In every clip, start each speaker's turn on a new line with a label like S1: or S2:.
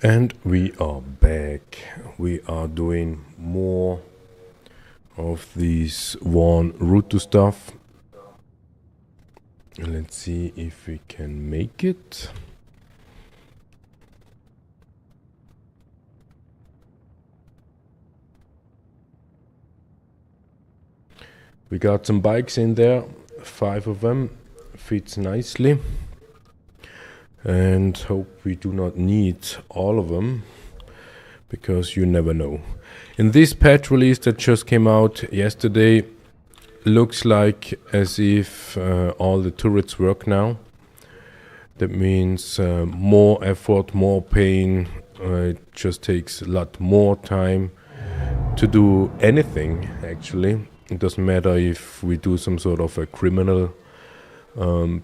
S1: And we are back. We are doing more of these Vaughn Ruto stuff. Let's see if we can make it. We got some bikes in there, 5 of them, fits nicely. And hope we do not need all of them, because you never know. In this patch release that just came out yesterday, looks like as if all the turrets work now. That means more effort, more pain. It just takes a lot more time to do anything, actually. It doesn't matter if we do some sort of a criminal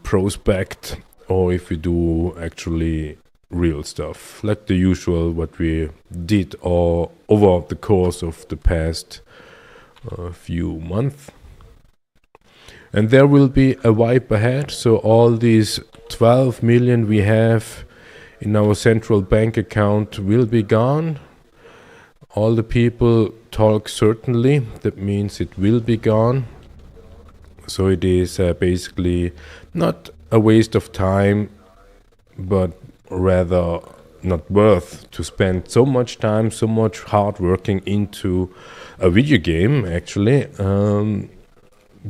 S1: prospect or if we do actually real stuff, like the usual what we did over the course of the past few months. And there will be a wipe ahead, so all these 12 million we have in our central bank account will be gone. All the people talk certainly, that means it will be gone. So it is basically not a waste of time, but rather not worth to spend so much time, so much hard working into a video game, actually,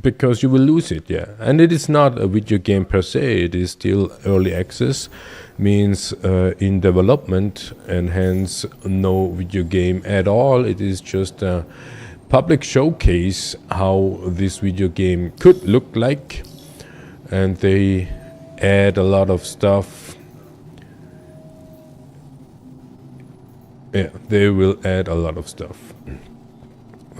S1: because you will lose it, yeah. And it is not a video game per se, it is still early access, means in development, and hence no video game at all. It is just a public showcase how this video game could look like, and they add a lot of stuff. Yeah, they will add a lot of stuff.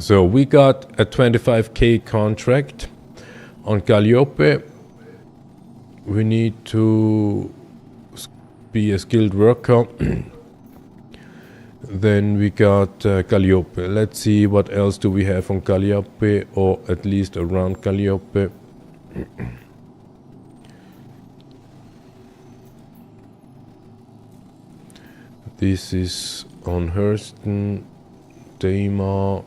S1: So we got a 25k contract on Calliope. We need to be a skilled worker. Then we got Calliope. Let's see what else do we have on Calliope, or at least around Calliope. This is on Hurston, Daimar.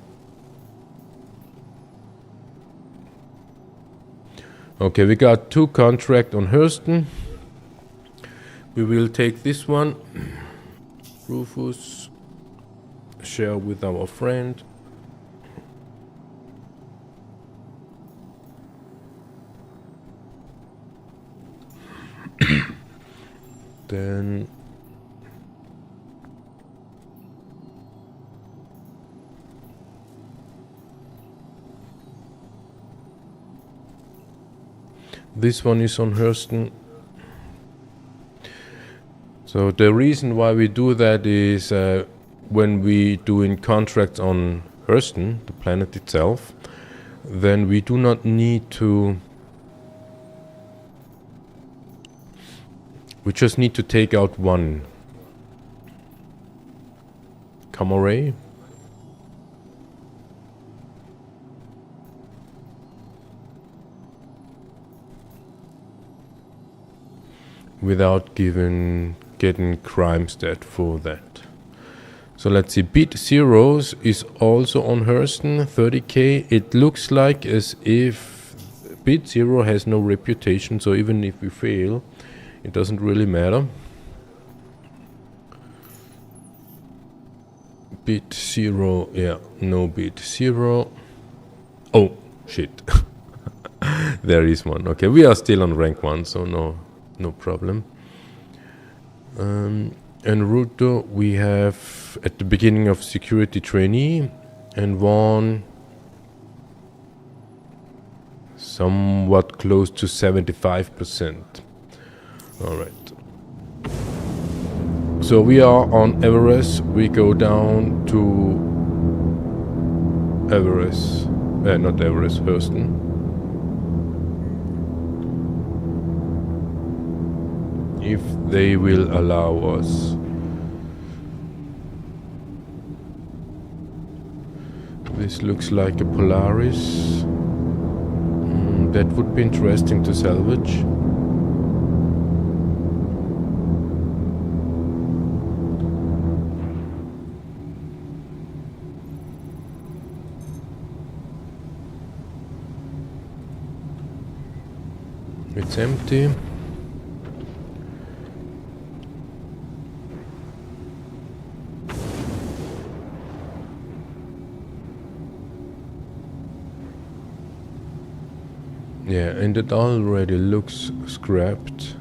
S1: Okay, we got 2 contracts on Hurston. We will take this one. Rufus. Share with our friend. Then this one is on Hurston. So the reason why we do that is when we doing contracts on Hurston, the planet itself, then we do not need to. We just need to take out one array. Without getting crime stat for that. So let's see, bit zeros is also on Hurston, 30k. It looks like as if bit zero has no reputation, so even if we fail, it doesn't really matter. Bit zero, yeah, no bit zero. Oh, shit. There is one. Okay, we are still on rank 1, so no problem. And Ruto we have at the beginning of security trainee, and Vaughn somewhat close to 75%. Alright. So we are on Everest. We go down to Everest. Not Everest, Hurston. If they will allow us. This looks like a Polaris. That would be interesting to salvage. It's empty. Yeah, and it already looks scrapped.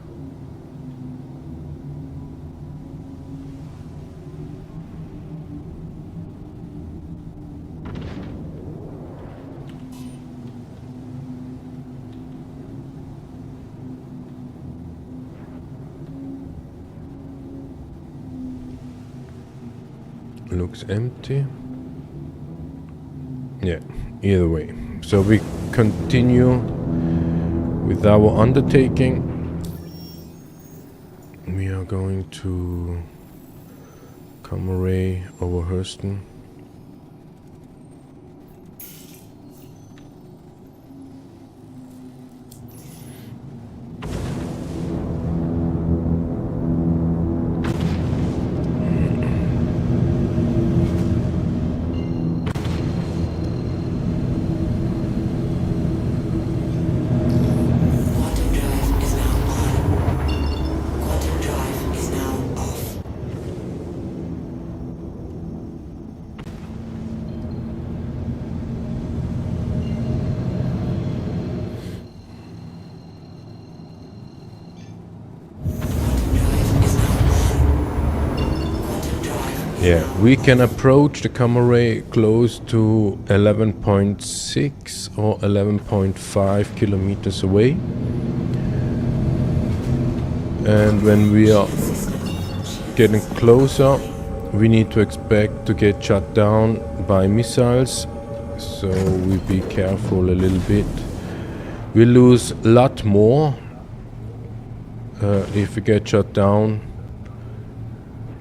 S1: Looks empty. Yeah, either way. So we continue with our undertaking. We are going to Kammeray over Hurston. Yeah, we can approach the Kammeray close to 11.6 or 11.5 kilometers away. And when we are getting closer, we need to expect to get shot down by missiles. So we be careful a little bit. We lose a lot more if we get shot down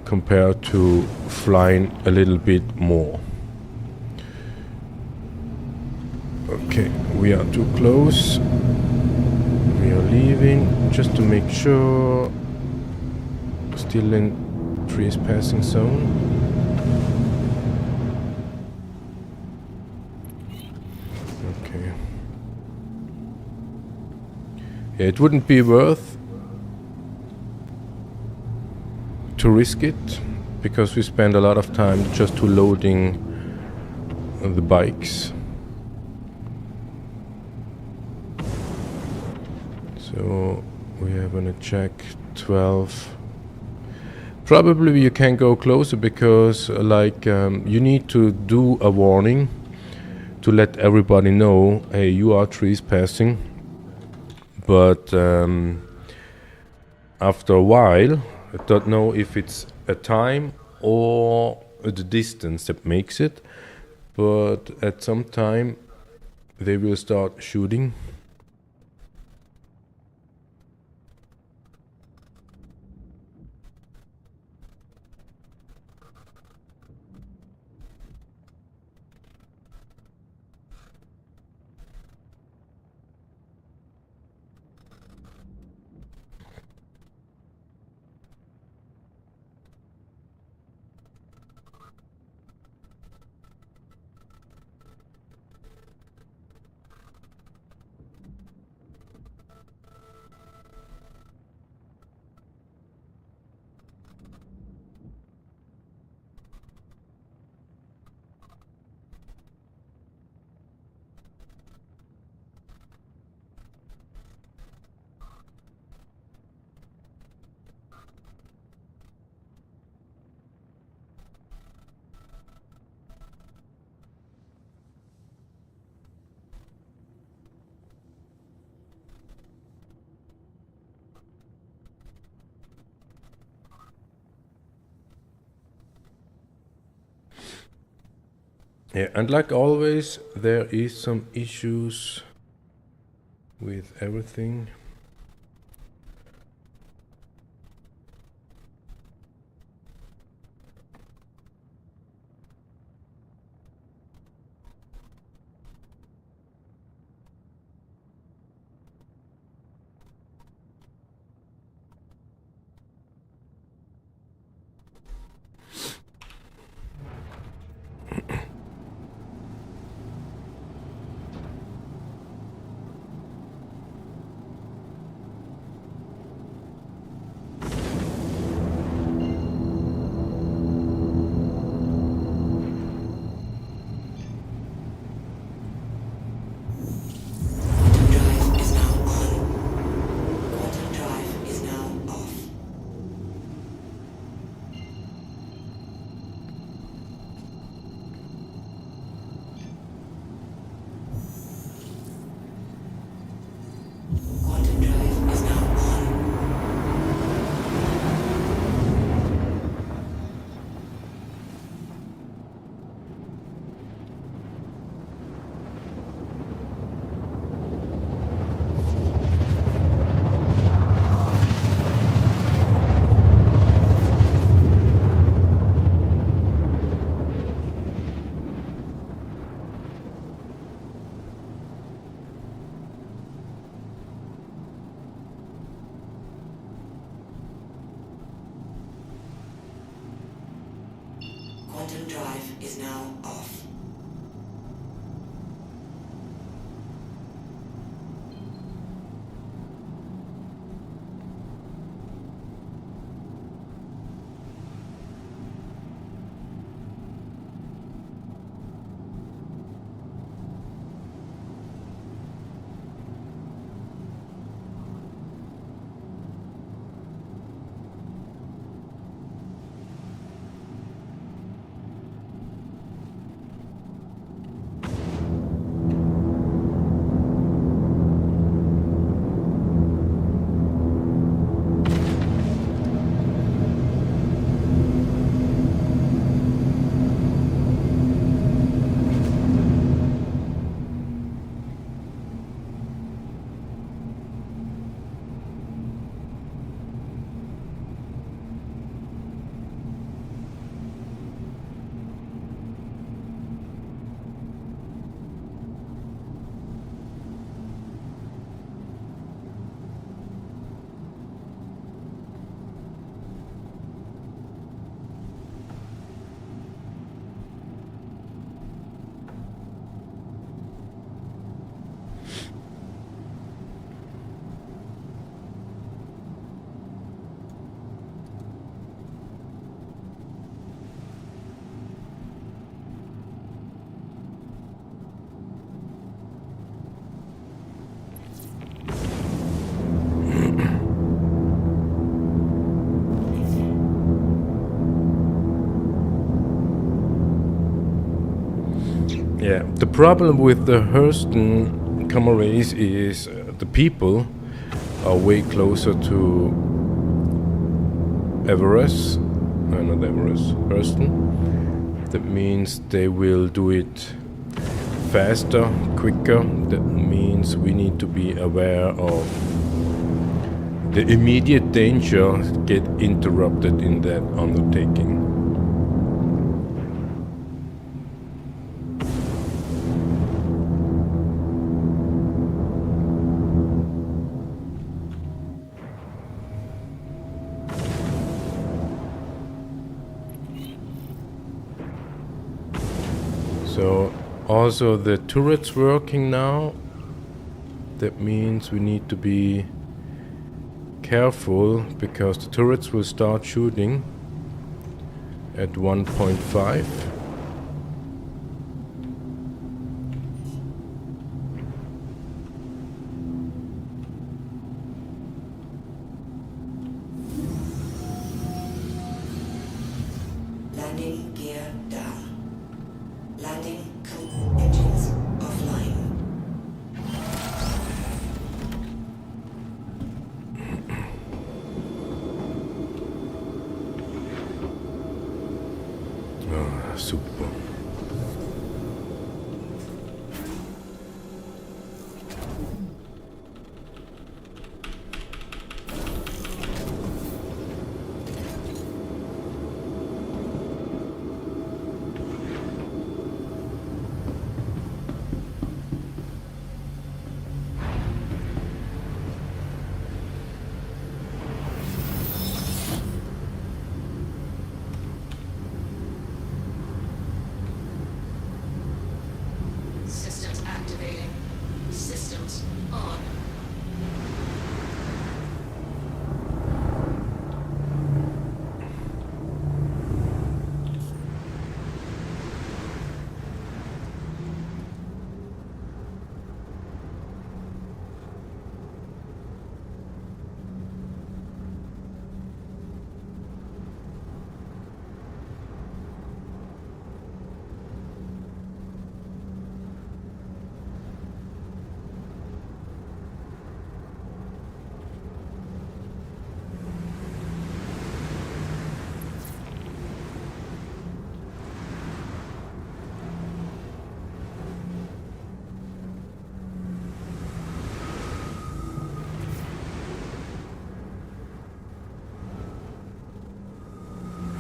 S1: compared to flying a little bit more. Okay, we are too close. We are leaving just to make sure. Still in trespassing zone. Okay. Yeah, it wouldn't be worth to risk it, because we spend a lot of time just to loading the bikes. So we are gonna check 12. Probably you can go closer because you need to do a warning to let everybody know, hey, you are trespassing. But after a while, I don't know if it's a time or the distance that makes it, but at some time they will start shooting. Yeah, and like always, there is some issues with everything.
S2: is now off.
S1: Yeah, the problem with the Hurston comma race is the people are way closer to Everest, not Everest, Hurston. That means they will do it faster, quicker. That means we need to be aware of the immediate danger get interrupted in that undertaking. So also the turret's working now. That means we need to be careful because the turrets will start shooting at 1.5.
S2: Landing gear down. Landing engines offline.
S1: Ah, super.
S2: Systems activating. Systems on.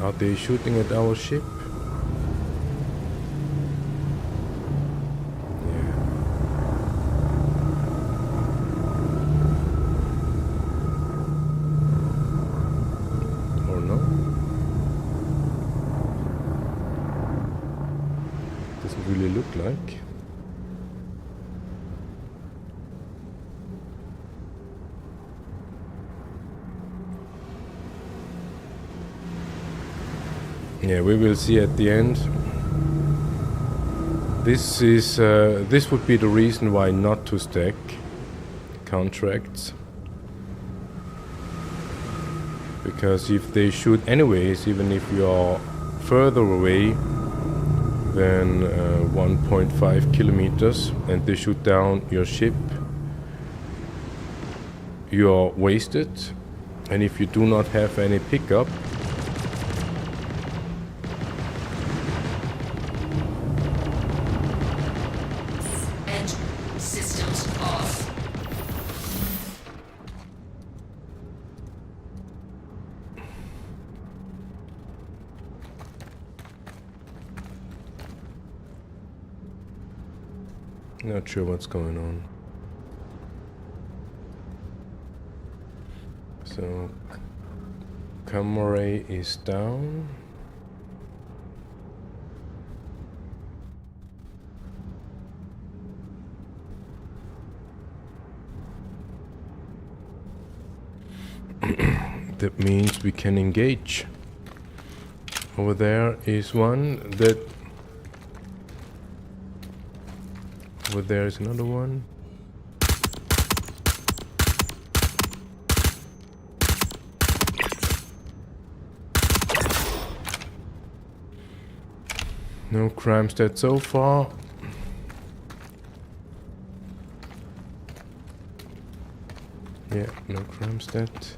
S1: Are they shooting at our ship? Yeah. Or no? like. Yeah, we will see at the end. This would be the reason why not to stack contracts. Because if they shoot anyways, even if you are further away than 1.5 kilometers and they shoot down your ship, you are wasted. And if you do not have any pickup,
S2: and systems off.
S1: not sure what's going on. So camera is down. That means we can engage. Over there is one that. Over there is another one. No crime stat so far. Yeah, no crime stat.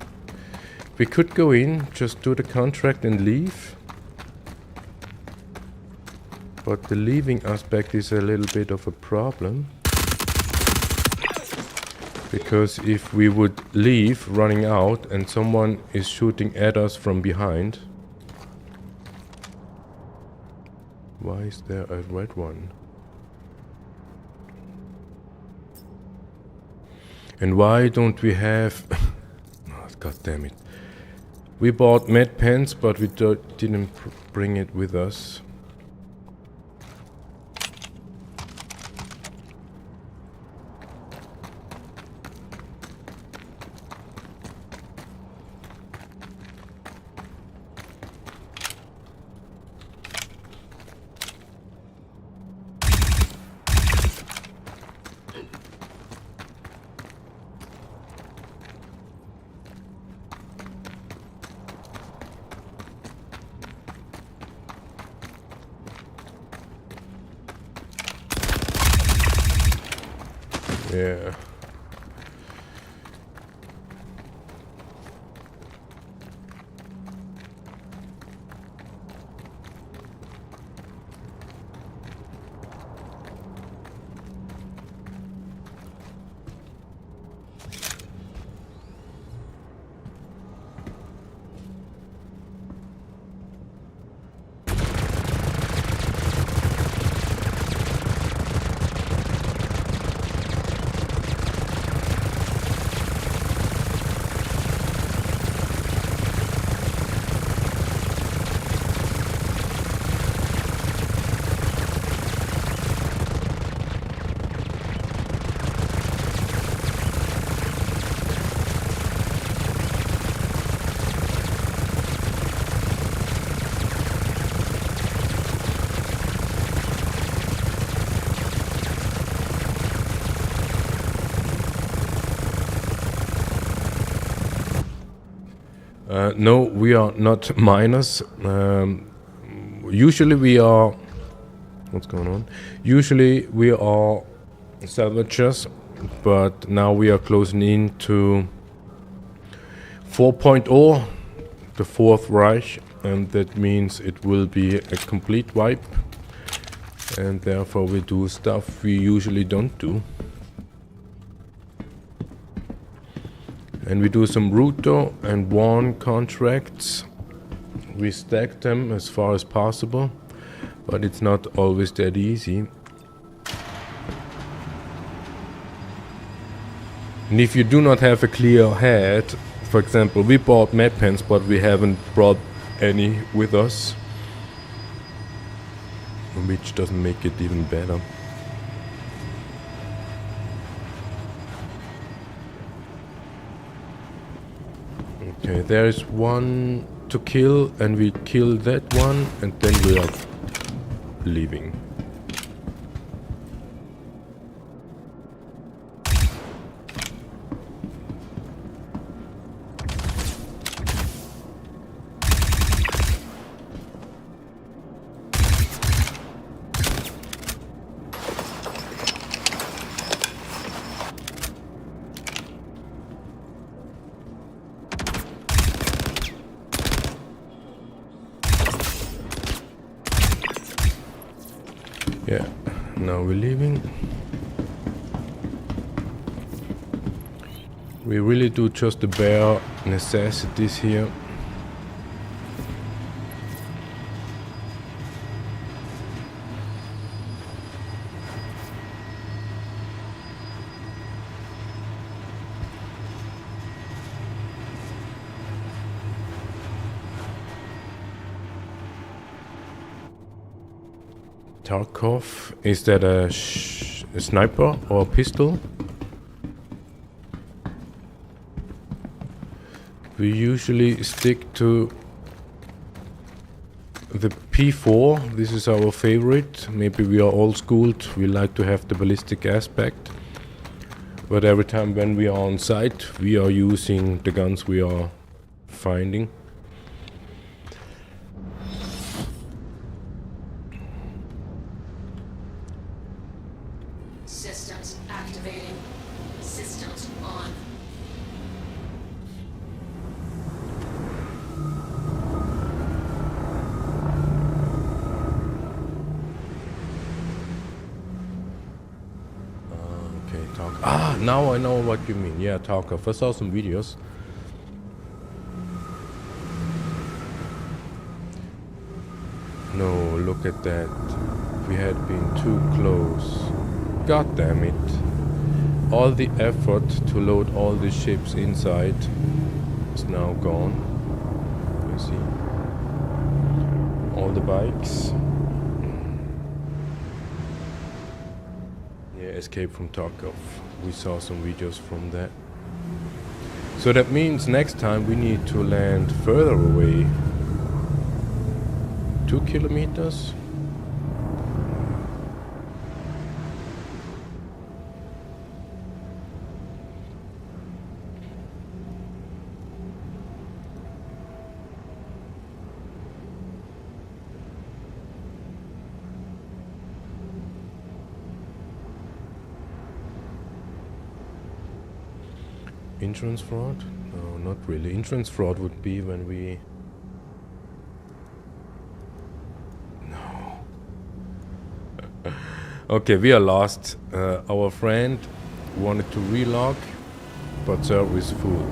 S1: We could go in, just do the contract and leave. But the leaving aspect is a little bit of a problem. Because if we would leave running out and someone is shooting at us from behind. Why is there a red one? And why don't we have... Oh, God damn it. We bought med pens, but we didn't bring it with us. Yeah. No, we are not miners. Usually we are... What's going on? Usually we are salvagers, but now we are closing in to 4.0, the Fourth Reich, and that means it will be a complete wipe. And therefore we do stuff we usually don't do. And we do some Ruto and Vaughn contracts. We stack them as far as possible, but it's not always that easy. And if you do not have a clear head, for example, we bought med pens, but we haven't brought any with us, which doesn't make it even better. Okay, there is one to kill, and we kill that one, and then we are leaving. Yeah, now we're leaving. We really do just the bare necessities here. Tarkov, is that a sniper or a pistol? We usually stick to the P4. This is our favorite. Maybe we are old schooled, we like to have the ballistic aspect. But every time when we are on site, we are using the guns we are finding.
S2: Systems activating. Systems on.
S1: Okay, talk. Ah, now I know what you mean. Yeah, Tarkov. I saw some videos. No, look at that. We had been too close. God damn it. All the effort to load all the ships inside is now gone. You see? All the bikes. Yeah, escape from Tarkov. We saw some videos from that. So that means next time we need to land further away. 2 kilometers? Insurance fraud? No, not really. Insurance fraud would be when we... No. Okay, we are lost. Our friend wanted to relog, but server is full.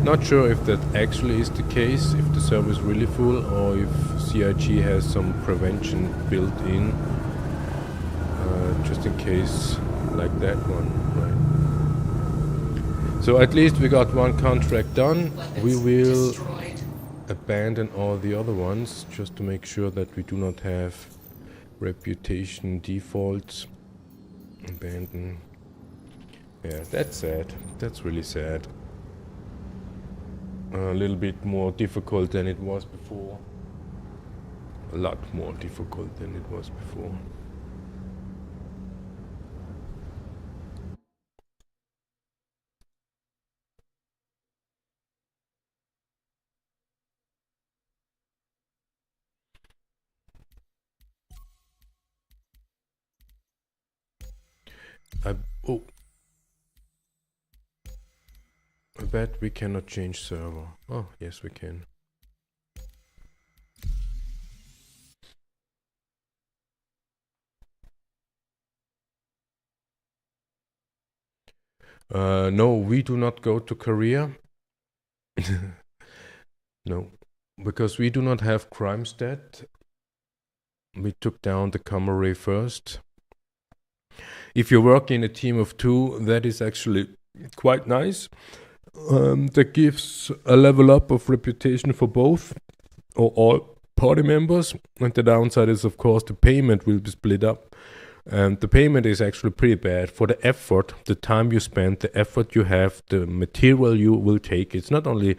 S1: Not sure if that actually is the case, if the server is really full, or if CIG has some prevention built in, just in case, like that one, right? So at least we got one contract done. We will abandon all the other ones just to make sure that we do not have reputation defaults. Abandon. Yeah, that's sad. That's really sad. A little bit more difficult than it was before. A lot more difficult than it was before. Oh. I bet we cannot change server. Oh, yes we can. No, we do not go to Korea. No, because we do not have crime stat. We took down the Camry first. If you work in a team of 2, that is actually quite nice. That gives a level up of reputation for both or all party members. And the downside is, of course, the payment will be split up. And the payment is actually pretty bad for the effort, the time you spend, the effort you have, the material you will take. It's not only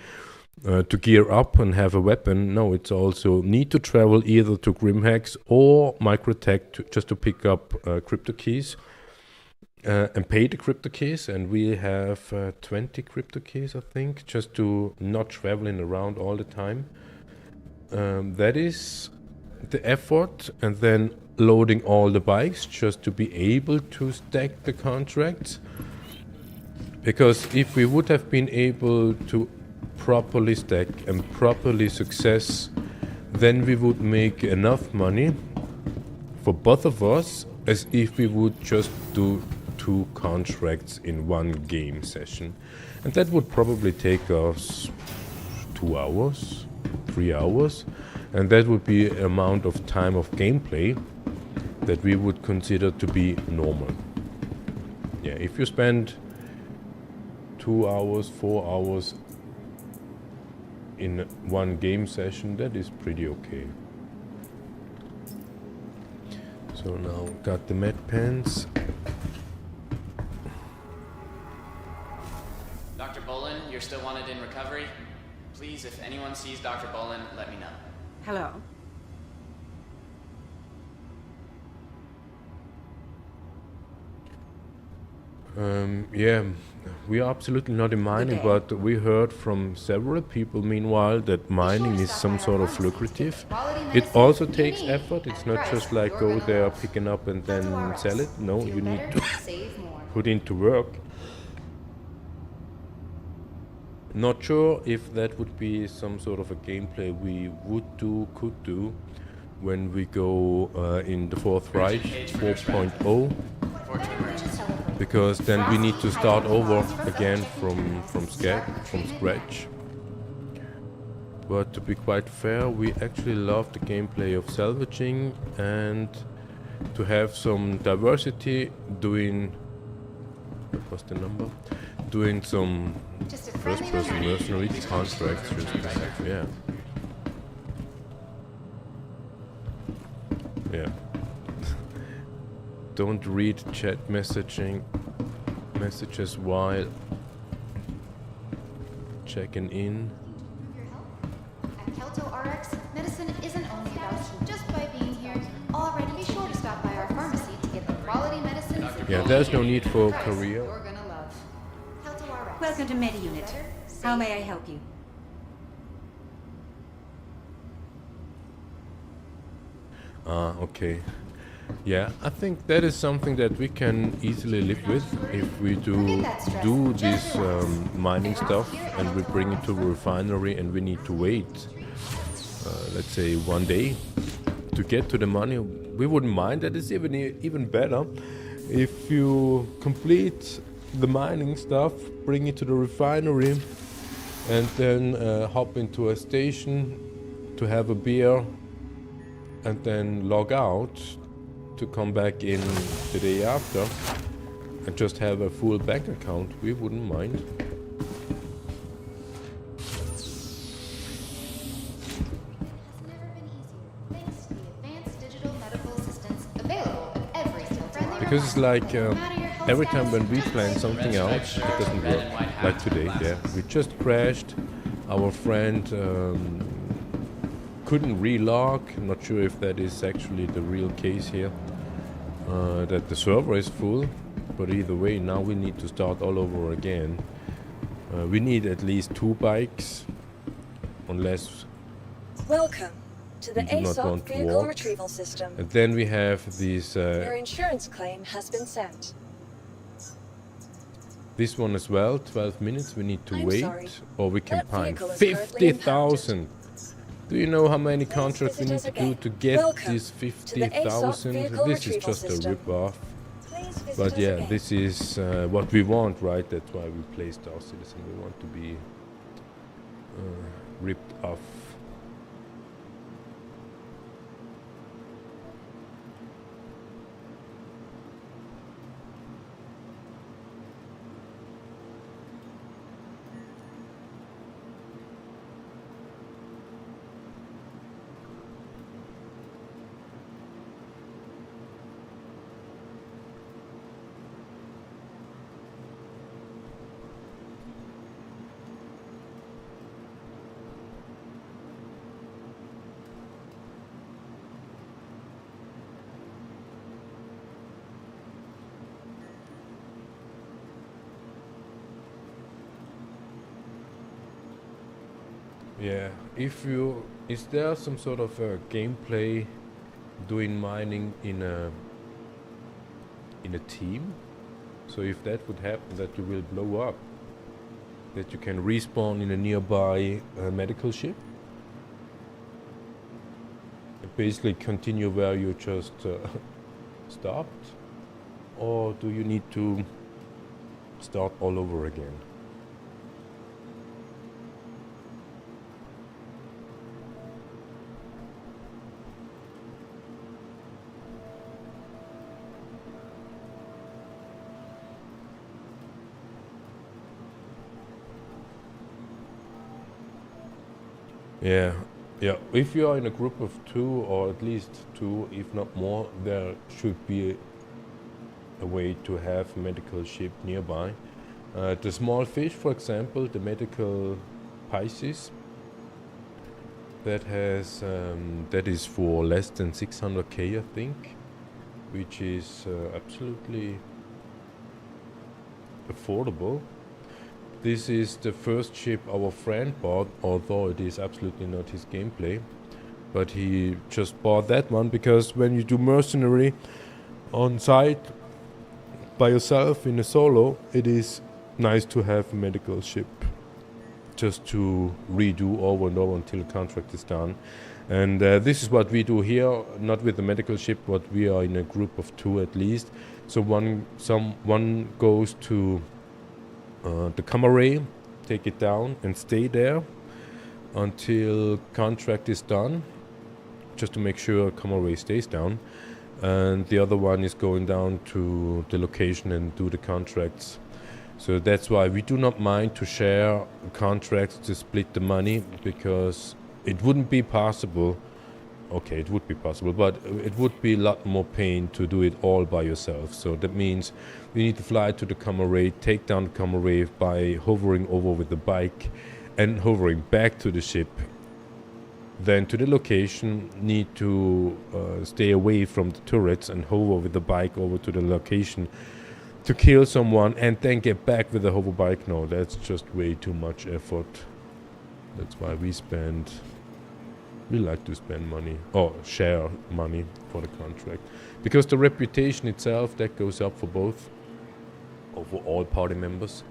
S1: to gear up and have a weapon. No, it's also need to travel either to Grimhex or Microtech just to pick up crypto keys and pay the crypto keys. And we have 20 crypto keys, I think, just to not traveling around all the time. That is the effort, and then loading all the bikes just to be able to stack the contracts. Because if we would have been able to properly stack and properly success, then we would make enough money for both of us as if we would just do 2 contracts in one game session. And that would probably take us 2 hours, 3 hours, and that would be an amount of time of gameplay that we would consider to be normal. Yeah, if you spend 2 hours, 4 hours in one game session, that is pretty okay. So now got the med pens.
S3: Dr. Bolin, you're still wanted in recovery. Please, if anyone sees Dr. Bolin, let me know.
S4: Hello.
S1: Yeah, we are absolutely not in mining, but we heard from several people meanwhile that mining is some sort of lucrative. It also takes effort. It's not just like go there, picking up and then sell it. No, you need to put into work. Not sure if that would be some sort of a gameplay we could do when we go in the Fourth Reich 4.0. Because then we need to start over again from scratch. But to be quite fair, we actually love the gameplay of salvaging and to have some diversity doing, what was the number? Doing some first-person mercenary contracts. Yeah. Yeah. Don't read chat messages while checking in.
S5: At Kelto RX, medicine isn't only about just by being here. Already be sure to stop by our pharmacy to get the quality medicines.
S1: Yeah, there's no need for career.
S5: You're gonna love. Kelto RX.
S4: Welcome to MediUnit. How may I help you?
S1: Okay. Yeah, I think that is something that we can easily live with if we do this mining stuff and we bring it to a refinery and we need to wait, let's say 1 day to get to the money. We wouldn't mind. That is even better if you complete the mining stuff, bring it to the refinery, and then hop into a station to have a beer and then log out to come back in the day after and just have a full bank account. We wouldn't mind. Because it's like every time when we plan something out, it doesn't work. Like today, yeah, we just crashed. Our friend couldn't relog. I'm not sure if that is actually the real case here. That the server is full, but either way, now we need to start all over again. We need at least 2 bikes, unless
S6: Welcome to the
S1: we do not
S6: ASOP
S1: want to
S6: vehicle
S1: walk.
S6: retrieval system.
S1: And then we have these.
S6: Your insurance claim has been sent.
S1: This one as well. 12 minutes. We need to
S6: I'm
S1: wait,
S6: sorry.
S1: or we can
S6: That
S1: find
S6: vehicle is currently
S1: 50,000. Do you know how many contracts we
S6: visit
S1: need
S6: us
S1: to do
S6: again.
S1: to get
S6: Welcome
S1: these
S6: to the ASOP
S1: 50,000?
S6: vehicle
S1: This is
S6: retrieval
S1: just a
S6: system.
S1: rip-off.
S6: Please visit
S1: But
S6: us
S1: yeah,
S6: again.
S1: this is what we want, right? That's why we play Star Citizen. We want to be ripped off. Yeah, is there some sort of a gameplay doing mining in a team? So if that would happen, that you will blow up, that you can respawn in a nearby medical ship, and basically continue where you just stopped, or do you need to start all over again? Yeah, yeah. If you are in a group of two, or at least two, if not more, there should be a way to have a medical ship nearby. The small fish, for example, the medical Pisces, that is for less than 600k, I think, which is absolutely affordable. This is the first ship our friend bought, although it is absolutely not his gameplay. But he just bought that one because when you do mercenary on site by yourself in a solo, it is nice to have a medical ship just to redo over and over until the contract is done. And this is what we do here, not with the medical ship, but we are in a group of two at least. So one goes to the Camare, take it down and stay there until contract is done, just to make sure Camare stays down. And the other one is going down to the location and do the contracts. So that's why we do not mind to share contracts, to split the money, because it wouldn't be possible. Okay, it would be possible, but it would be a lot more pain to do it all by yourself. So that means you need to fly to the Camare, take down the Camare by hovering over with the bike and hovering back to the ship. Then to the location, need to stay away from the turrets and hover with the bike over to the location to kill someone and then get back with the hover bike. No, that's just way too much effort. That's why we like to spend money or share money for the contract, because the reputation itself, that goes up for both, or for all party members.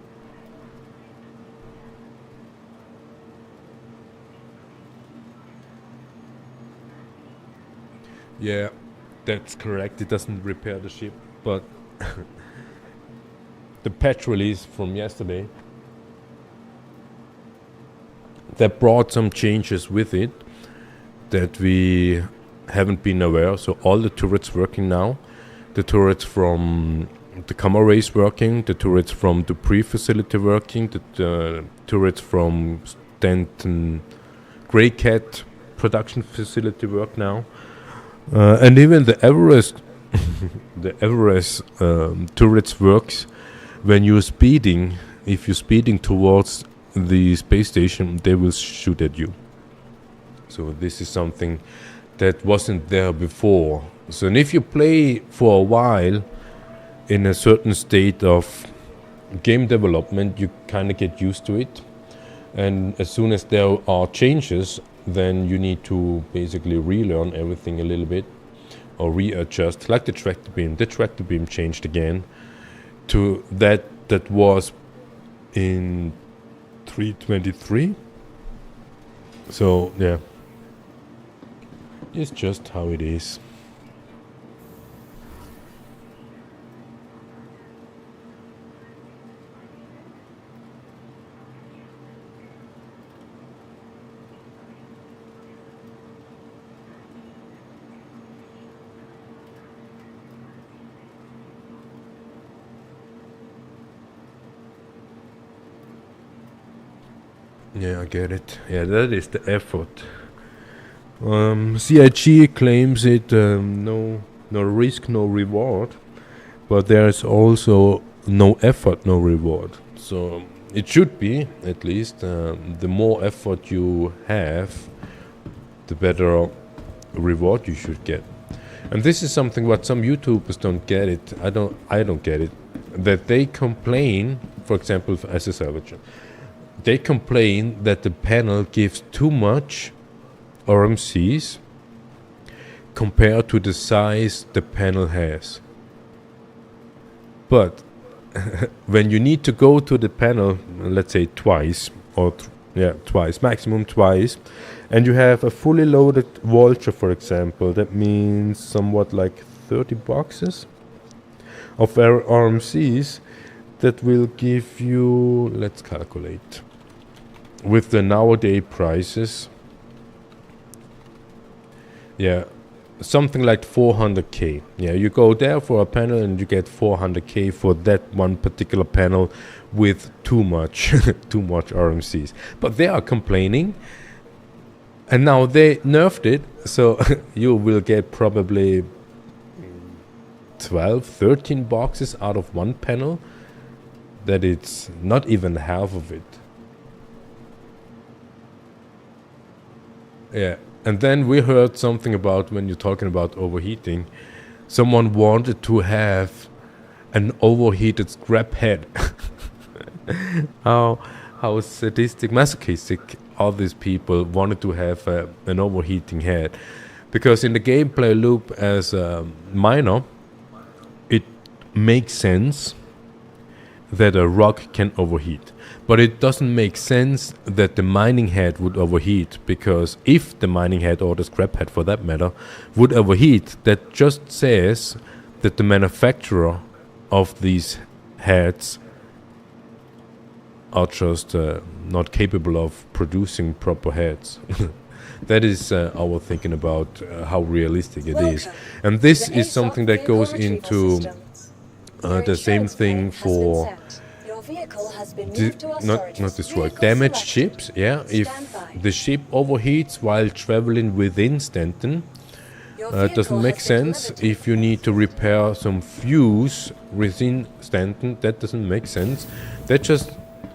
S1: Yeah, that's correct. It doesn't repair the ship, but the patch release from yesterday, that brought some changes with it that we haven't been aware. So all the turrets working now, the turrets from the Camare is working, the turrets from the pre-facility working, the turrets from Stanton Grey Cat production facility work now, and even the Everest the Everest turrets works when you're speeding. If you're speeding towards the space station, they will shoot at you. So this is something that wasn't there before. So and if you play for a while in a certain state of game development, you kind of get used to it. And as soon as there are changes, then you need to basically relearn everything a little bit or readjust. Like the tractor beam. The tractor beam changed again to that was in 3.23. So yeah, it's just how it is. Yeah, I get it. Yeah, that is the effort. CIG claims it no risk, no reward, but there is also no effort, no reward. So it should be, at least, the more effort you have, the better reward you should get. And this is something what some YouTubers don't get it. I don't get it. That they complain, for example, as a salvager, they complain that the panel gives too much RMCs compared to the size the panel has. But when you need to go to the panel, let's say twice, or twice, maximum twice, and you have a fully loaded vulture, for example, that means somewhat like 30 boxes of RMCs that will give you, let's calculate, with the nowadays prices, something like 400k. You go there for a panel and you get 400k for that one particular panel with too much RMCs. But they are complaining, and now they nerfed it, so you will get probably 12, 13 boxes out of one panel. That it's not even half of it. And then we heard something about, when you're talking about overheating, someone wanted to have an overheated scrap head. How sadistic, masochistic all these people wanted to have an overheating head. Because in the gameplay loop as a miner, it makes sense that a rock can overheat. But it doesn't make sense that the mining head would overheat, because if the mining head, or the scrap head for that matter, would overheat, that just says that the manufacturer of these heads are just not capable of producing proper heads. That is our thinking about how realistic it is. And this is something that goes into the same thing for not destroyed, damaged ships. If the ship overheats while traveling within Stanton, it doesn't make sense. If you need to repair some fuse within Stanton, that doesn't make sense. That just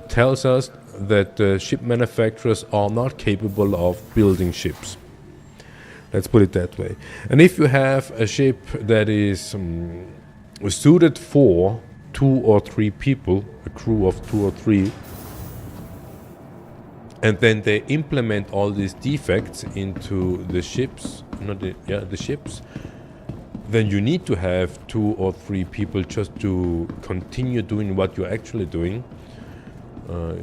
S1: tells us that ship manufacturers are not capable of building ships. Let's put it that way. And if you have a ship that is suited for 2 or 3 people, a crew of 2 or 3, and then they implement all these defects into the ships, the ships, then you need to have 2 or 3 people just to continue doing what you're actually doing.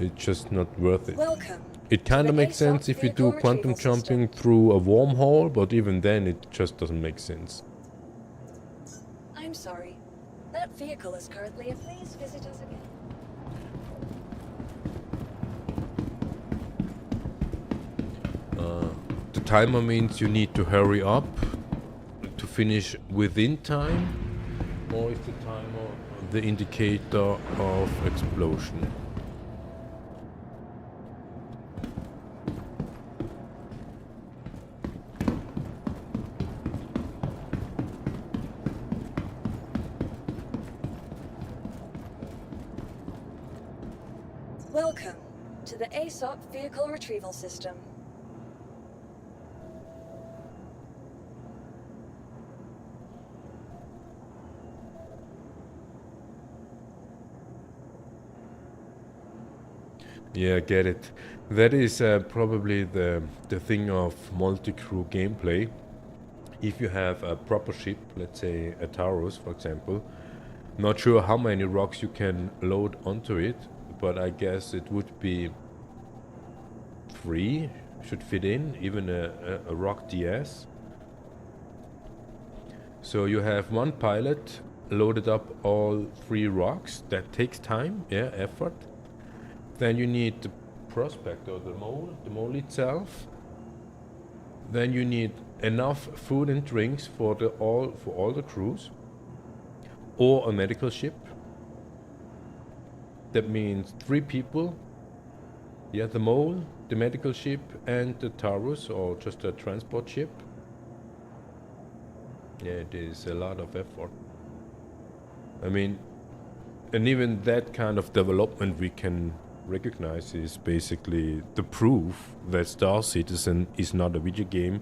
S1: It's just not worth it. It kind of makes sense if you do quantum jumping through a wormhole, but even then it just doesn't make sense.
S6: I'm sorry. That vehicle is currently. Please visit us again.
S1: The timer means you need to hurry up to finish within time, or is the timer the indicator of explosion?
S6: Welcome to the ASOP Vehicle Retrieval System.
S1: Yeah, get it. That is probably the thing of multi-crew gameplay. If you have a proper ship, let's say a Taurus, for example, not sure how many rocks you can load onto it, but I guess it would be 3 should fit in, even a rock DS. So you have one pilot loaded up all 3 rocks. That takes time, effort. Then you need the prospector, the mole itself. Then you need enough food and drinks for all the crews, or a medical ship. That means 3 people. The mole, the medical ship, and the Taurus, or just a transport ship. It is a lot of effort. I mean, and even that kind of development we can recognize is basically the proof that Star Citizen is not a video game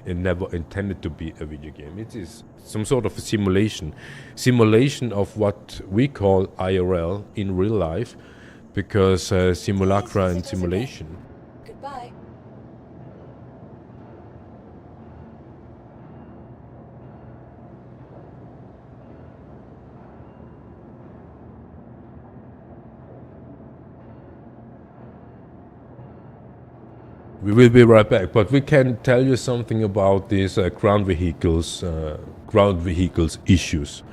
S1: and never intended to be a video game. It is some sort of a simulation of what we call IRL, in real life, because simulacra and simulation.
S6: Goodbye.
S1: We will be right back, but we can tell you something about these ground vehicles issues.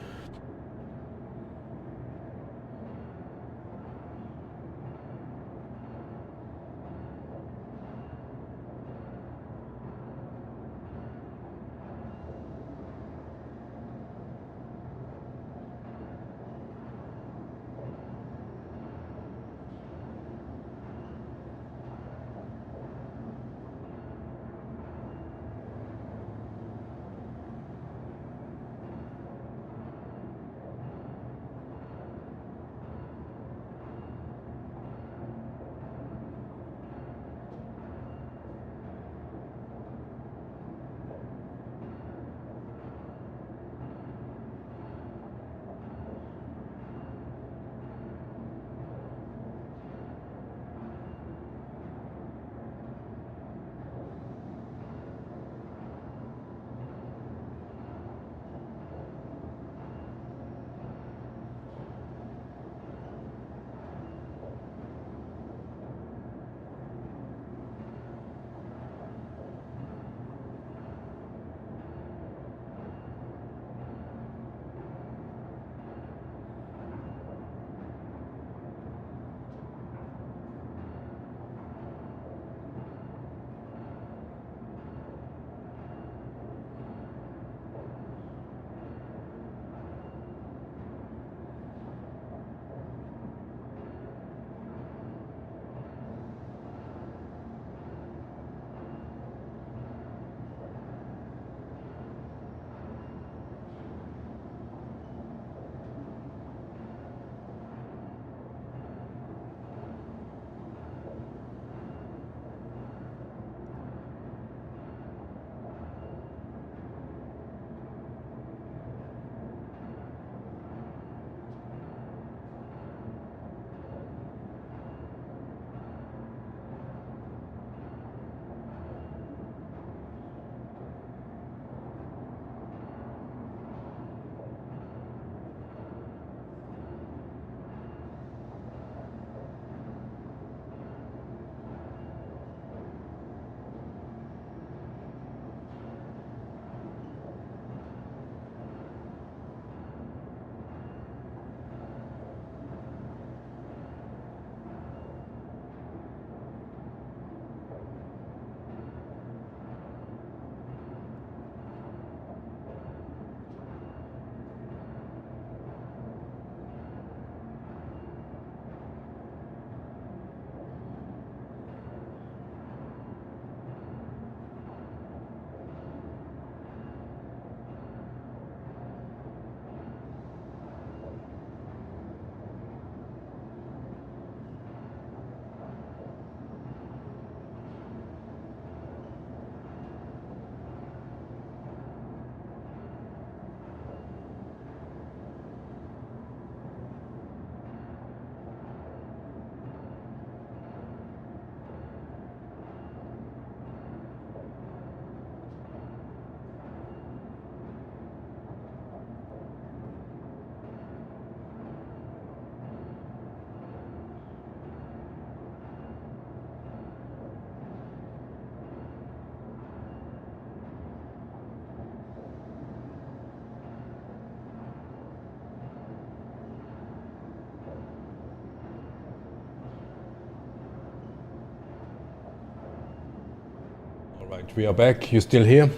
S1: Right, we are back. You still here?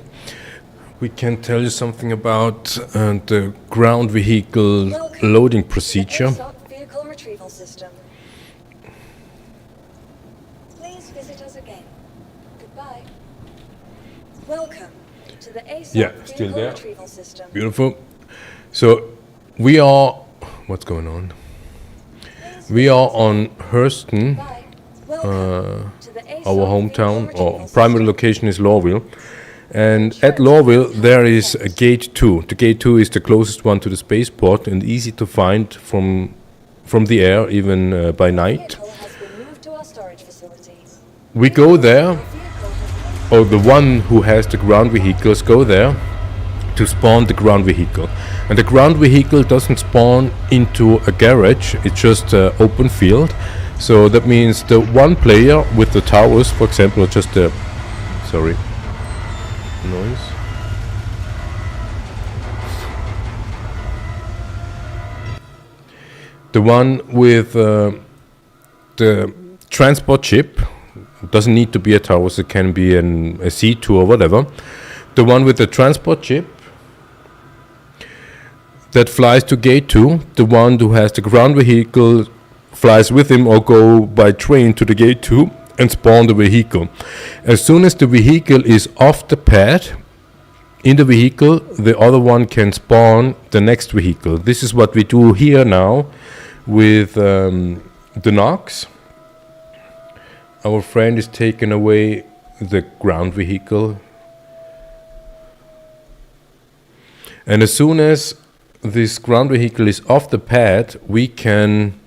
S1: We can tell you something about the ground vehicle loading procedure.
S6: Vehicle retrieval system. Please visit us again. Goodbye. Welcome to the ASOP
S1: Yeah,
S6: vehicle
S1: still there.
S6: retrieval system.
S1: Beautiful. So we are. What's going on? We are on Hurston.
S6: Goodbye. Welcome to the ASOP
S1: Our hometown
S6: vehicle
S1: or
S6: retrieval
S1: primary location is Lorville. And at Lorville there is a gate 2. The gate 2 is the closest one to the spaceport and easy to find from from the air, even by night.
S6: Vehicle has been moved to our storage facility.
S1: We go there,
S6: Vehicle has
S1: or the one who has the ground vehicles go there to spawn the ground vehicle. And the ground vehicle doesn't spawn into a garage, it's just an open field. So that means the one player with the towers, for example, just the, sorry, noise. The one with the transport ship, doesn't need to be a tower, it can be a C2 or whatever. The one with the transport ship that flies to gate 2, the one who has the ground vehicle flies with him or go by train to the gate 2 and spawn the vehicle. As soon as the vehicle is off the pad, in the vehicle, the other one can spawn the next vehicle. This is what we do here now with the Nox. Our friend is taking away the ground vehicle. And as soon as this ground vehicle is off the pad, we can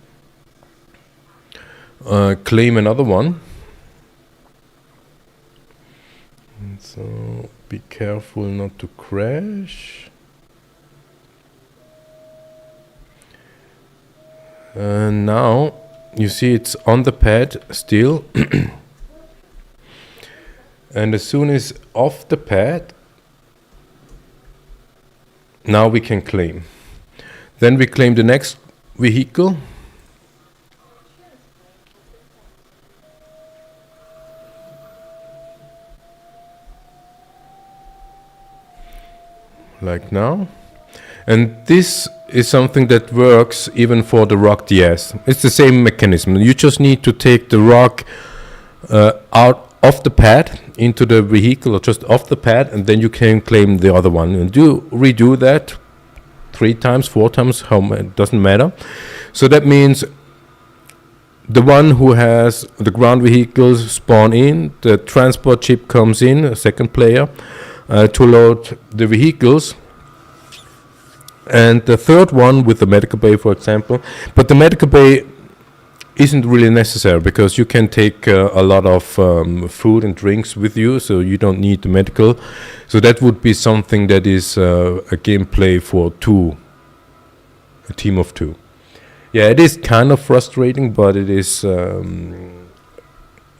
S1: claim another one. And so be careful not to crash. And now you see it's on the pad still. And as soon as off the pad, now we can claim. Then we claim the next vehicle. Like now. And this is something that works even for the rock DS. It's the same mechanism. You just need to take the rock out of the pad into the vehicle, or just off the pad, and then you can claim the other one. And do redo that 3 times, 4 times, it doesn't matter. So that means the one who has the ground vehicles spawn in, the transport ship comes in, a second player, to load the vehicles. And the third one with the medical bay, for example. But the medical bay isn't really necessary, because you can take a lot of food and drinks with you, so you don't need the medical. So that would be something that is a gameplay for 2, a team of 2. Yeah, it is kind of frustrating, but it is, I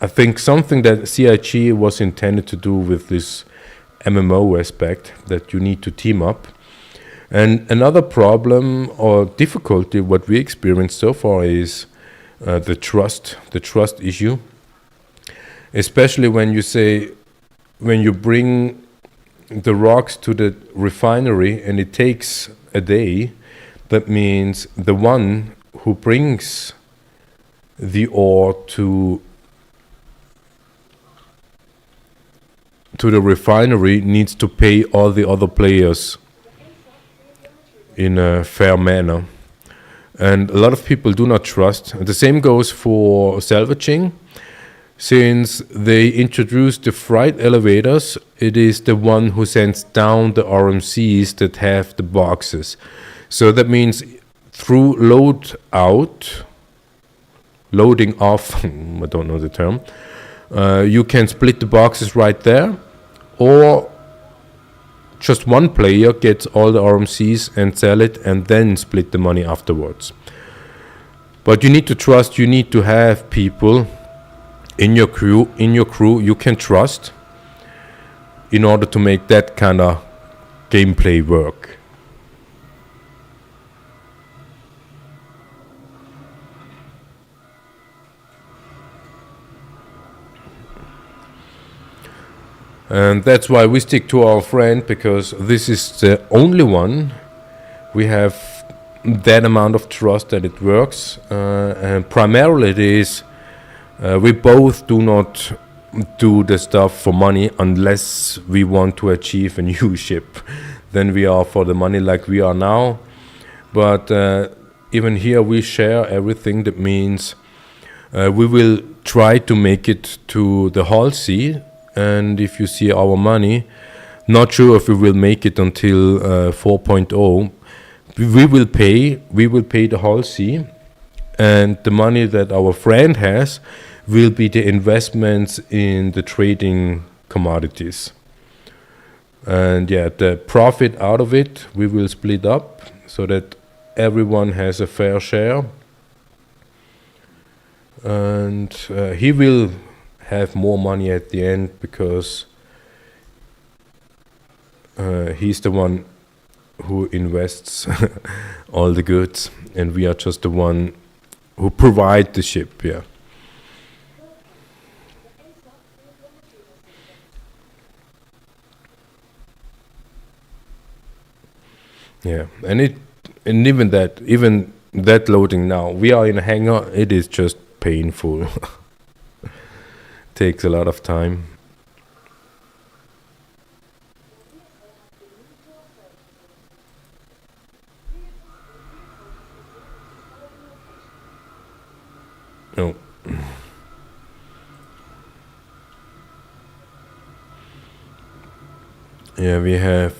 S1: think, something that CIG was intended to do with this MMO aspect, that you need to team up. And another problem or difficulty what we experienced so far is the trust issue. Especially when you bring the rocks to the refinery and it takes a day, that means the one who brings the ore to the refinery needs to pay all the other players in a fair manner. And a lot of people do not trust. The same goes for salvaging. Since they introduced the freight elevators, it is the one who sends down the RMCs that have the boxes. So that means through loading off, I don't know the term, you can split the boxes right there, or just one player gets all the RMCs and sell it and then split the money afterwards. But you need to trust, you need to have people in your crew you can trust in order to make that kind of gameplay work. And that's why we stick to our friend, because this is the only one we have that amount of trust that it works. And primarily it is we both do not do the stuff for money unless we want to achieve a new ship. Then we are for the money like we are now. But even here we share everything. That means we will try to make it to the Hull Sea. And if you see our money, not sure if we will make it until 4.0. We will pay the Hull Sea, and the money that our friend has will be the investments in the trading commodities. And yeah, the profit out of it we will split up so that everyone has a fair share. And he will have more money at the end because he's the one who invests all the goods, and we are just the one who provide the ship. Yeah. Yeah, and even that loading now, we are in a hangar. It is just painful. Takes a lot of time. No. Yeah, we have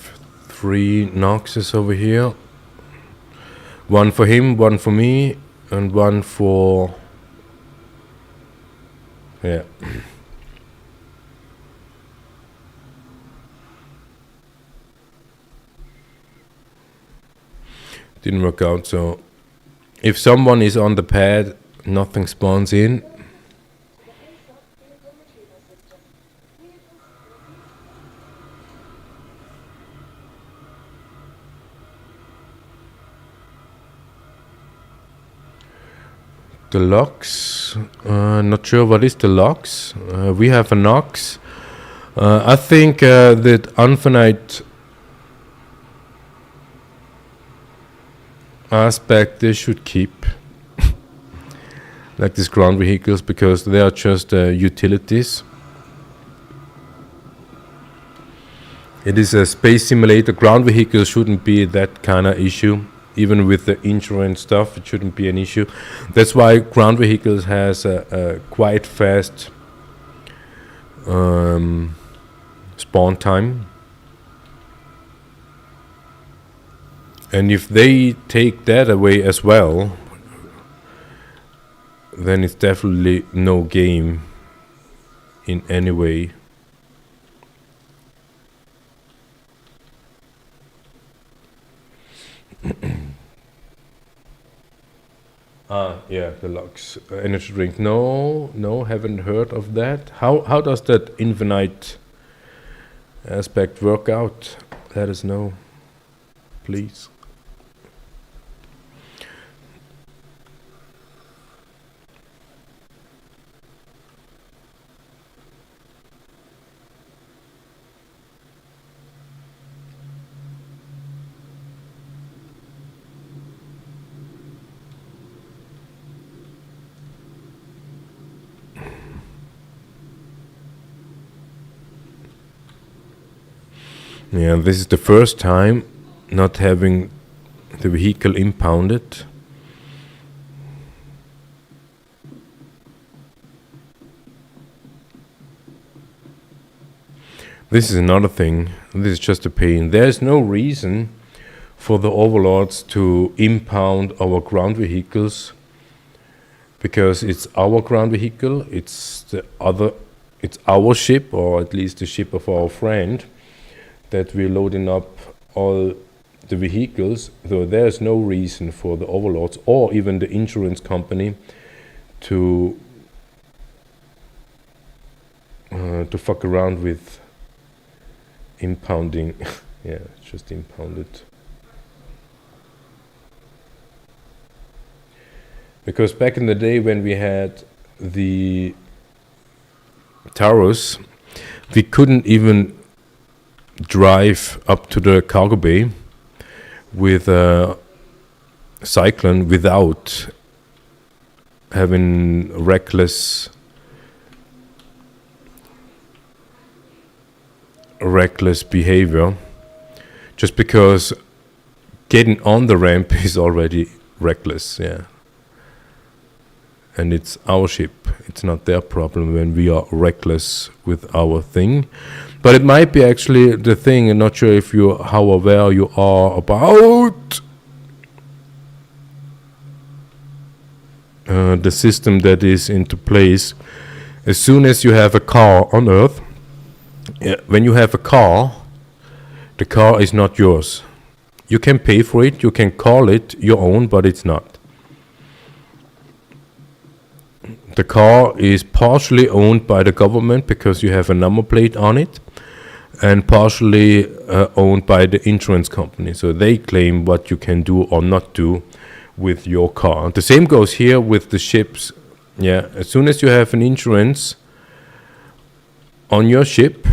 S1: 3 Noxes over here. One for him, one for me, and one for... Yeah. Didn't work out, so... If someone is on the pad, nothing spawns in. The locks, not sure what is the locks. We have a Nox. I think that infinite aspect they should keep, like these ground vehicles, because they are just utilities. It is a space simulator. Ground vehicles shouldn't be that kind of issue. Even with the insurance stuff, it shouldn't be an issue. That's why ground vehicles has a quite fast spawn time. And if they take that away as well, then it's definitely no game in any way. Yeah, the Lux energy drink. No, haven't heard of that. How does that infinite aspect work out? Let us know, please. Yeah, this is the first time not having the vehicle impounded. This is another thing. This is just a pain. There's no reason for the overlords to impound our ground vehicles, because it's our ground vehicle, it's our ship, or at least the ship of our friend, that we're loading up all the vehicles. So there's no reason for the overlords or even the insurance company to fuck around with impounding. Yeah, it's just impounded. Because back in the day when we had the Taurus, we couldn't even drive up to the cargo bay with a cyclone without having reckless behavior, just because getting on the ramp is already reckless. Yeah, and it's our ship, it's not their problem when we are reckless with our thing. But it might be actually the thing. I'm not sure if how aware you are about the system that is into place. As soon as you have a car on Earth, when you have a car, the car is not yours. You can pay for it, you can call it your own, but it's not. The car is partially owned by the government because you have a number plate on it, and partially owned by the insurance company. So they claim what you can do or not do with your car. The same goes here with the ships. Yeah, as soon as you have an insurance on your ship,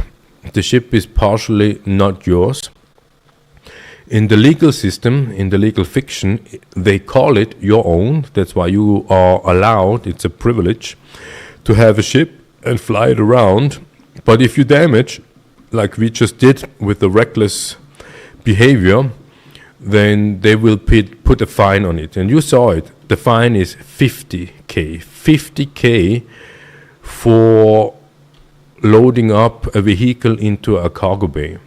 S1: the ship is partially not yours. In the legal system, in the legal fiction, they call it your own. That's why you are allowed, it's a privilege, to have a ship and fly it around. But if you damage, like we just did with the reckless behavior, then they will put a fine on it. And you saw it. The fine is 50K. 50K for loading up a vehicle into a cargo bay.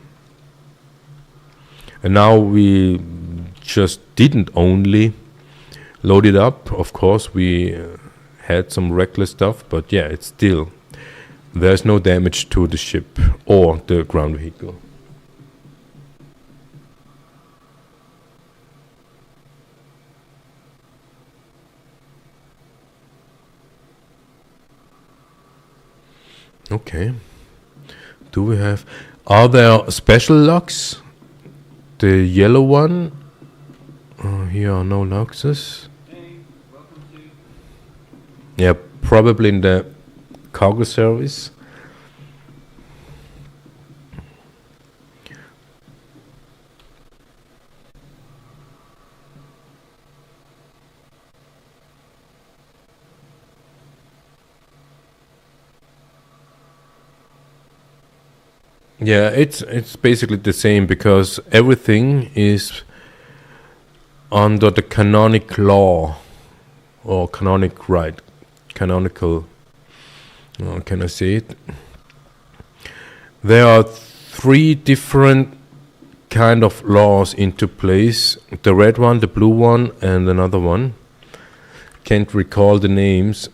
S1: And now we just didn't only load it up. Of course, we had some reckless stuff, but yeah, it's still, there's no damage to the ship or the ground vehicle. Okay. Do we have, are there special locks? The yellow one. Here are no locks. Yeah, probably in the cargo service. Yeah, it's basically the same because everything is under the canonic law or canonic right, canonical. Can I say it? There are 3 different kind of laws into place: the red one, the blue one, and another one. Can't recall the names,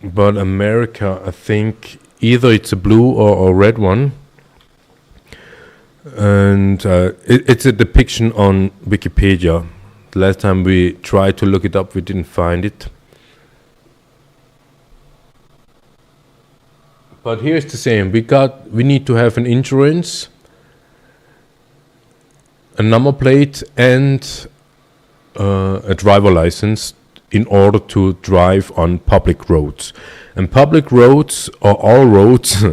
S1: but America, I think. Either it's a blue or a red one, and it's a depiction on Wikipedia. The last time we tried to look it up, we didn't find it. But here's the same. We need to have an insurance, a number plate, and a driver license in order to drive on public roads. And public roads, or all roads,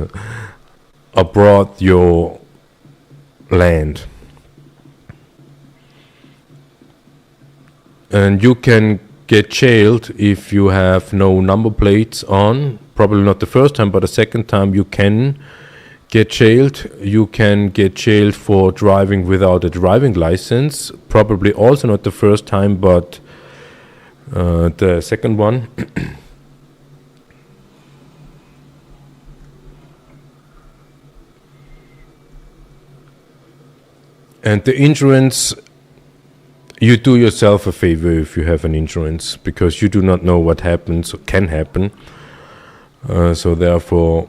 S1: abroad your land. And you can get jailed if you have no number plates on. Probably not the first time, but the second time you can get jailed. You can get jailed for driving without a driving license. Probably also not the first time, but the second one. And the insurance, you do yourself a favor if you have an insurance, because you do not know what happens or can happen. So therefore,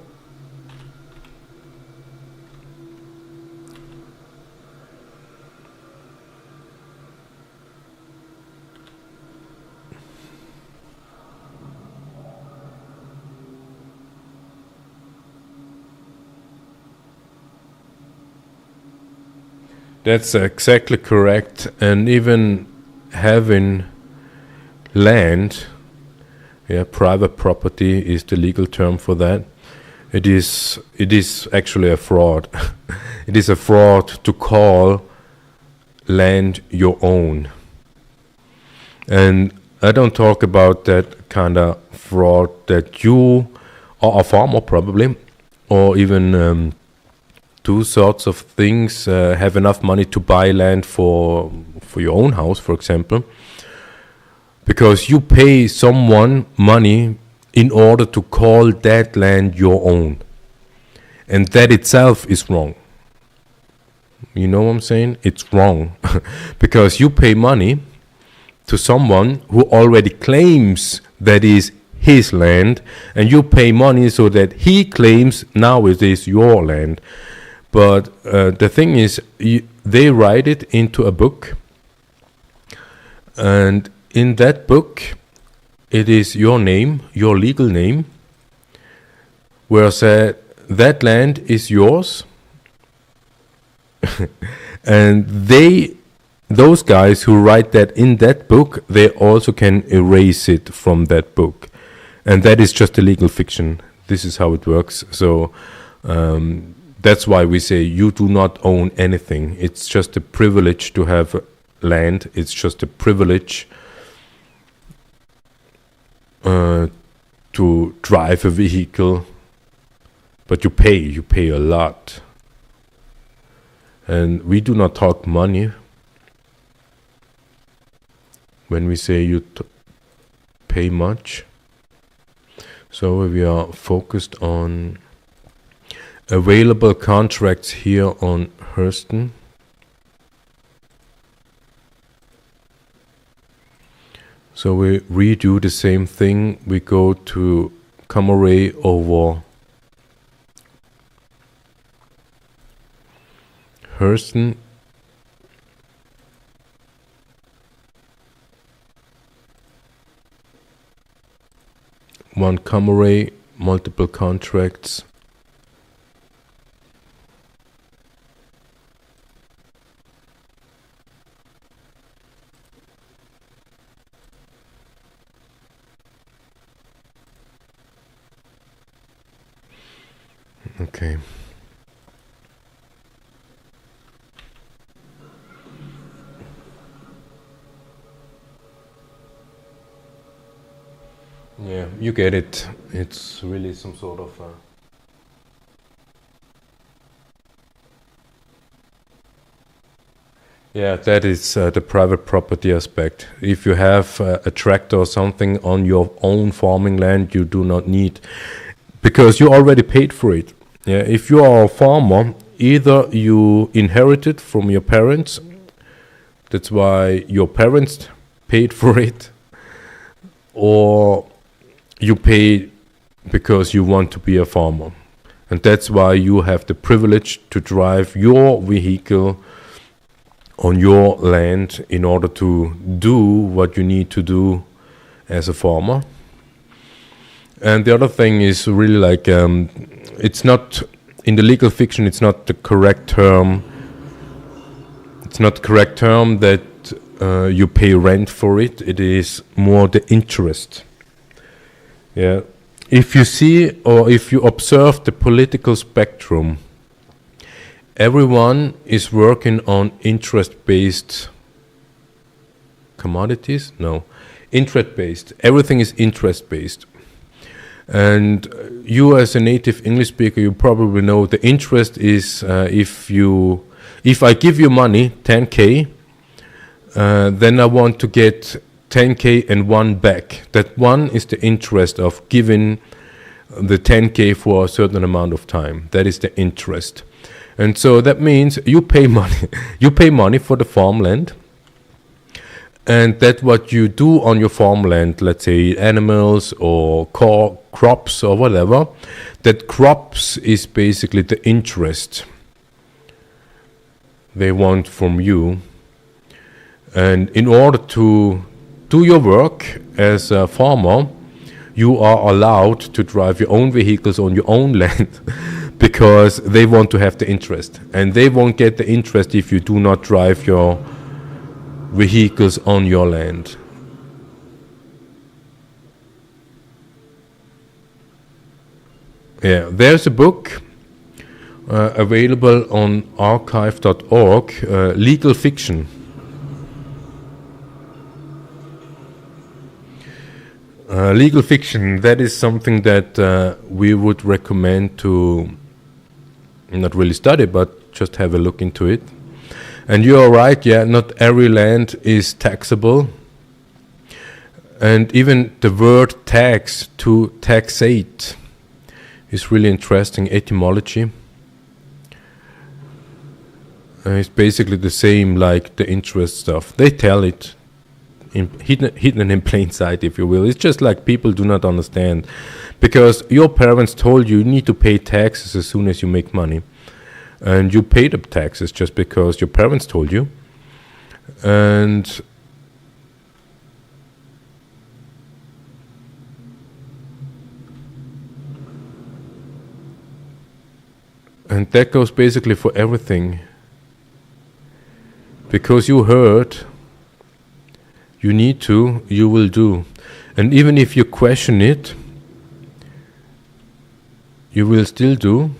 S1: that's exactly correct. And even having land, private property is the legal term for that. It is actually a fraud. It is a fraud to call land your own. And I don't talk about that kind of fraud that you are a farmer probably, or even do sorts of things, have enough money to buy land for your own house, for example, because you pay someone money in order to call that land your own, and that itself is wrong. You know what I'm saying? It's wrong because you pay money to someone who already claims that is his land, and you pay money so that he claims now it is your land. But the thing is, they write it into a book, and in that book it is your name, your legal name, where said that land is yours. And those guys who write that in that book, they also can erase it from that book. And that is just a legal fiction. This is how it works. So that's why we say you do not own anything. It's just a privilege to have land. It's just a privilege to drive a vehicle. But you pay a lot. And we do not talk money when we say you pay much. So we are focused on available contracts here on Hurston. So we redo the same thing. We go to Commorragh over Hurston. One Commorragh, multiple contracts. Okay. Yeah, you get it. It's really some sort of yeah, that is the private property aspect. If you have a tractor or something on your own farming land, you do not need, because you already paid for it. Yeah, if you are a farmer, either you inherit it from your parents, that's why your parents paid for it, or you pay because you want to be a farmer. And that's why you have the privilege to drive your vehicle on your land in order to do what you need to do as a farmer. And the other thing is really like, it's not, in the legal fiction, it's not the correct term. It's not the correct term that you pay rent for it. It is more the interest. Yeah, if you see or if you observe the political spectrum, everyone is working on interest-based commodities. No, interest-based. Everything is interest-based. And you, as a native English speaker, you probably know the interest is if I give you money, 10K, then I want to get 10K and 1 back. That 1 is the interest of giving the 10K for a certain amount of time. That is the interest. And so that means you pay money. You pay money for the farmland. And that what you do on your farmland, let's say animals or crops or whatever, that crops is basically the interest they want from you. And in order to do your work as a farmer, you are allowed to drive your own vehicles on your own land because they want to have the interest. And they won't get the interest if you do not drive your vehicles on your land. Yeah, there's a book available on archive.org, legal fiction. Legal fiction, that is something that we would recommend to not really study, but just have a look into it. And you are right, yeah, not every land is taxable. And even the word tax, to taxate, is really interesting, etymology. It's basically the same like the interest stuff. They tell it hidden in plain sight, if you will. It's just like people do not understand, because your parents told you need to pay taxes as soon as you make money, and you pay the taxes just because your parents told you, and that goes basically for everything. Because you heard, you need to, you will do. And even if you question it, you will still do,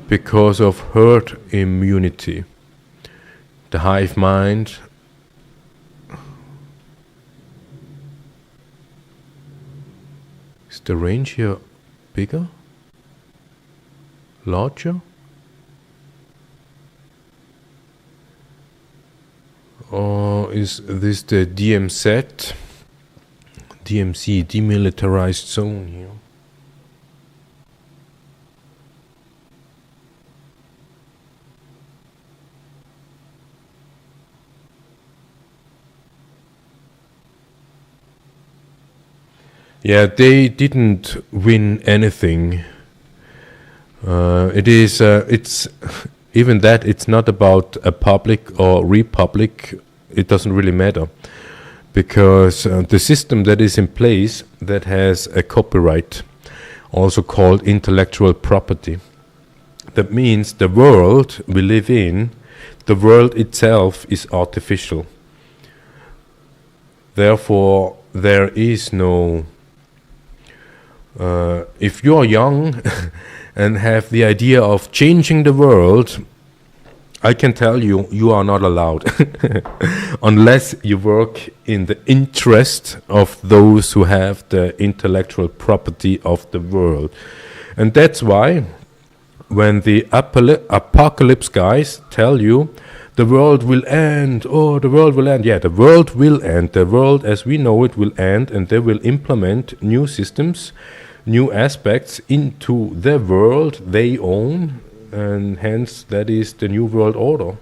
S1: because of herd immunity. The hive mind is the range here bigger? Larger? Or is this the DMZ? DMZ, demilitarized zone here. Yeah, they didn't win anything. It's even that, it's not about a public or republic. It doesn't really matter, because the system that is in place that has a copyright, also called intellectual property. That means the world we live in, the world itself is artificial. Therefore, there is no. If you're young and have the idea of changing the world, I can tell you, you are not allowed unless you work in the interest of those who have the intellectual property of the world. And that's why when the apocalypse guys tell you the world will end, oh, the world will end. Yeah, the world will end. The world as we know it will end, and they will implement new systems, new aspects into the world they own, and hence that is the new world order.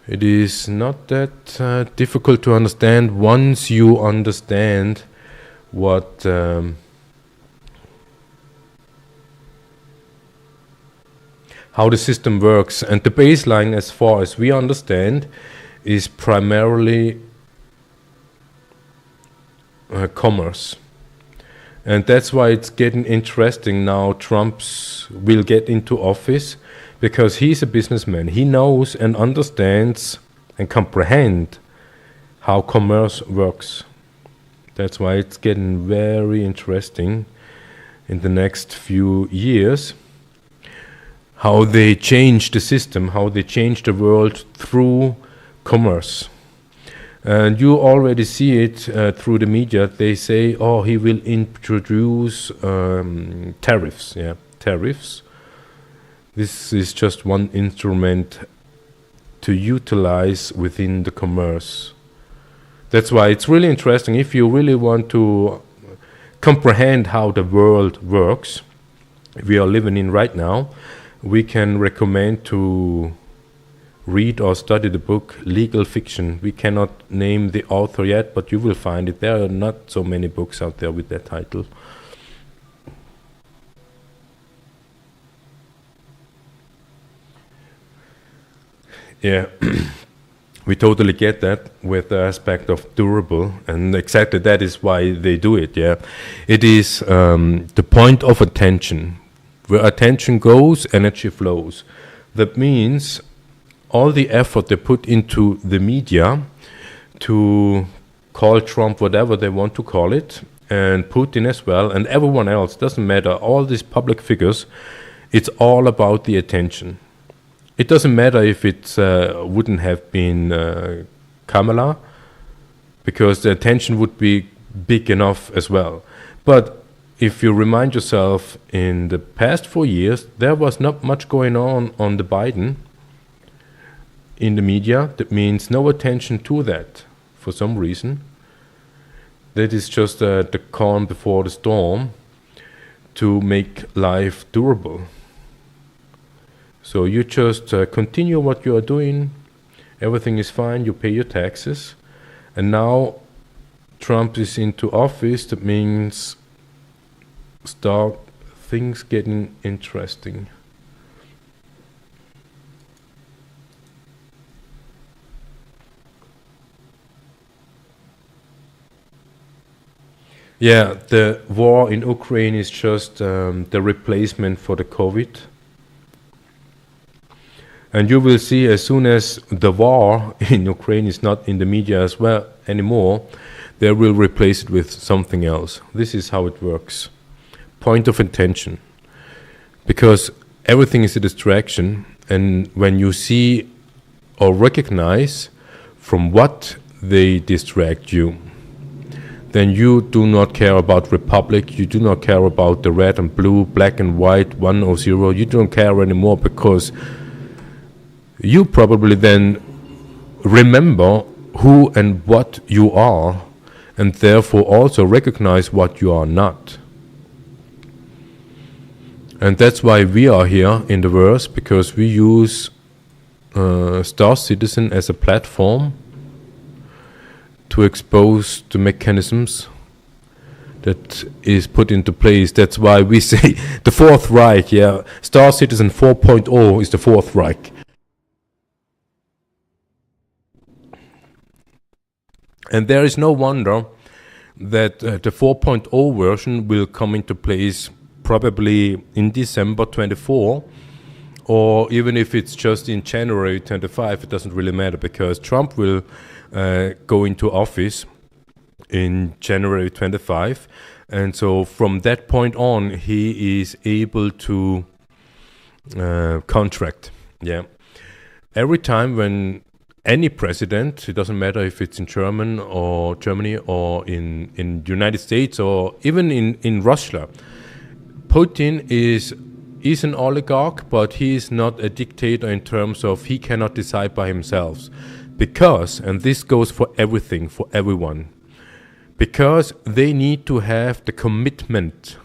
S1: It is not that difficult to understand once you understand what how the system works. And the baseline, as far as we understand, is primarily commerce. And that's why it's getting interesting now. Trump will get into office, because he's a businessman. He knows and understands and comprehends how commerce works. That's why it's getting very interesting in the next few years, how they change the system, how they change the world through commerce. And you already see it through the media. They say, oh, he will introduce tariffs. Yeah, tariffs. This is just one instrument to utilize within the commerce. That's why it's really interesting. If you really want to comprehend how the world works we are living in right now, we can recommend to read or study the book Legal Fiction. We cannot name the author yet, but you will find it. There are not so many books out there with that title. Yeah, we totally get that with the aspect of durable, and exactly that is why they do it. Yeah, it is the point of attention. Where attention goes, energy flows. That means all the effort they put into the media to call Trump whatever they want to call it, and Putin as well, and everyone else, doesn't matter, all these public figures, it's all about the attention. It doesn't matter if it wouldn't have been Kamala, because the attention would be big enough as well. But if you remind yourself, in the past 4 years, there was not much going on the Biden in the media. That means no attention to that for some reason. That is just the calm before the storm to make life durable. So you just continue what you are doing, everything is fine, you pay your taxes, and now Trump is into office. That means start things getting interesting. Yeah, the war in Ukraine is just the replacement for the COVID. And you will see, as soon as the war in Ukraine is not in the media as well anymore, they will replace it with something else. This is how it works. Point of attention. Because everything is a distraction, and when you see or recognize from what they distract you, then you do not care about Republic, you do not care about the red and blue, black and white, 1 or 0, you don't care anymore, because you probably then remember who and what you are, and therefore also recognize what you are not. And that's why we are here in the verse, because we use Citizen as a platform to expose the mechanisms that is put into place. That's why we say the Fourth Reich, yeah, Citizen 4.0 is the Fourth Reich. And there is no wonder that the 4.0 version will come into place probably in December 24, or even if it's just in January 25, it doesn't really matter, because Trump will go into office in January 25, and so from that point on he is able to contract. Yeah, every time when any president, it doesn't matter if it's in Germany or in United States or even in Russia, Putin is an oligarch, but he is not a dictator in terms of he cannot decide by himself. Because, and this goes for everything, for everyone, because they need to have the commitment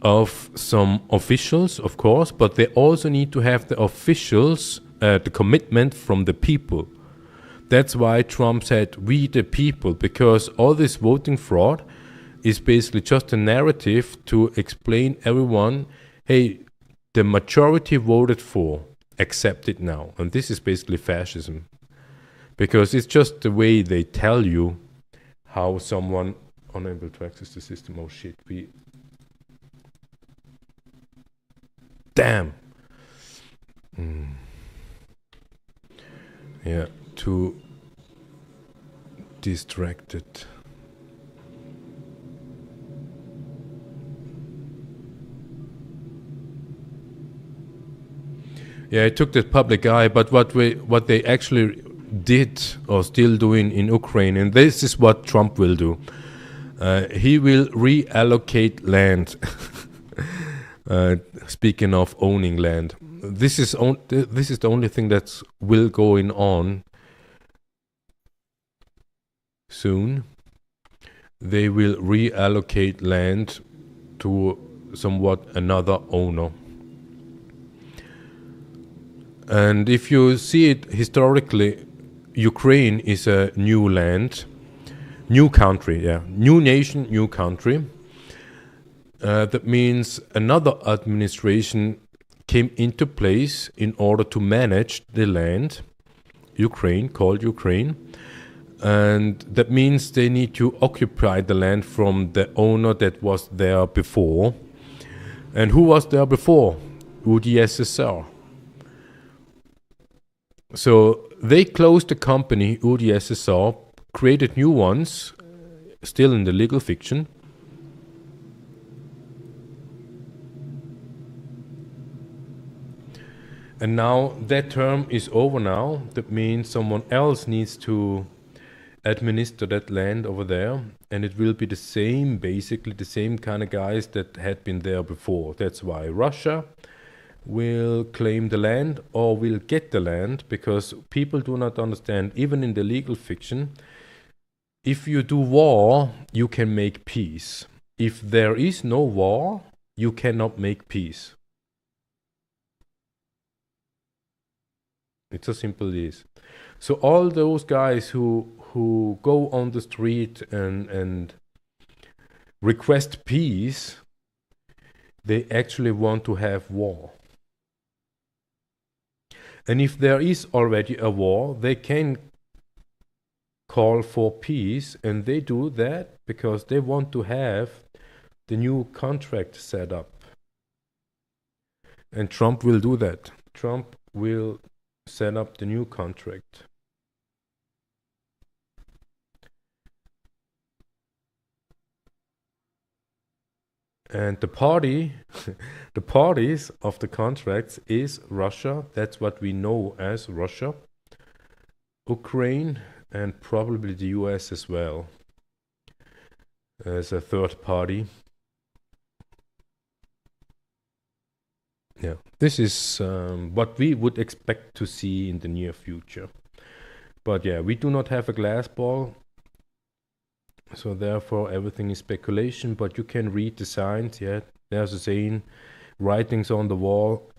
S1: of some officials, of course, but they also need to have the officials, the commitment from the people. That's why Trump said, we the people, because all this voting fraud is basically just a narrative to explain everyone, hey, the majority voted for, accept it now. And this is basically fascism. Because it's just the way they tell you how someone unable to access the system. Oh shit, damn. Yeah, too distracted. Yeah, I took that public eye, but what they actually did or still doing in Ukraine, and this is what Trump will do. He will reallocate land. Speaking of owning land, this is the only thing that will going on soon. They will reallocate land to somewhat another owner. And if you see it historically, Ukraine is a new land, new country, yeah, new nation, new country. That means another administration came into place in order to manage the land, Ukraine, called Ukraine. And that means they need to occupy the land from the owner that was there before. And who was there before? UdSSR. So they closed the company, UdSSR, created new ones, still in the legal fiction. And now that term is over now. That means someone else needs to administer that land over there. And it will be the same, basically the same kind of guys that had been there before. That's why Russia will claim the land or will get the land, because people do not understand, even in the legal fiction, if you do war, you can make peace. If there is no war, you cannot make peace. It's as simple as this. So all those guys who go on the street and request peace, they actually want to have war. And if there is already a war, they can call for peace, and they do that because they want to have the new contract set up. And Trump will do that. Trump will set up the new contract. And the party, the parties of the contracts is Russia. That's what we know as Russia, Ukraine, and probably the US as well as a third party. Yeah, this is what we would expect to see in the near future. But yeah, we do not have a glass ball, so therefore everything is speculation. But you can read the signs. Yeah, there's a saying, writings on the wall.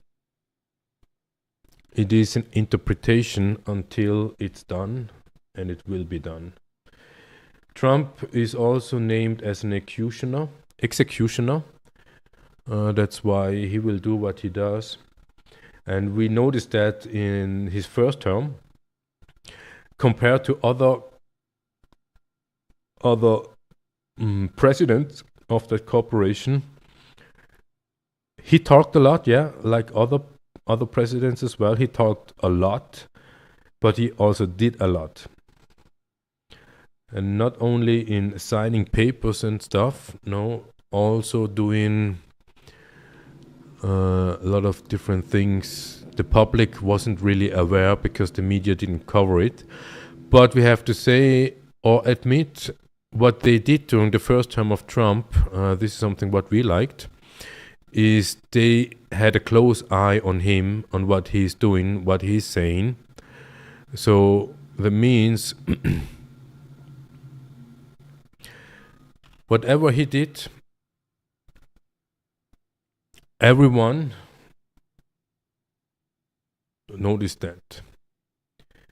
S1: It is an interpretation until it's done, and it will be done. Trump is also named as an executioner. That's why he will do what he does. And we noticed that in his first term, compared to other presidents of that corporation, he talked a lot, yeah, like other presidents as well. He talked a lot, but he also did a lot. And not only in signing papers and stuff, no, also doing a lot of different things. The public wasn't really aware because the media didn't cover it. But we have to say or admit what they did during the first term of Trump, this is something what we liked, is they had a close eye on him, on what he's doing, what he's saying. So that means whatever he did, everyone noticed that.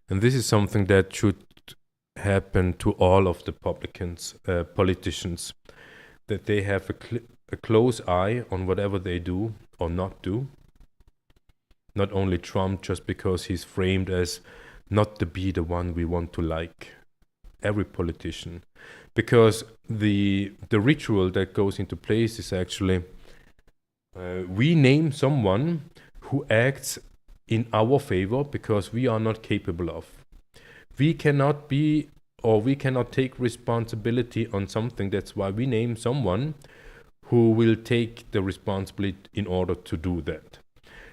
S1: And this is something that should happen to all of the politicians, that they have a close eye on whatever they do or not do. Not only Trump, just because he's framed as not to be the one we want to like. Every politician. Because the ritual that goes into place is actually we name someone who acts in our favor because we are not capable of. We cannot be, or we cannot take responsibility on something. That's why we name someone who will take the responsibility in order to do that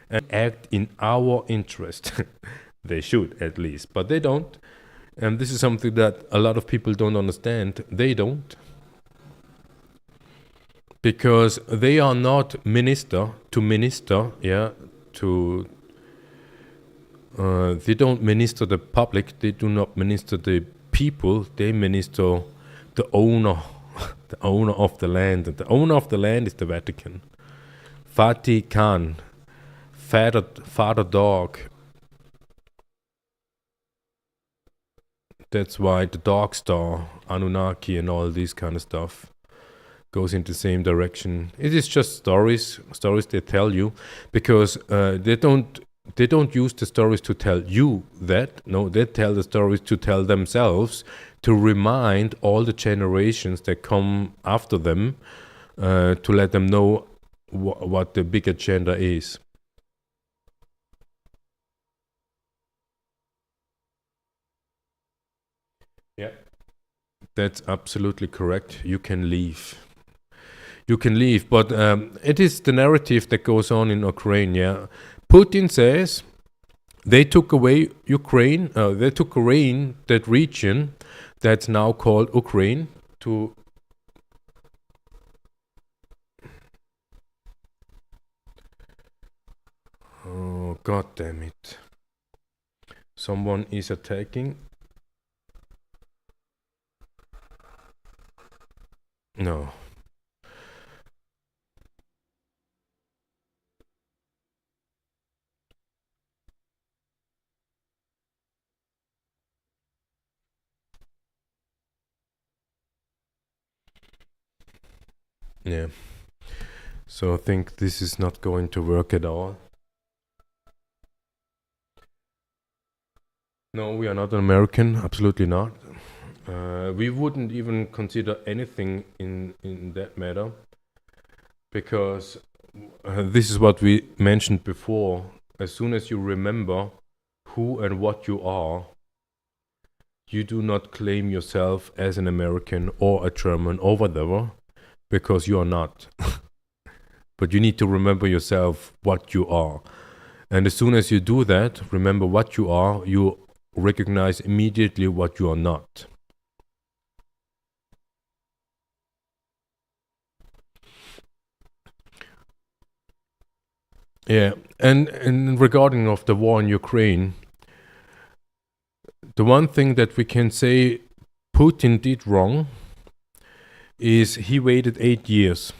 S1: and act in our interest. They should, at least, but they don't. And this is something that a lot of people don't understand. They don't. Because they are not they don't minister the public, they do not minister the people, they minister the owner, the owner of the land. And the owner of the land is the Vatican. Vatican, father dog. That's why the dog star, Anunnaki and all this kind of stuff goes in the same direction. It is just stories they tell you, because they don't use the stories to tell you that. No, they tell the stories to tell themselves, to remind all the generations that come after them, to let them know what the big agenda is. Yeah, that's absolutely correct. You can leave. You can leave, but it is the narrative that goes on in Ukraine. Yeah, Putin says they took away Ukraine. They took away that region that's now called Ukraine to. Oh, God damn it! Someone is attacking. No. Yeah. So I think this is not going to work at all. No, we are not an American. Absolutely not. We wouldn't even consider anything in that matter, because this is what we mentioned before. As soon as you remember who and what you are, you do not claim yourself as an American or a German or whatever, because you are not. But you need to remember yourself what you are. And as soon as you do that, remember what you are, you recognize immediately what you are not. Yeah, and regarding of the war in Ukraine, the one thing that we can say Putin did wrong is he waited 8 years.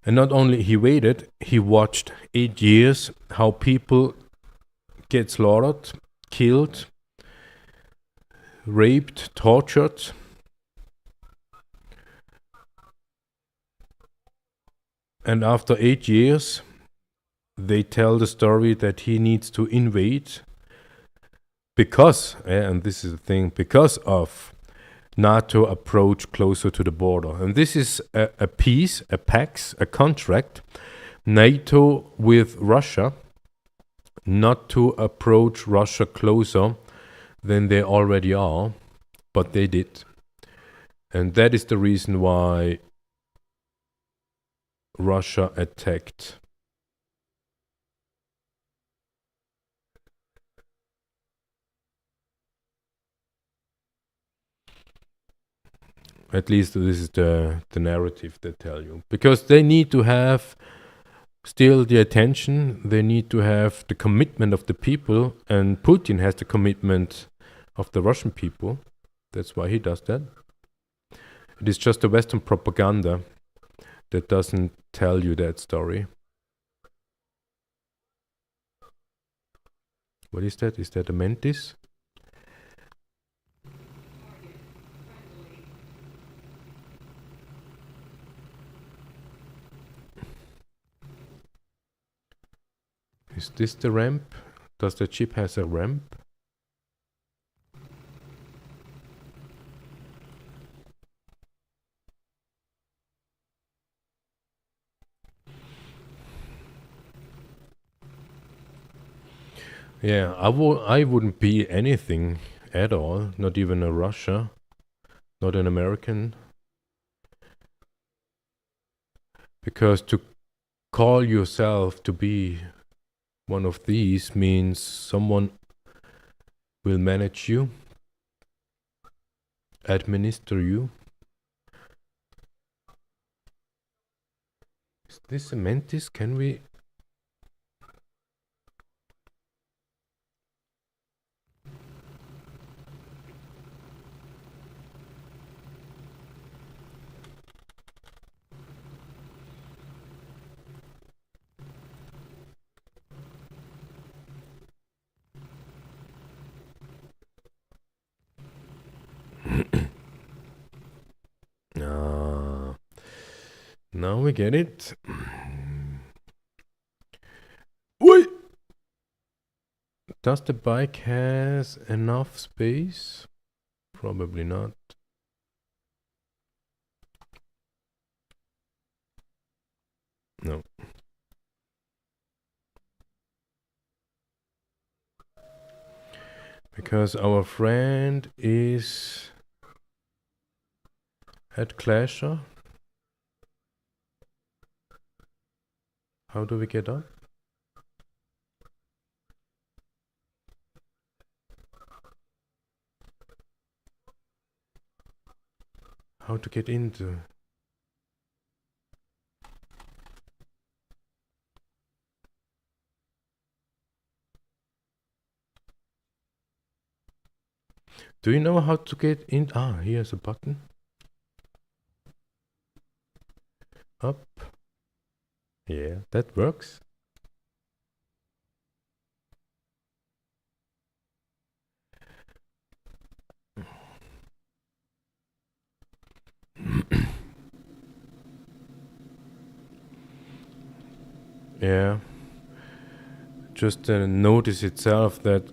S1: And not only he waited, he watched 8 years how people get slaughtered, killed, raped, tortured. And after 8 years, they tell the story that he needs to invade because, and this is the thing, because of NATO approach closer to the border. And this is a peace, a pax, a contract, NATO with Russia, not to approach Russia closer than they already are, but they did. And that is the reason why Russia attacked. At least this is the narrative they tell you. Because they need to have still the attention, they need to have the commitment of the people, and Putin has the commitment of the Russian people. That's why he does that. It is just the Western propaganda that doesn't tell you that story. What is that? Is that a mantis? Is this the ramp? Does the ship has a ramp? Yeah, I wouldn't be anything at all, not even a Russia, not an American. Because to call yourself to be one of these means someone will manage you, administer you. Is this a mantis? Can we... Now we get it. Wait! Does the bike has enough space? Probably not. No. Because our friend is at Clasher. How do we get up? How to get into? Do you know how to get in? Ah, here's a button. Up. Yeah, that works. Yeah. Just notice itself that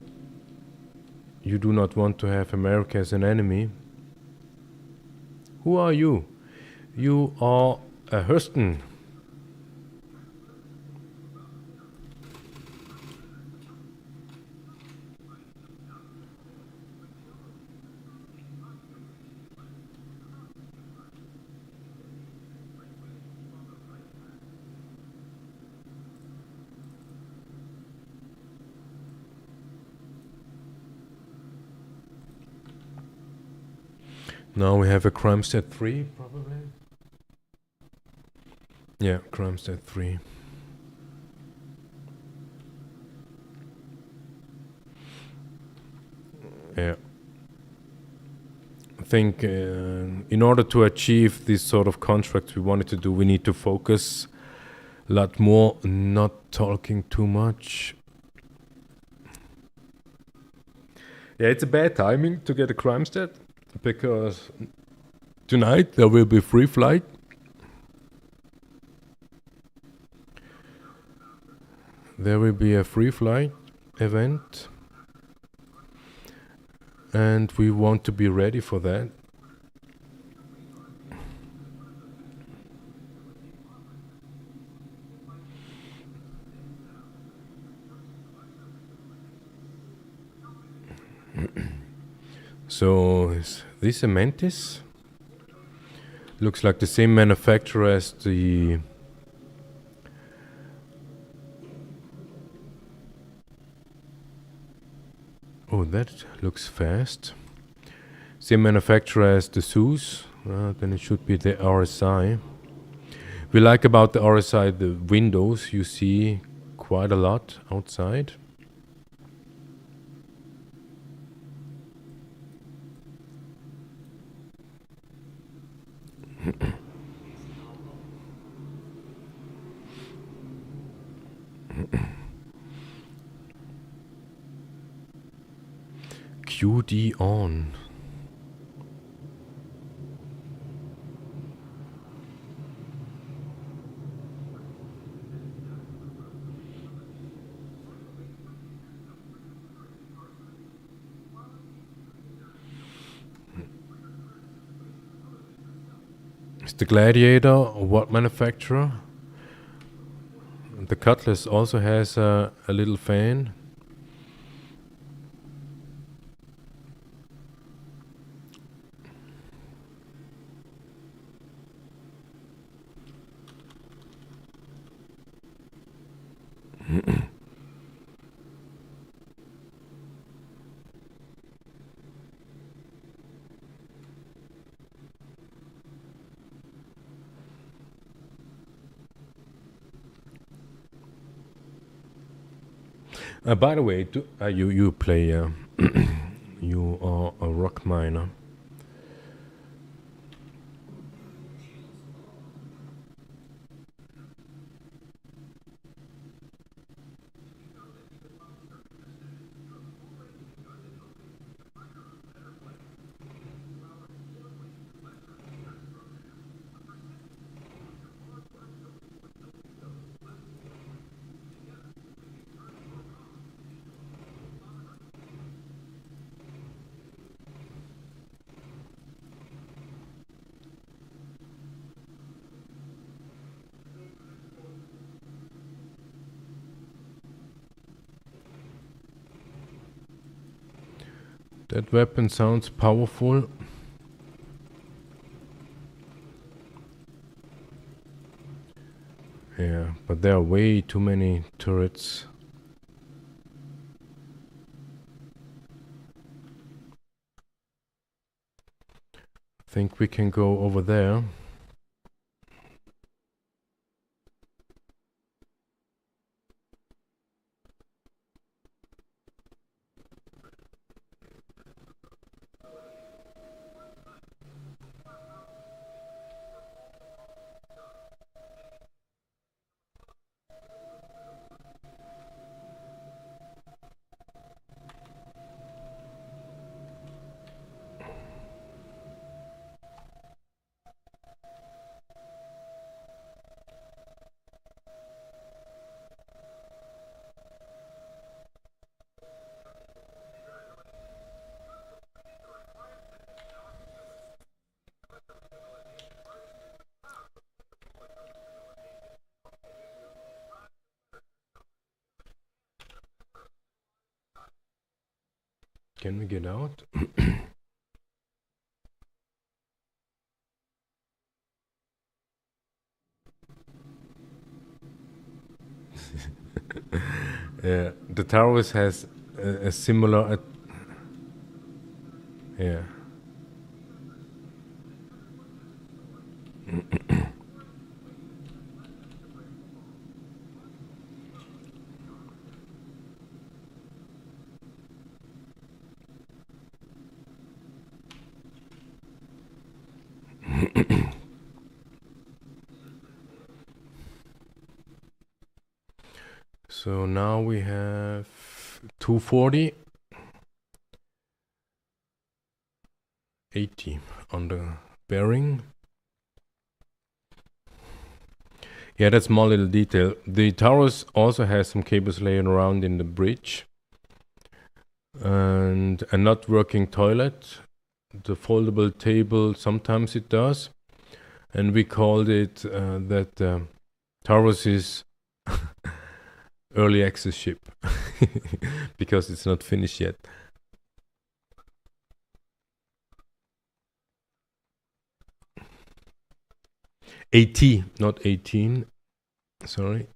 S1: you do not want to have America as an enemy. Who are you? You are a Hurston. Now we have a crime stat 3, probably. Yeah, crime stat 3. Yeah. I think in order to achieve this sort of contract we wanted to do, we need to focus a lot more, not talking too much. Yeah, it's a bad timing to get a crime stat, because tonight there will be free flight. There will be a free flight event, and we want to be ready for that. So is this a Mantis? Looks like the same manufacturer as the oh, that looks fast. Same manufacturer as the Zeus. Then it should be the RSI. We like about the RSI the windows. You see quite a lot outside. QD on. Is the Gladiator what manufacturer? The Cutlass also has a little fan. By the way, you play you are a rock miner. That weapon sounds powerful. Yeah, but there are way too many turrets. I think we can go over there. Can we get out? Yeah, the Taurus has a similar. Yeah. So now we have 240, 80 on the bearing. Yeah, that's small little detail. The Taurus also has some cables laying around in the bridge and a not working toilet. The foldable table, sometimes it does. And we called it that Taurus is early access ship because it's not finished yet. AT, not 18. Sorry.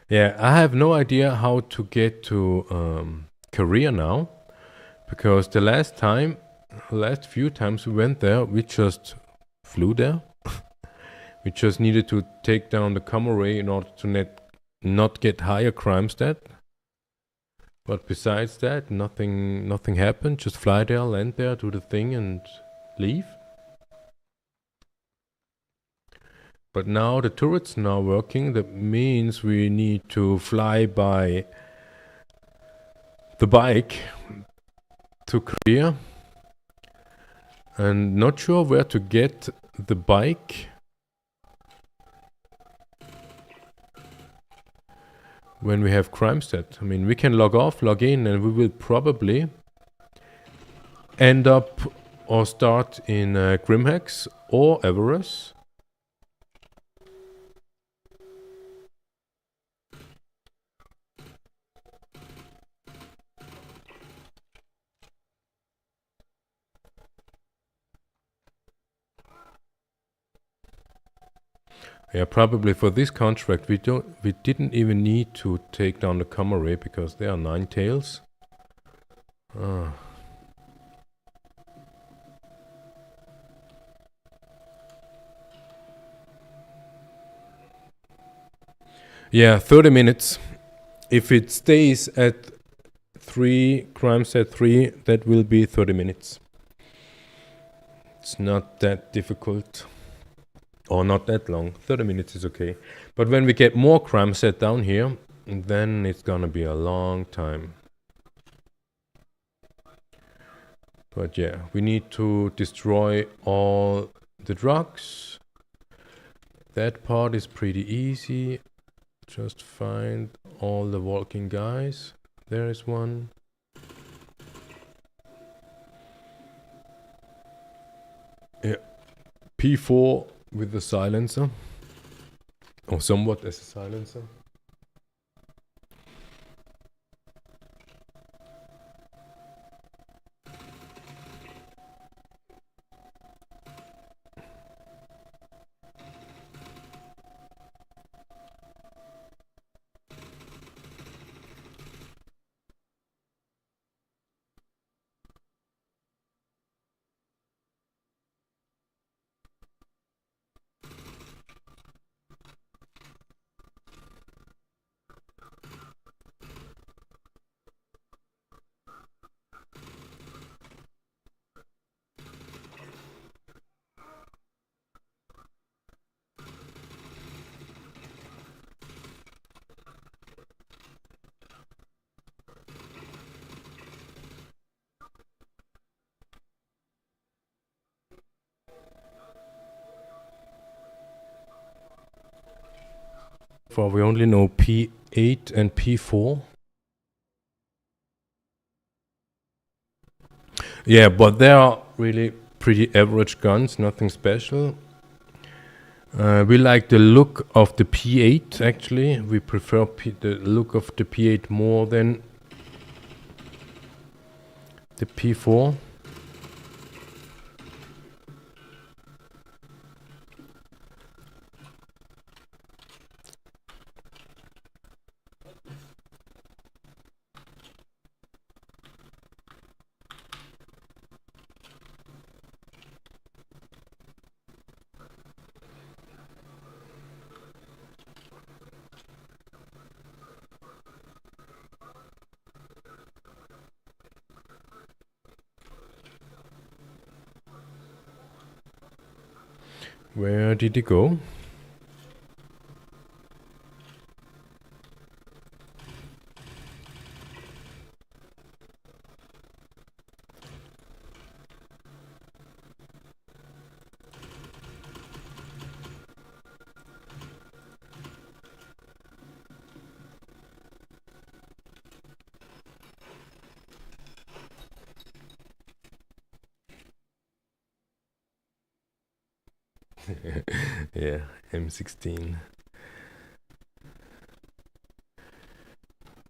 S1: Yeah, I have no idea how to get to Korea now, because the last few times we went there, we just flew there. We just needed to take down the Comoray in order to not get higher crime stat. But besides that, nothing happened. Just fly there, land there, do the thing, and leave. But now the turret's now working. That means we need to fly by the bike to Korea. And not sure where to get the bike when we have crime stat. I mean, we can log off, log in, and we will probably end up or start in Grimhex or Everest. Yeah, probably for this contract we didn't even need to take down the Comoray because there are 9 tails. Yeah, 30 minutes. If it stays at 3, crime set 3, that will be 30 minutes. It's not that difficult. Or not that long. 30 minutes is okay. But when we get more crime set down here, then it's gonna be a long time. But yeah, we need to destroy all the drugs. That part is pretty easy. Just find all the walking guys. There is one. Yeah. P4 with the silencer. Or somewhat as a silencer. For we only know P8 and P4. Yeah, but they are really pretty average guns, nothing special. We like the look of the P8 actually. We prefer the look of the P8 more than the P4. Where did he go? Yeah, M16.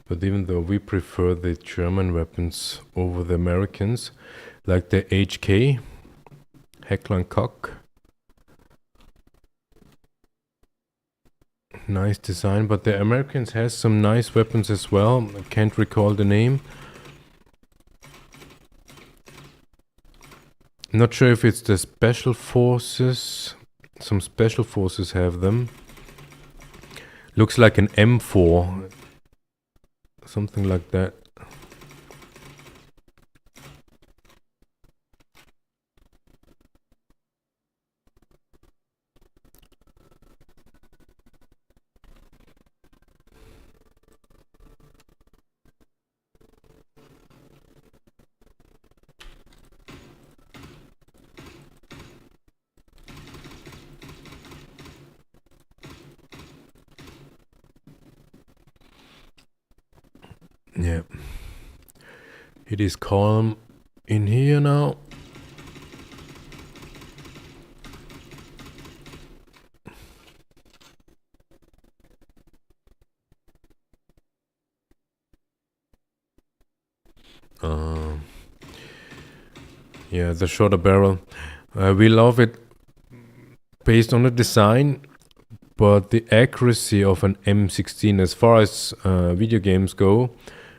S1: But even though we prefer the German weapons over the Americans, like the HK, Heckler and Koch. Nice design, but the Americans has some nice weapons as well. I can't recall the name. Not sure if it's the special forces. Some special forces have them. Looks like an M4. Something like that. Yeah. It is calm in here now. Yeah, the shorter barrel. We love it based on the design, but the accuracy of an M16, as far as video games go,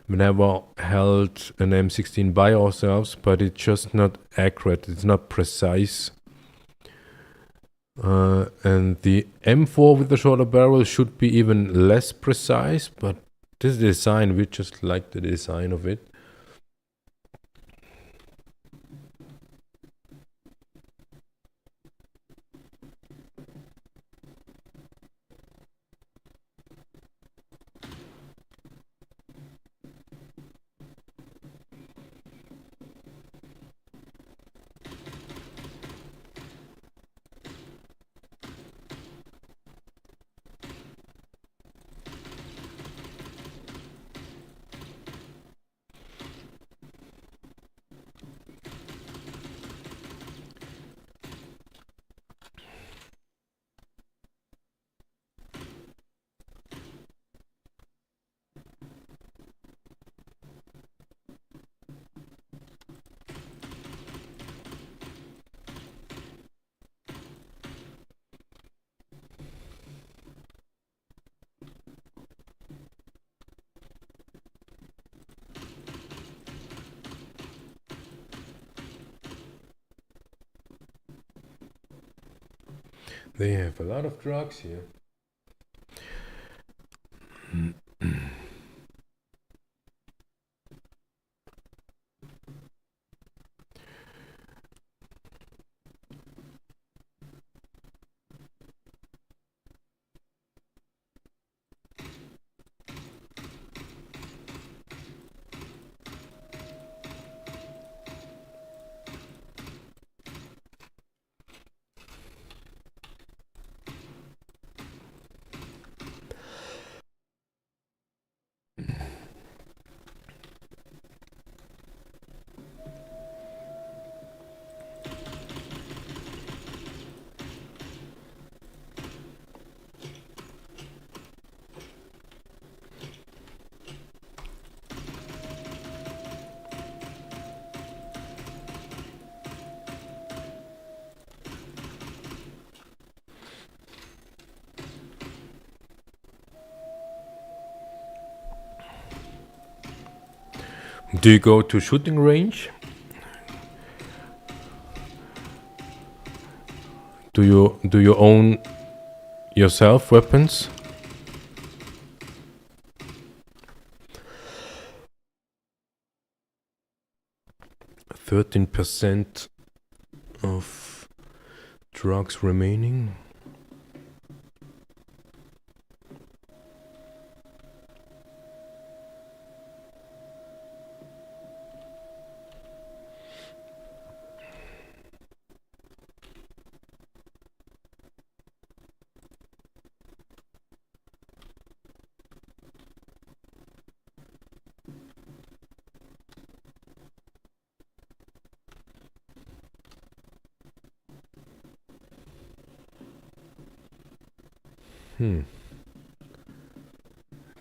S1: we never held an M16 by ourselves, but it's just not accurate. It's not precise. And the M4 with the shorter barrel should be even less precise, but this design, we just like the design of it. They have a lot of drugs here. Do you go to shooting range? Do you own yourself weapons? %13 of drugs remaining.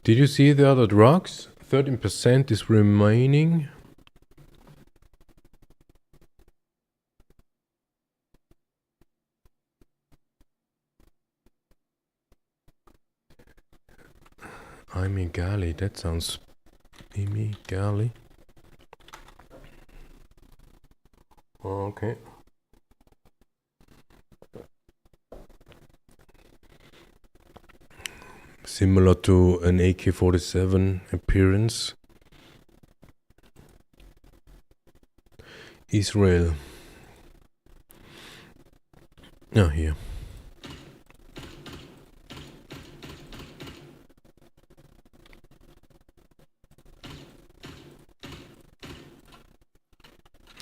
S1: Did you see the other drugs? 13% is remaining. Gali, that sounds Gali. Okay. Similar to an AK-47 appearance. Israel. Ah, here.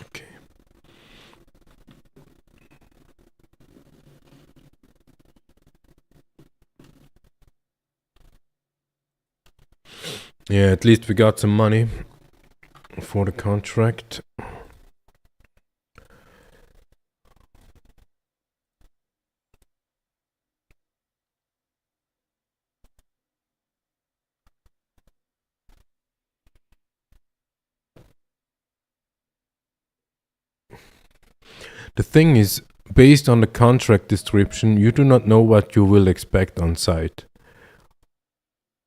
S1: Okay. Yeah, at least we got some money for the contract. The thing is, based on the contract description, you do not know what you will expect on site.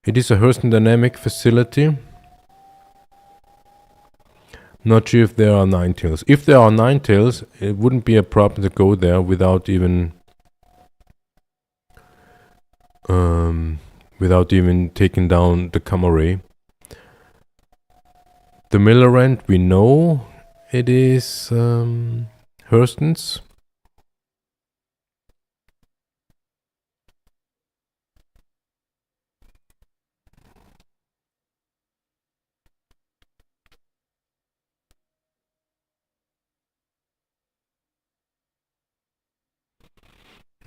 S1: It is a Hurston dynamic facility. Not sure if there are 9 tails. If there are 9 tails, it wouldn't be a problem to go there without even taking down the Camorray. The Millerand, we know it is Hurston's.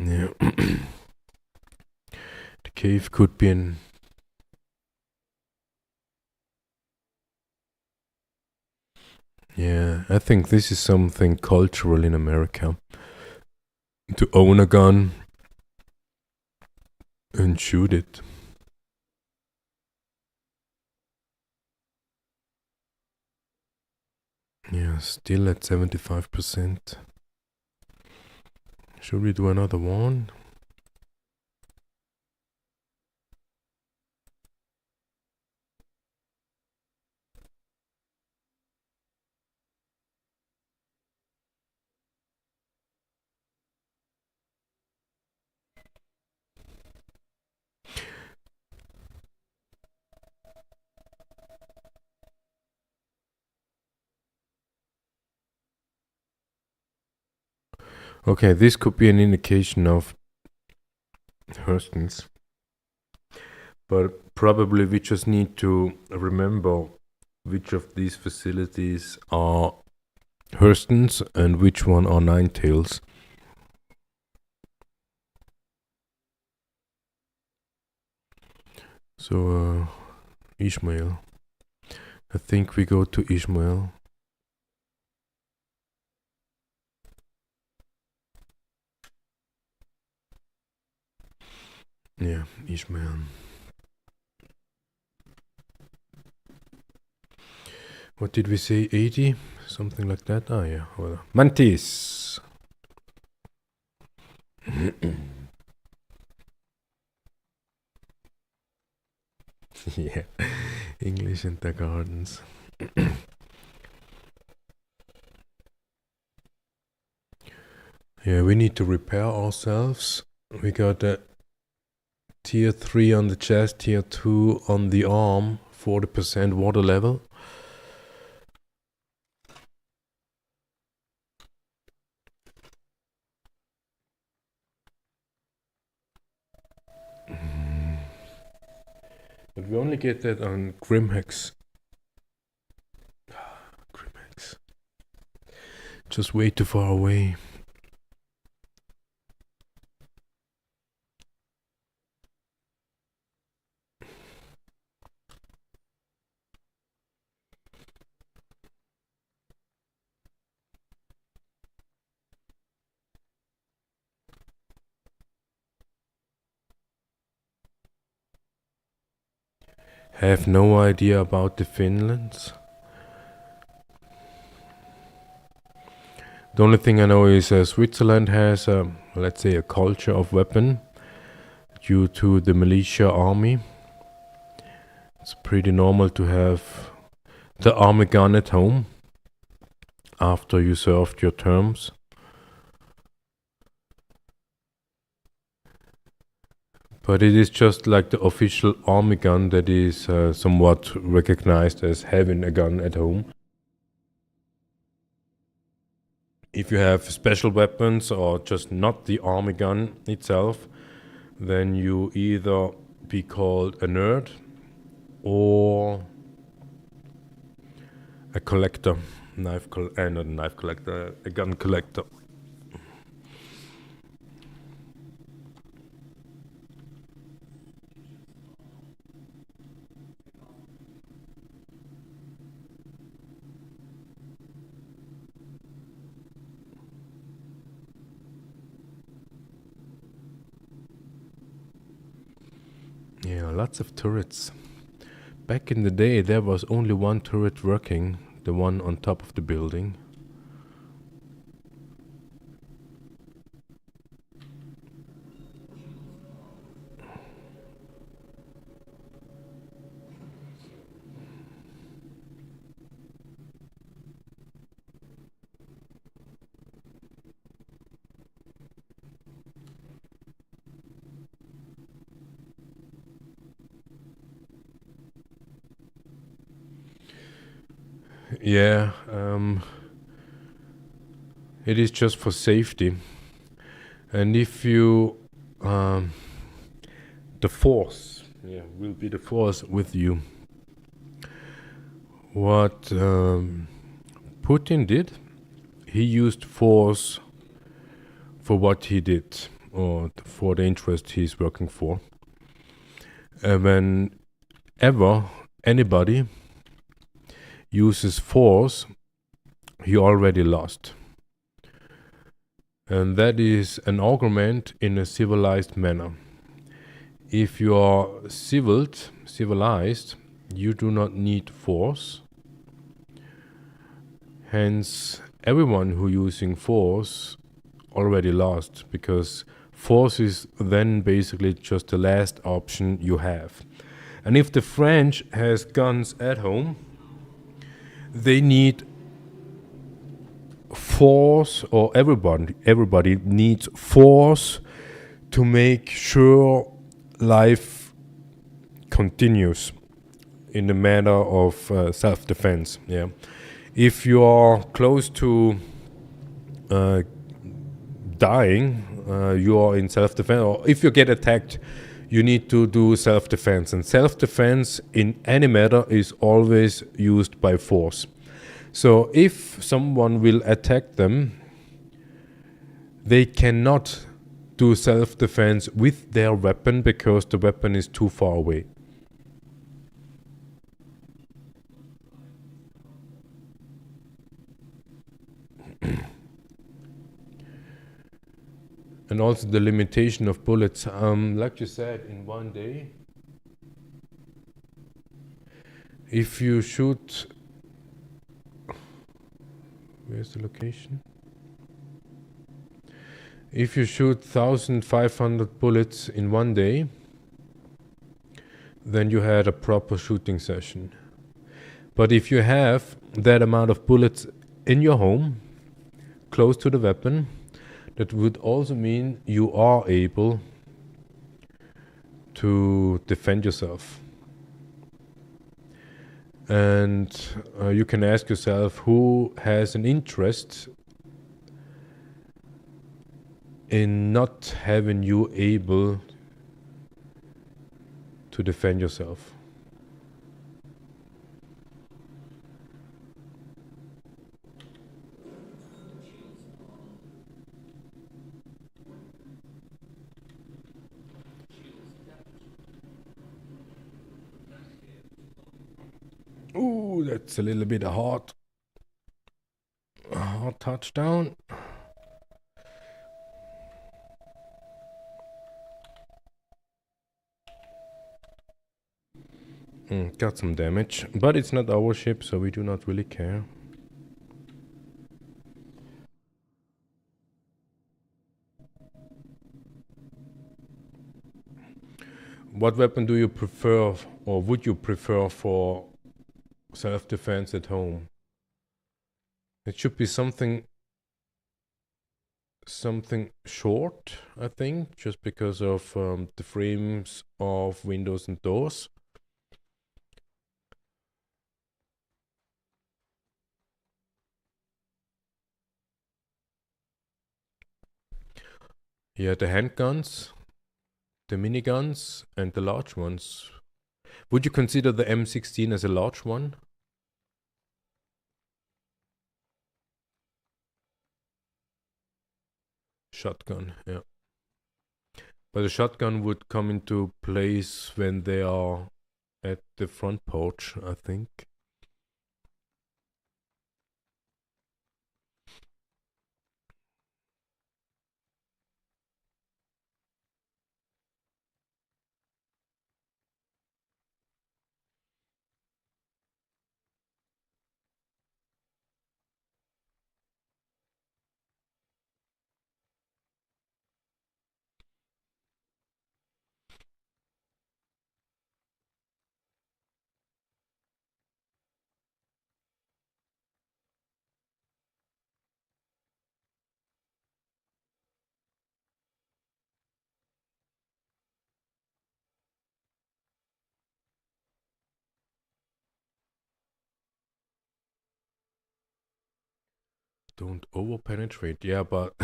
S1: Yeah. The cave could be an... Yeah, I think this is something cultural in America. To own a gun and shoot it. Yeah, still at 75%. Should we do another one? Okay, this could be an indication of Hurston's. But probably we just need to remember which of these facilities are Hurston's and which one are Nine Tails. So, Ishmael. I think we go to Ishmael. Yeah, Ishmael. What did we say? 80? Something like that? Ah, yeah. Hold on. Mantis! Yeah. English and the gardens. Yeah, we need to repair ourselves. We got a tier 3 on the chest, tier 2 on the arm, 40% water level. But we only get that on Grimhex. Grimhex. Just way too far away. Have no idea about the Finlands. The only thing I know is Switzerland has, let's say, a culture of weapon due to the militia army. It's pretty normal to have the army gun at home after you served your terms. But it is just like the official army gun that is somewhat recognized as having a gun at home. If you have special weapons or just not the army gun itself, then you either be called a nerd or a collector, not a knife collector, a gun collector. Yeah, lots of turrets. Back in the day, there was only one turret working, the one on top of the building. Yeah, it is just for safety. And if you, the force, will be the force with you. What Putin did, he used force for what he did, or for the interest he's working for. Whenever anybody uses force, he already lost. And that is an argument in a civilized manner. If you are civilized, you do not need force. Hence, everyone who using force already lost, because force is then basically just the last option you have. And if the French has guns at home, they need force, or everybody needs force to make sure life continues in the manner of self-defense. Yeah, if you are close to dying, you are in self-defense, or if you get attacked, you need to do self-defense. And self-defense in any matter is always used by force. So if someone will attack them, they cannot do self-defense with their weapon because the weapon is too far away. And also the limitation of bullets. Like you said, in one day, if you shoot, where's the location? If you shoot 1,500 bullets in one day, then you had a proper shooting session. But if you have that amount of bullets in your home, close to the weapon, that would also mean you are able to defend yourself. And you can ask yourself, who has an interest in not having you able to defend yourself? Ooh, that's a little bit hard touchdown. Got some damage, but it's not our ship, so we do not really care. What weapon do you prefer, or would you prefer for self-defense at home? It should be something short, I think, just because of the frames of windows and doors. Yeah, the handguns, the miniguns, and the large ones. Would you consider the M16 as a large one? Shotgun, yeah. But the shotgun would come into place when they are at the front porch, I think. Don't over-penetrate. Yeah, but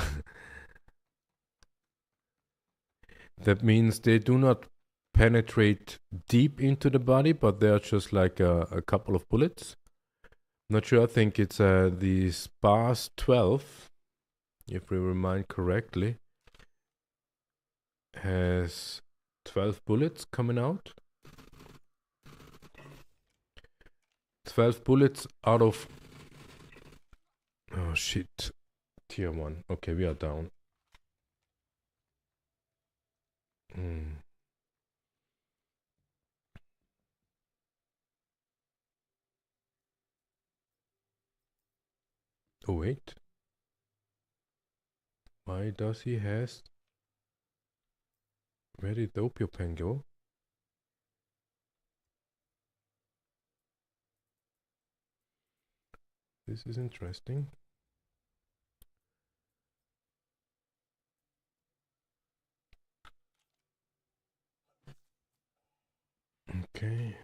S1: that means they do not penetrate deep into the body, but they're just like a couple of bullets. Not sure, I think it's the Spas 12, if we remind correctly, has 12 bullets coming out. 12 bullets out of... Oh shit. Tier 1. Okay, we are down. Oh wait. Why does he has... Where did the Opio pen go? This is interesting. Okay.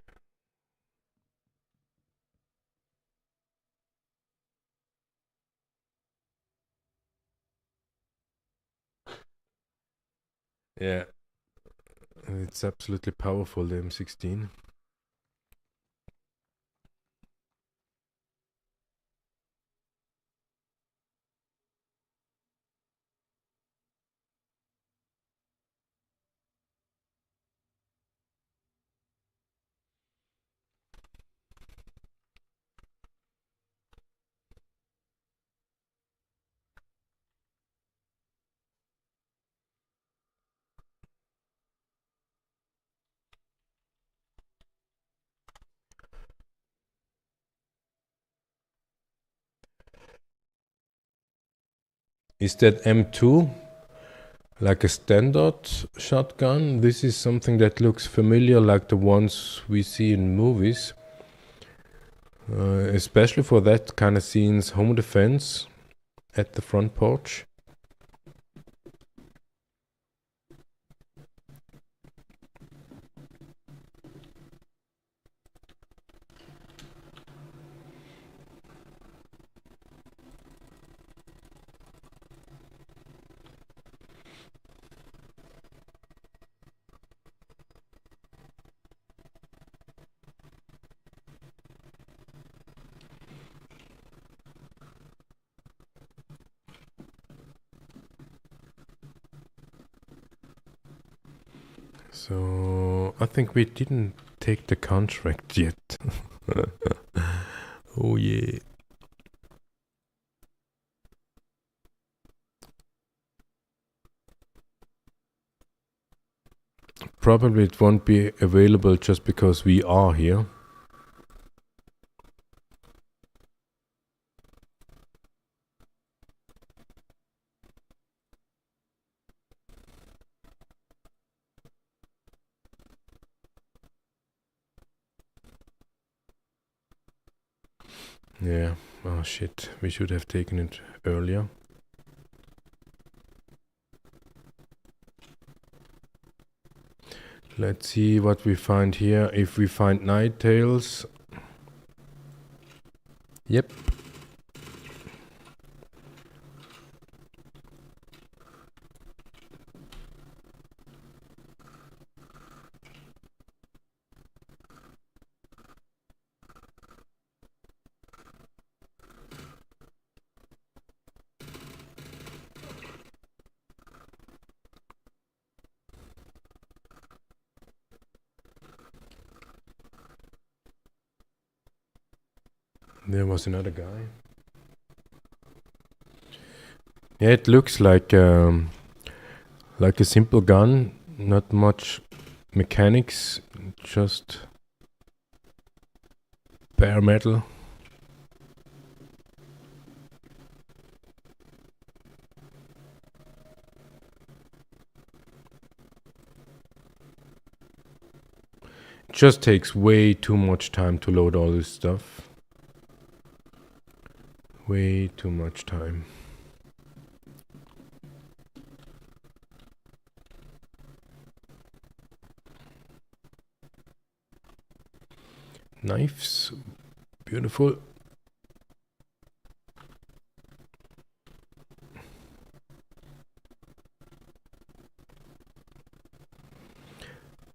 S1: Yeah. It's absolutely powerful, the M16. Is that M2 like a standard shotgun? This is something that looks familiar, like the ones we see in movies. Especially for that kind of scenes, home defense at the front porch. So I think we didn't take the contract yet. Oh yeah. Probably it won't be available just because we are here. Yeah, oh shit, we should have taken it earlier. Let's see what we find here. If we find night tails. Yep. There was another guy. Yeah, it looks like a simple gun, not much mechanics, just bare metal. It just takes way too much time to load all this stuff. Way too much time. Knives, beautiful.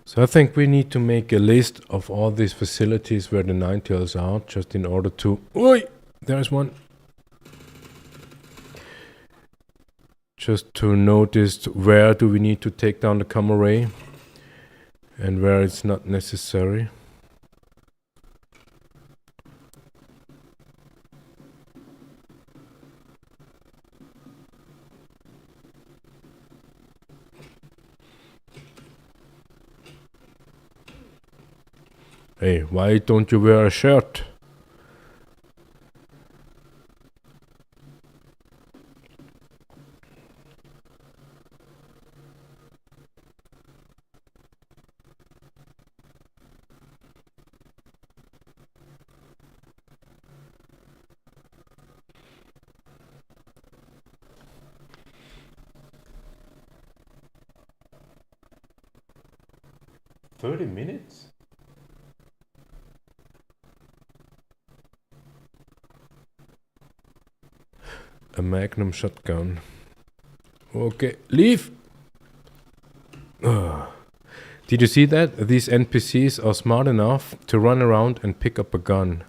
S1: So I think we need to make a list of all these facilities where the ninetales are, just in order to... Oi! There's one. Just to notice where do we need to take down the comm array and where it's not necessary. Hey, why don't you wear a shirt? Minutes? A magnum shotgun. Okay, leave! Did you see that? These NPCs are smart enough to run around and pick up a gun.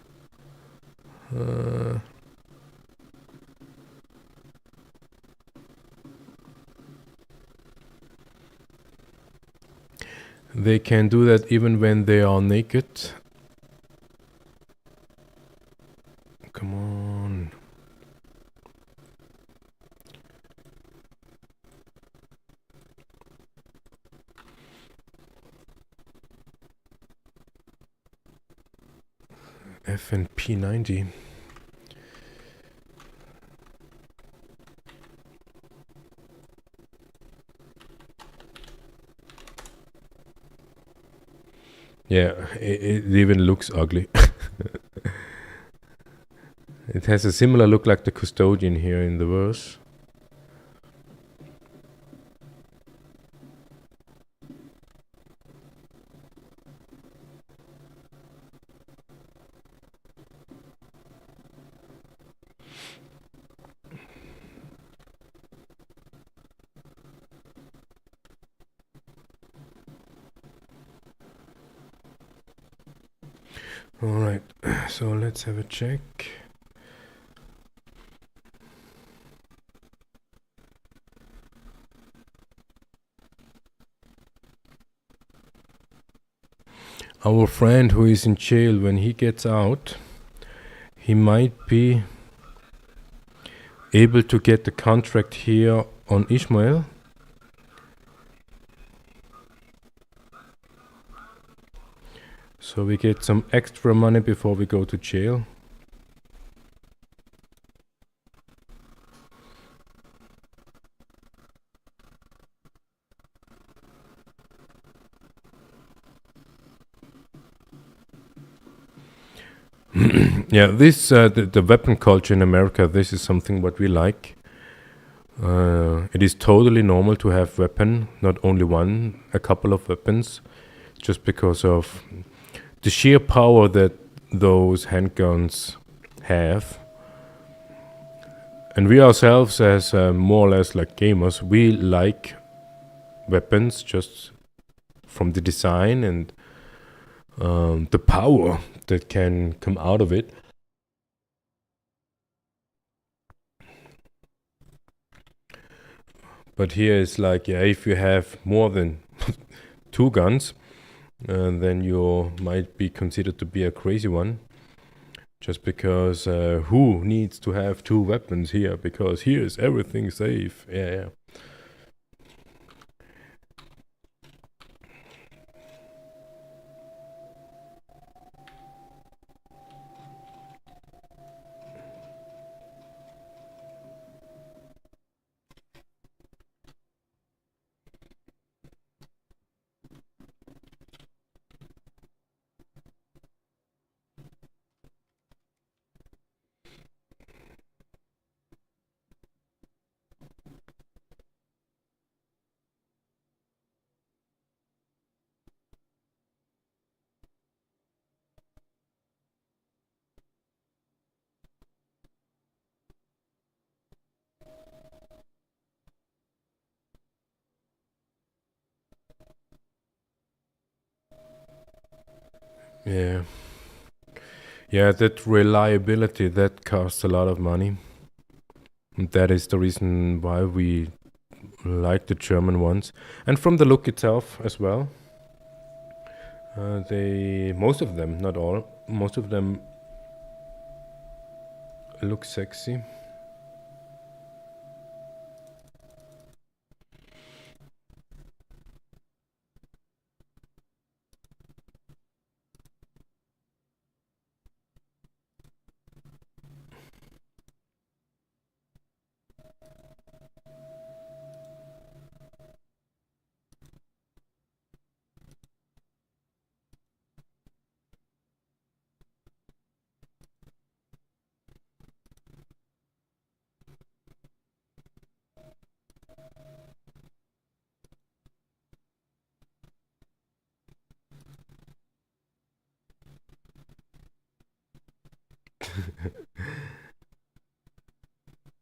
S1: They can do that even when they are naked. Come on. F and P90. Yeah, it even looks ugly. It has a similar look like the custodian here in the verse. All right, so let's have a check. Our friend who is in jail, when he gets out, he might be able to get the contract here on Ishmael. So we get some extra money before we go to jail. Yeah, this the weapon culture in America, this is something what we like. It is totally normal to have weapon, not only one, a couple of weapons, just because of the sheer power that those handguns have. And we ourselves, as more or less like gamers, we like weapons just from the design and the power that can come out of it. But here it's like, yeah, if you have more than 2 guns, then you might be considered to be a crazy one. Just because who needs to have 2 weapons here? Because here is everything safe. Yeah. Yeah, that reliability, that costs a lot of money. And that is the reason why we like the German ones. And from the look itself as well. Most of them, not all, most of them look sexy.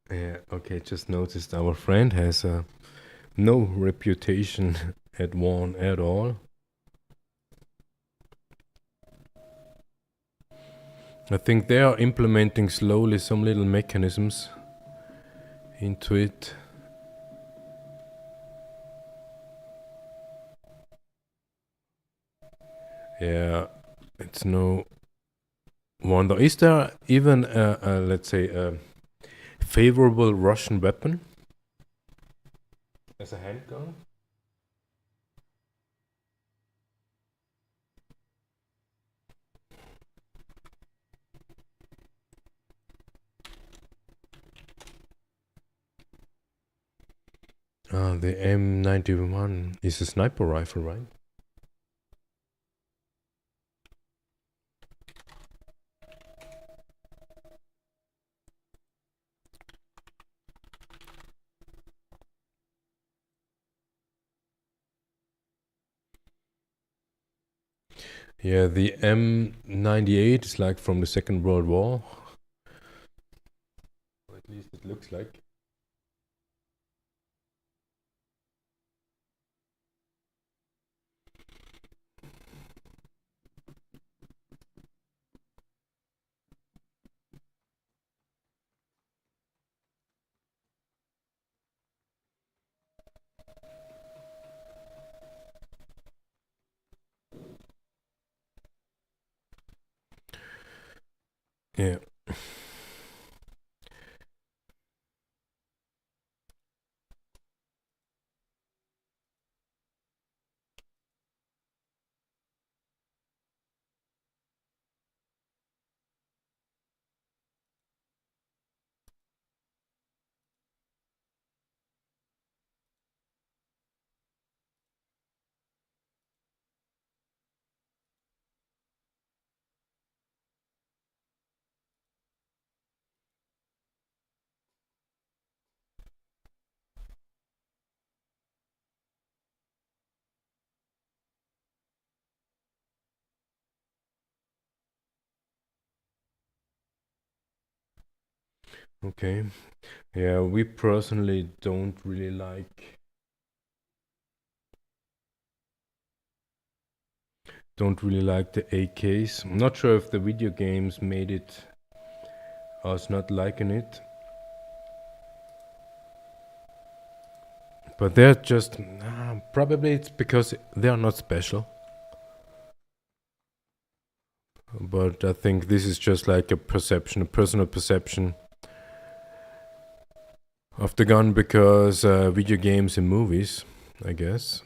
S1: Yeah, okay, just noticed our friend has no reputation at Vaughn at all. I think they are implementing slowly some little mechanisms into it. Yeah, it's no wonder. Is there even let's say a favorable Russian weapon as a handgun? The M91 is a sniper rifle, right? Yeah, the M98 is like from the Second World War. Or at least it looks like. Yeah. Okay. Yeah, we personally don't really like the AKs. I'm not sure if the video games made it us not liking it. But they're just probably it's because they are not special. But I think this is just like a perception, a personal perception of the gun because video games and movies, I guess.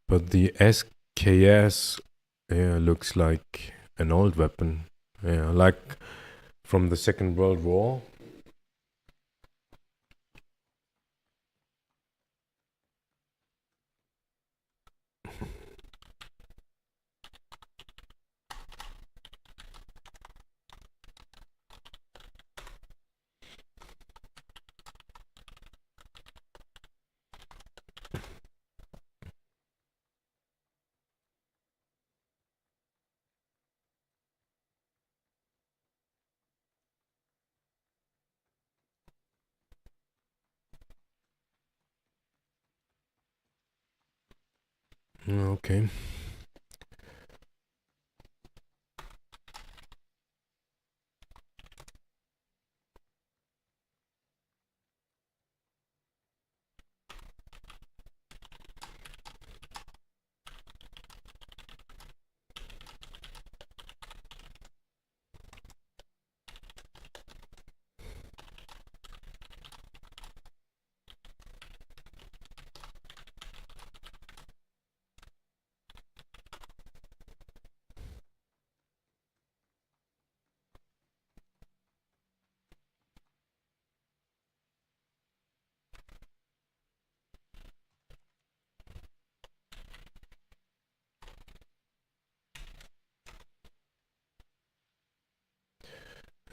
S1: But the SKS looks like an old weapon. Yeah, like from the Second World War. Okay.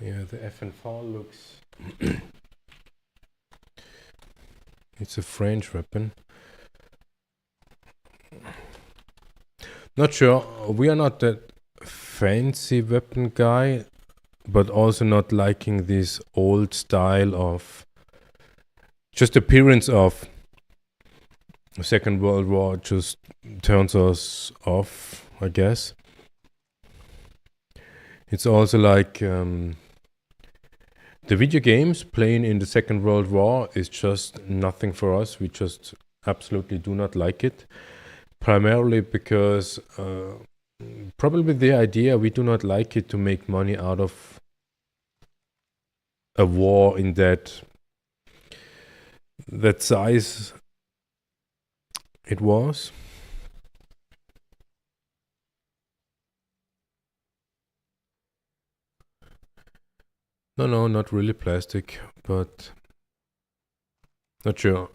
S1: Yeah, the FNV looks... It's a French weapon. Not sure. We are not that fancy weapon guy, but also not liking this old style of just appearance of the Second World War just turns us off, I guess. It's also like the video games playing in the Second World War is just nothing for us. We just absolutely do not like it. Primarily because probably the idea we do not like it to make money out of a war in that size it was. No, not really plastic, but Not sure.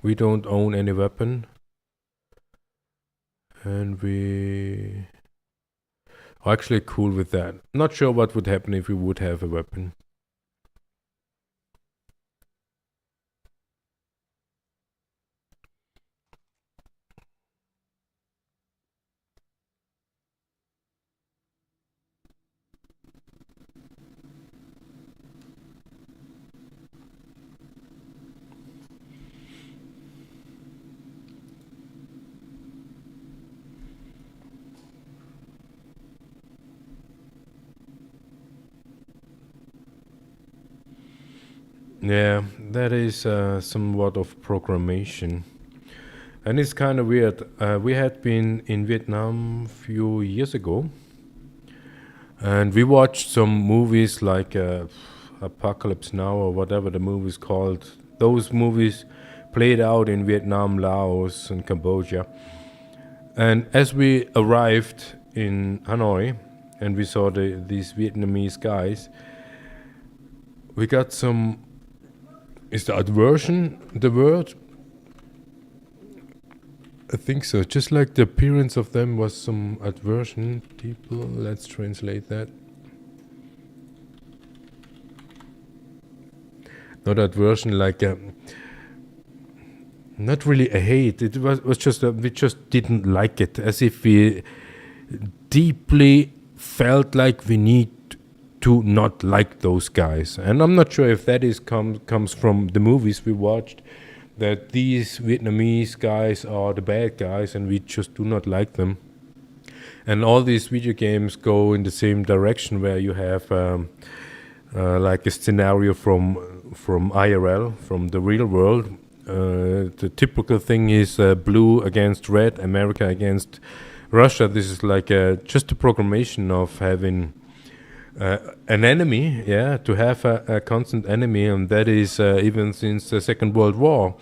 S1: We don't own any weapon. And we are actually cool with that. Not sure what would happen if we would have a weapon. Yeah, that is somewhat of programmation. And it's kind of weird. We had been in Vietnam a few years ago. And we watched some movies like Apocalypse Now or whatever the movie's called. Those movies played out in Vietnam, Laos, and Cambodia. And as we arrived in Hanoi and we saw these Vietnamese guys, we got some... Is the aversion the word? I think so. Just like the appearance of them was some aversion. People, let's translate that. Not aversion, like not really a hate. It was just we just didn't like it, as if we deeply felt like we need to not like those guys. And I'm not sure if that is comes from the movies we watched, that these Vietnamese guys are the bad guys and we just do not like them. And all these video games go in the same direction, where you have like a scenario from IRL, from the real world. The typical thing is blue against red, America against Russia. This is like just a programmation of having an enemy, to have a constant enemy, and that is even since the Second World War.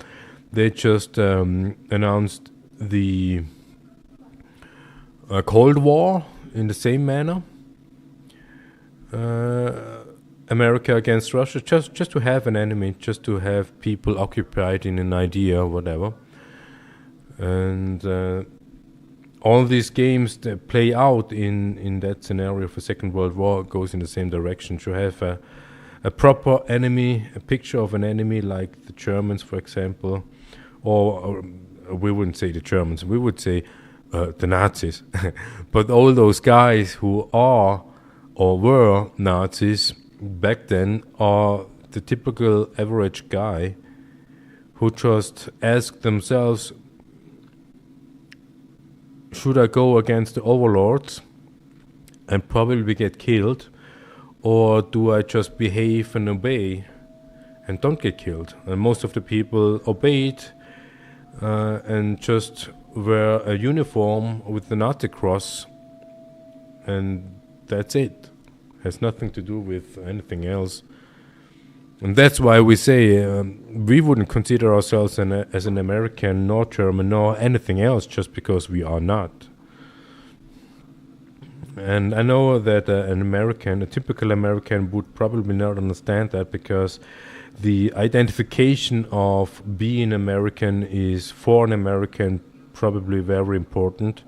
S1: They just announced the Cold War in the same manner. America against Russia, just to have an enemy, just to have people occupied in an idea or whatever. And all these games that play out in that scenario for Second World War goes in the same direction. To have a proper enemy, a picture of an enemy, like the Germans, for example, or we wouldn't say the Germans, we would say the Nazis. But all those guys who are or were Nazis back then are the typical average guy who just ask themselves, should I go against the overlords and probably get killed, or do I just behave and obey and don't get killed? And most of the people obeyed and just wear a uniform with the Nazi cross, and that's it. Has nothing to do with anything else. And that's why we say we wouldn't consider ourselves as an American, nor German, nor anything else, just because we are not. And I know that an American, a typical American, would probably not understand that, because the identification of being American is, for an American, probably very important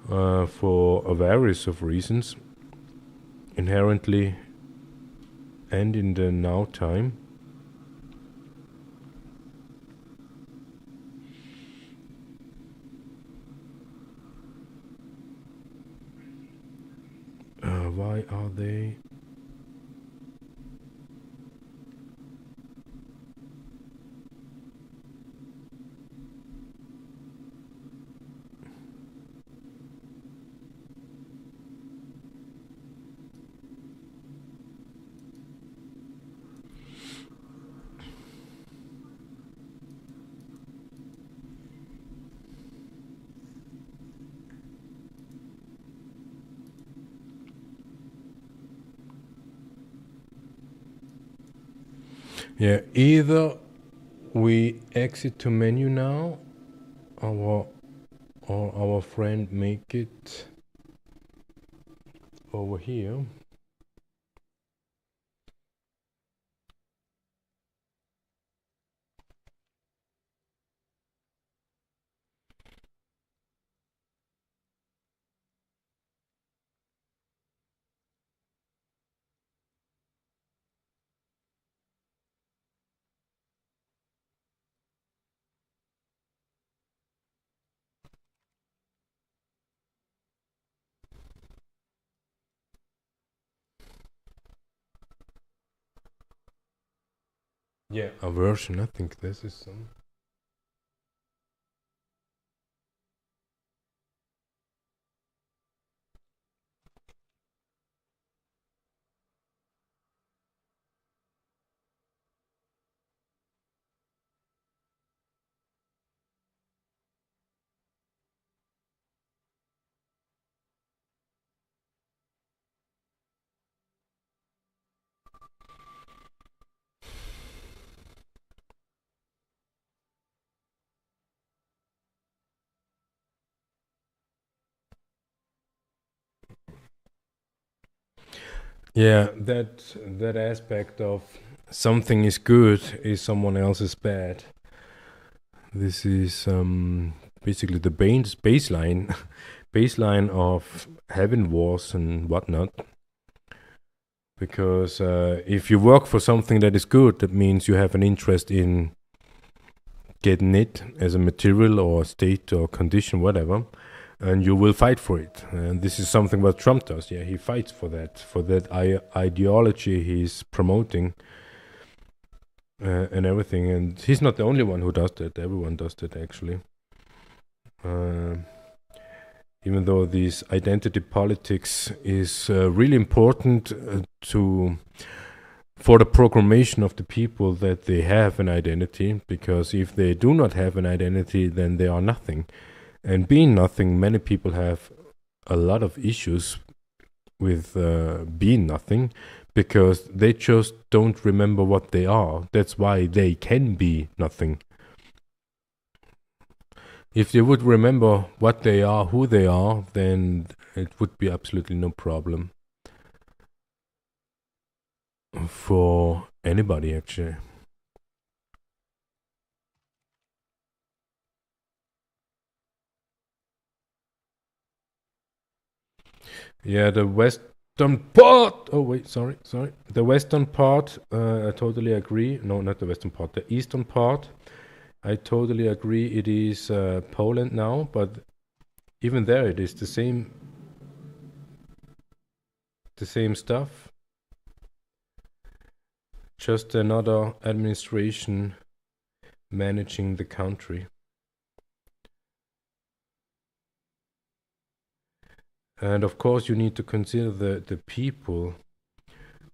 S1: for a various of reasons, inherently and in the now time. Why are they? Yeah, either we exit to menu now, or our friend make it over here. Yeah, aversion. I think this is some. Yeah, that aspect of something is good is someone else's bad. This is basically the baseline baseline of having wars and whatnot. Because if you work for something that is good, that means you have an interest in getting it as a material or state or condition, whatever, and you will fight for it. And this is something what Trump does. Yeah, he fights for that ideology he's promoting and everything. And he's not the only one who does that. Everyone does that, actually. Even though this identity politics is really important for the proclamation of the people that they have an identity, because if they do not have an identity, then they are nothing. And being nothing, many people have a lot of issues with being nothing, because they just don't remember what they are. That's why they can be nothing. If they would remember what they are, who they are, then it would be absolutely no problem for anybody, actually. Yeah, the western part. Oh wait, sorry. The western part, I totally agree. No, not the western part. The eastern part, I totally agree. It is Poland now, but even there, it is the same stuff. Just another administration managing the country. And of course, you need to consider the people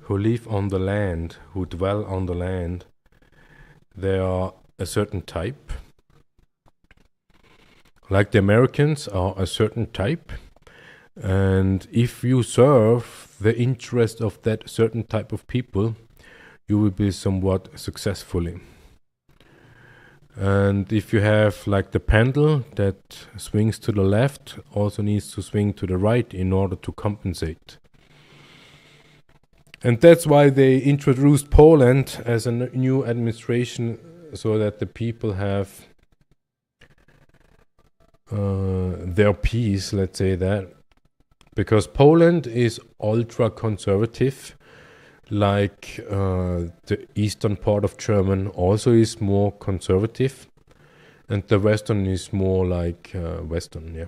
S1: who live on the land, who dwell on the land. They are a certain type. Like the Americans are a certain type. And if you serve the interest of that certain type of people, you will be somewhat successfully. And if you have like the pendulum that swings to the left, also needs to swing to the right in order to compensate. And that's why they introduced Poland as a new administration, so that the people have their peace, let's say that. Because Poland is ultra conservative, like the eastern part of German also is more conservative, and the western is more like western, yeah.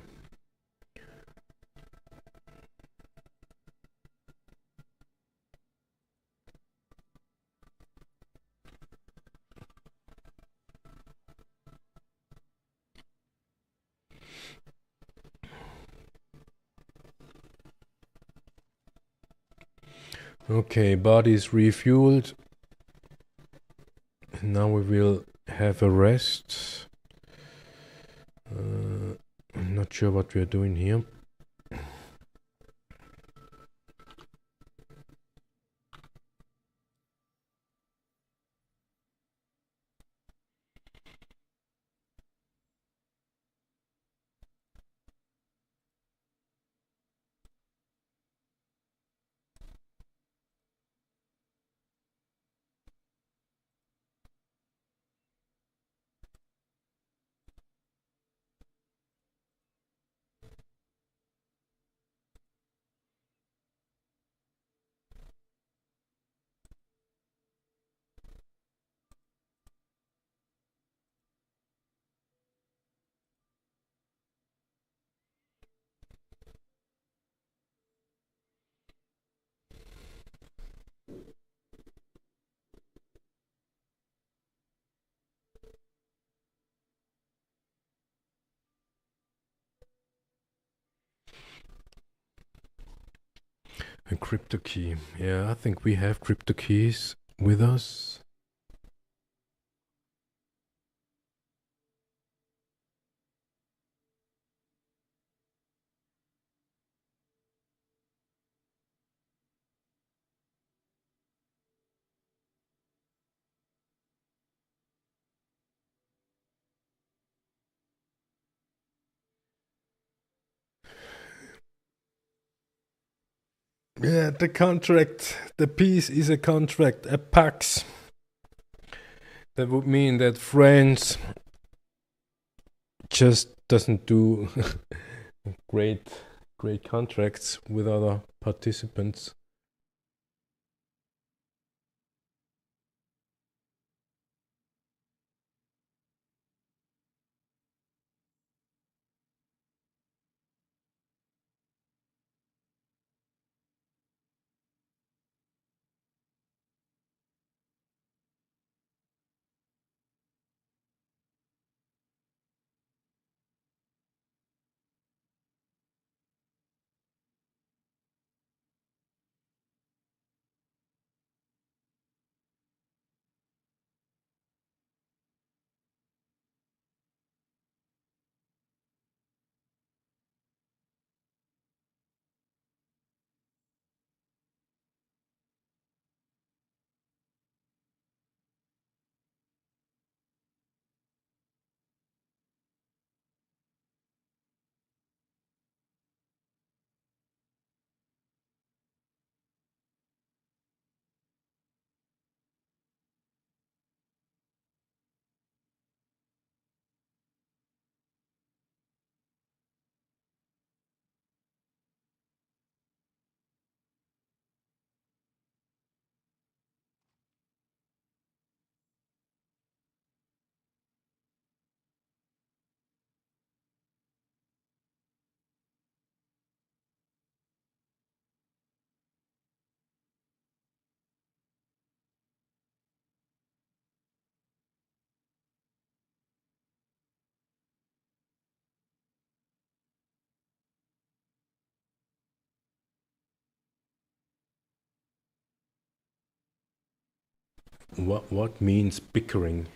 S1: Okay, body is refueled. Now we will have a rest. I'm not sure what we are doing here. A crypto key. Yeah, I think we have crypto keys with us. Yeah, the contract, the piece is a contract, a pax. That would mean that France just doesn't do great contracts with other participants. What means bickering?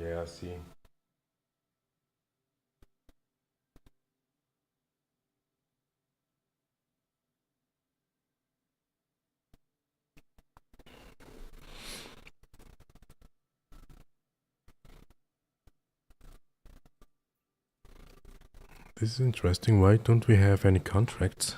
S1: Yeah, I see. This is interesting. Why don't we have any contracts?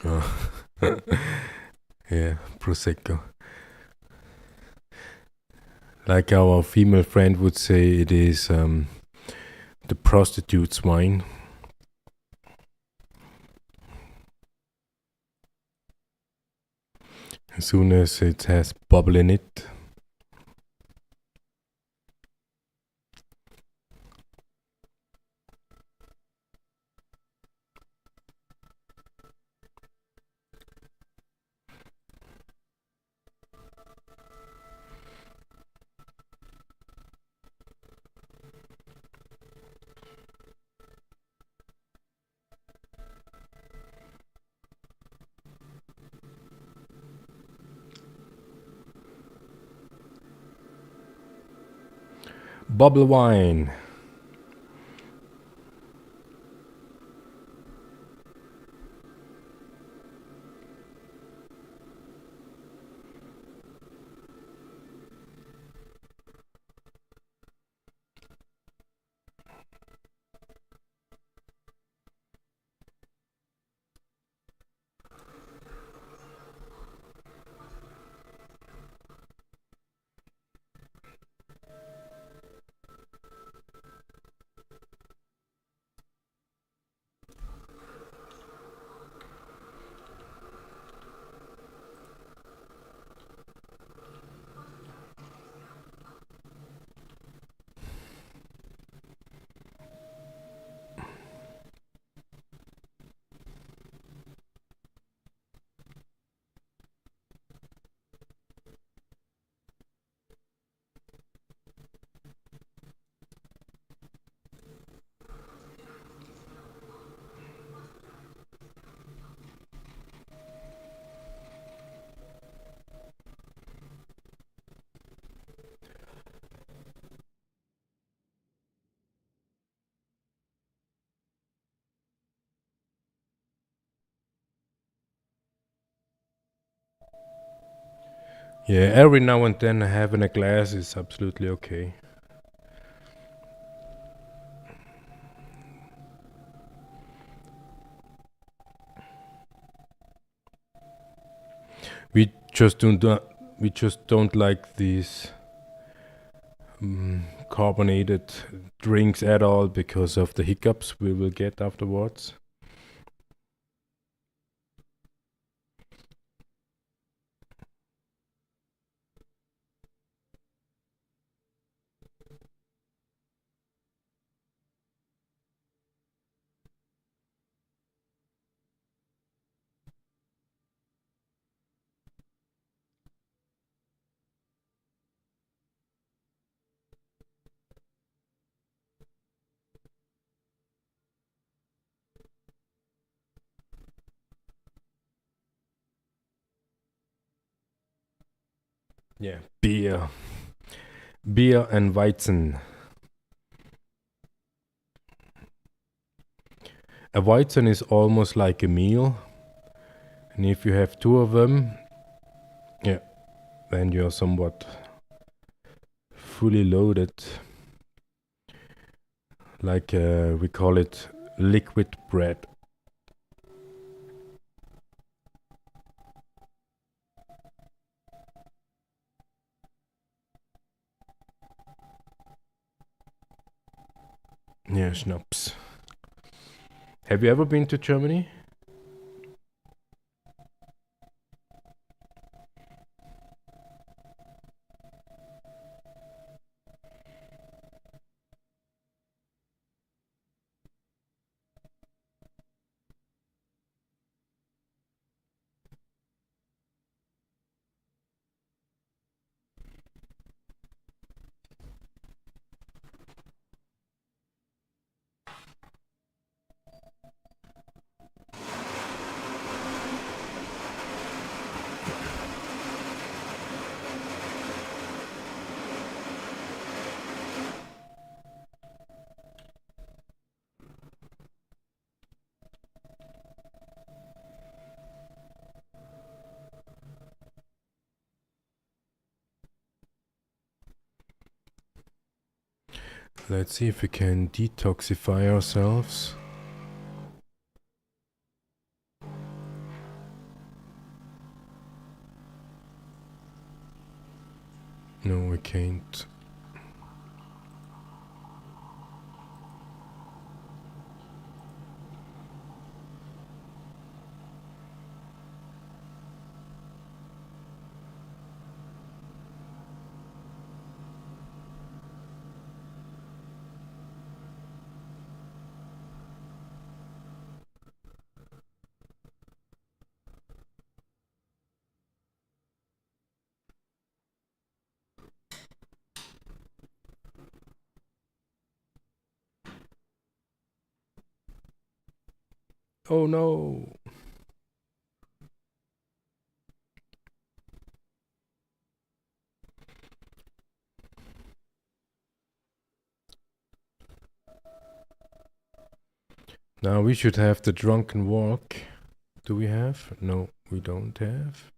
S1: Oh. Yeah, Prosecco. Like our female friend would say, it is the prostitute's wine. As soon as it has bubble in it. Bubble wine. Yeah, every now and then having a glass is absolutely okay. We just don't like these carbonated drinks at all because of the hiccups we will get afterwards. Yeah, beer and Weizen. a Weizen is almost like a meal, and if you have two of them, yeah, then you're somewhat fully loaded. Like we call it liquid bread. Yeah, schnapps. Have you ever been to Germany? Let's see if we can detoxify ourselves. No, we can't. Oh no! Now we should have the drunken walk. Do we have? No, we don't have.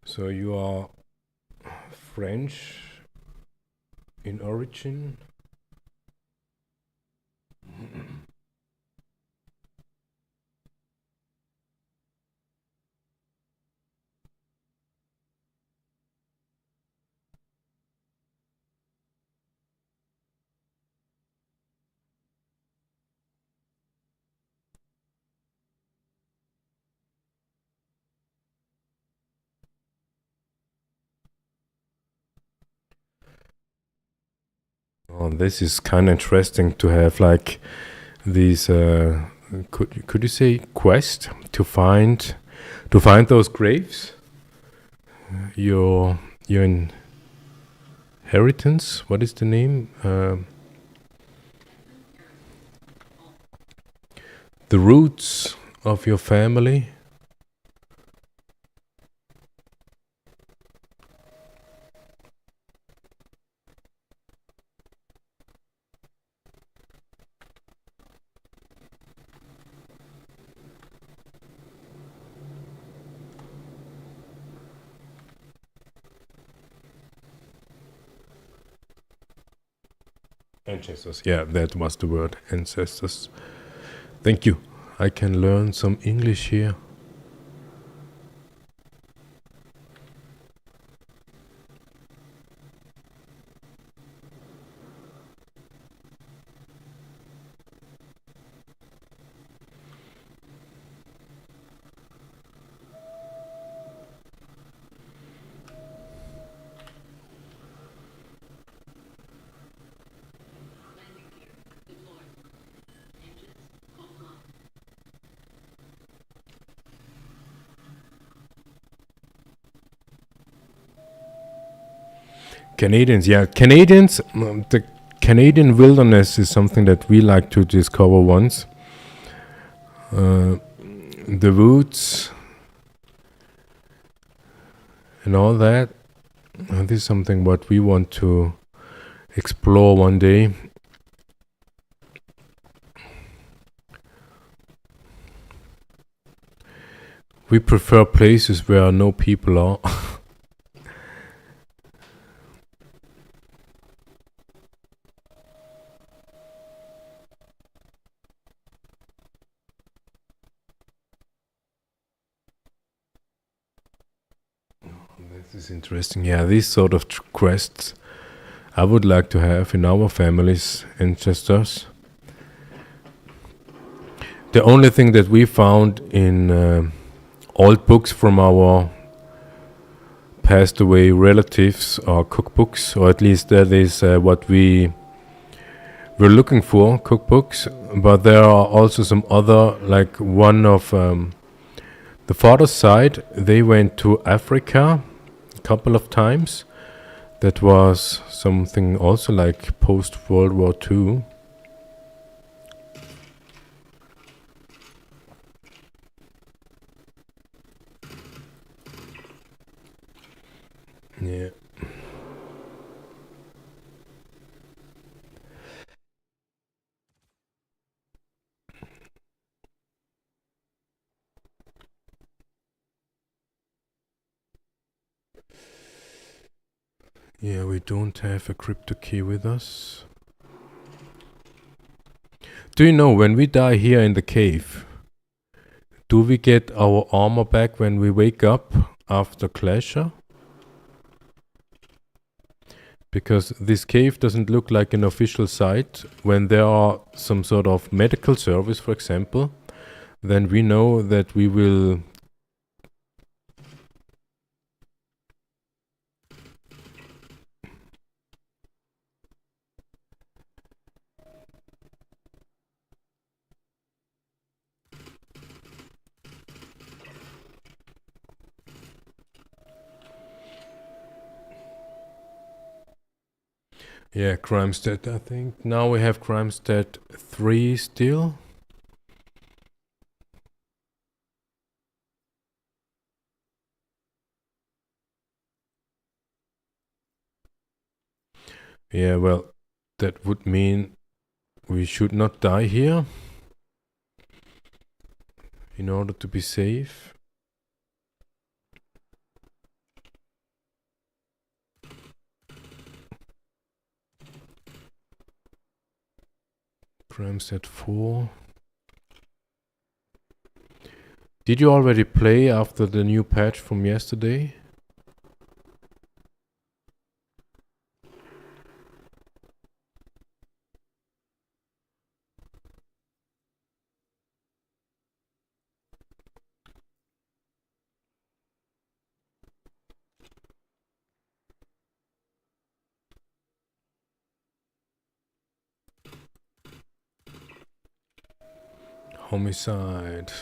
S1: So you are French in origin? Oh, this is kind of interesting to have like these. Could you say quest to find those graves? Your inheritance. What is the name? The roots of your family. Ancestors. Yeah, that was the word. Ancestors. Thank you. I can learn some English here. Canadians, yeah. Canadians, the Canadian wilderness is something that we like to discover once. The woods and all that. This is something what we want to explore one day. We prefer places where no people are. This is interesting. Yeah, these sort of quests I would like to have in our families, ancestors. The only thing that we found in old books from our passed away relatives are cookbooks, or at least that is what we were looking for, cookbooks. But there are also some other, like one of the father's side, they went to Africa a couple of times. That was something also like post World War II. Yeah. Yeah, we don't have a crypto key with us. Do you know, when we die here in the cave, do we get our armor back when we wake up after Clasher? Because this cave doesn't look like an official site. When there are some sort of medical service, for example, then we know that we will... Yeah, crime stat, I think. Now we have crime stat 3 still. Yeah, well, that would mean we should not die here in order to be safe. Crime stat 4. Did you already play after the new patch from yesterday? Homicide.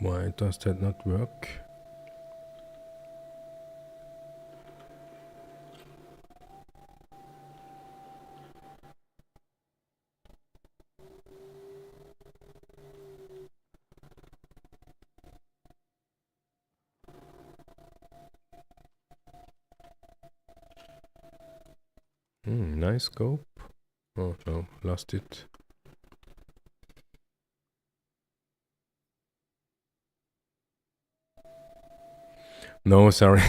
S1: Why does that not work? Nice scope. Oh no, lost it. No, sorry.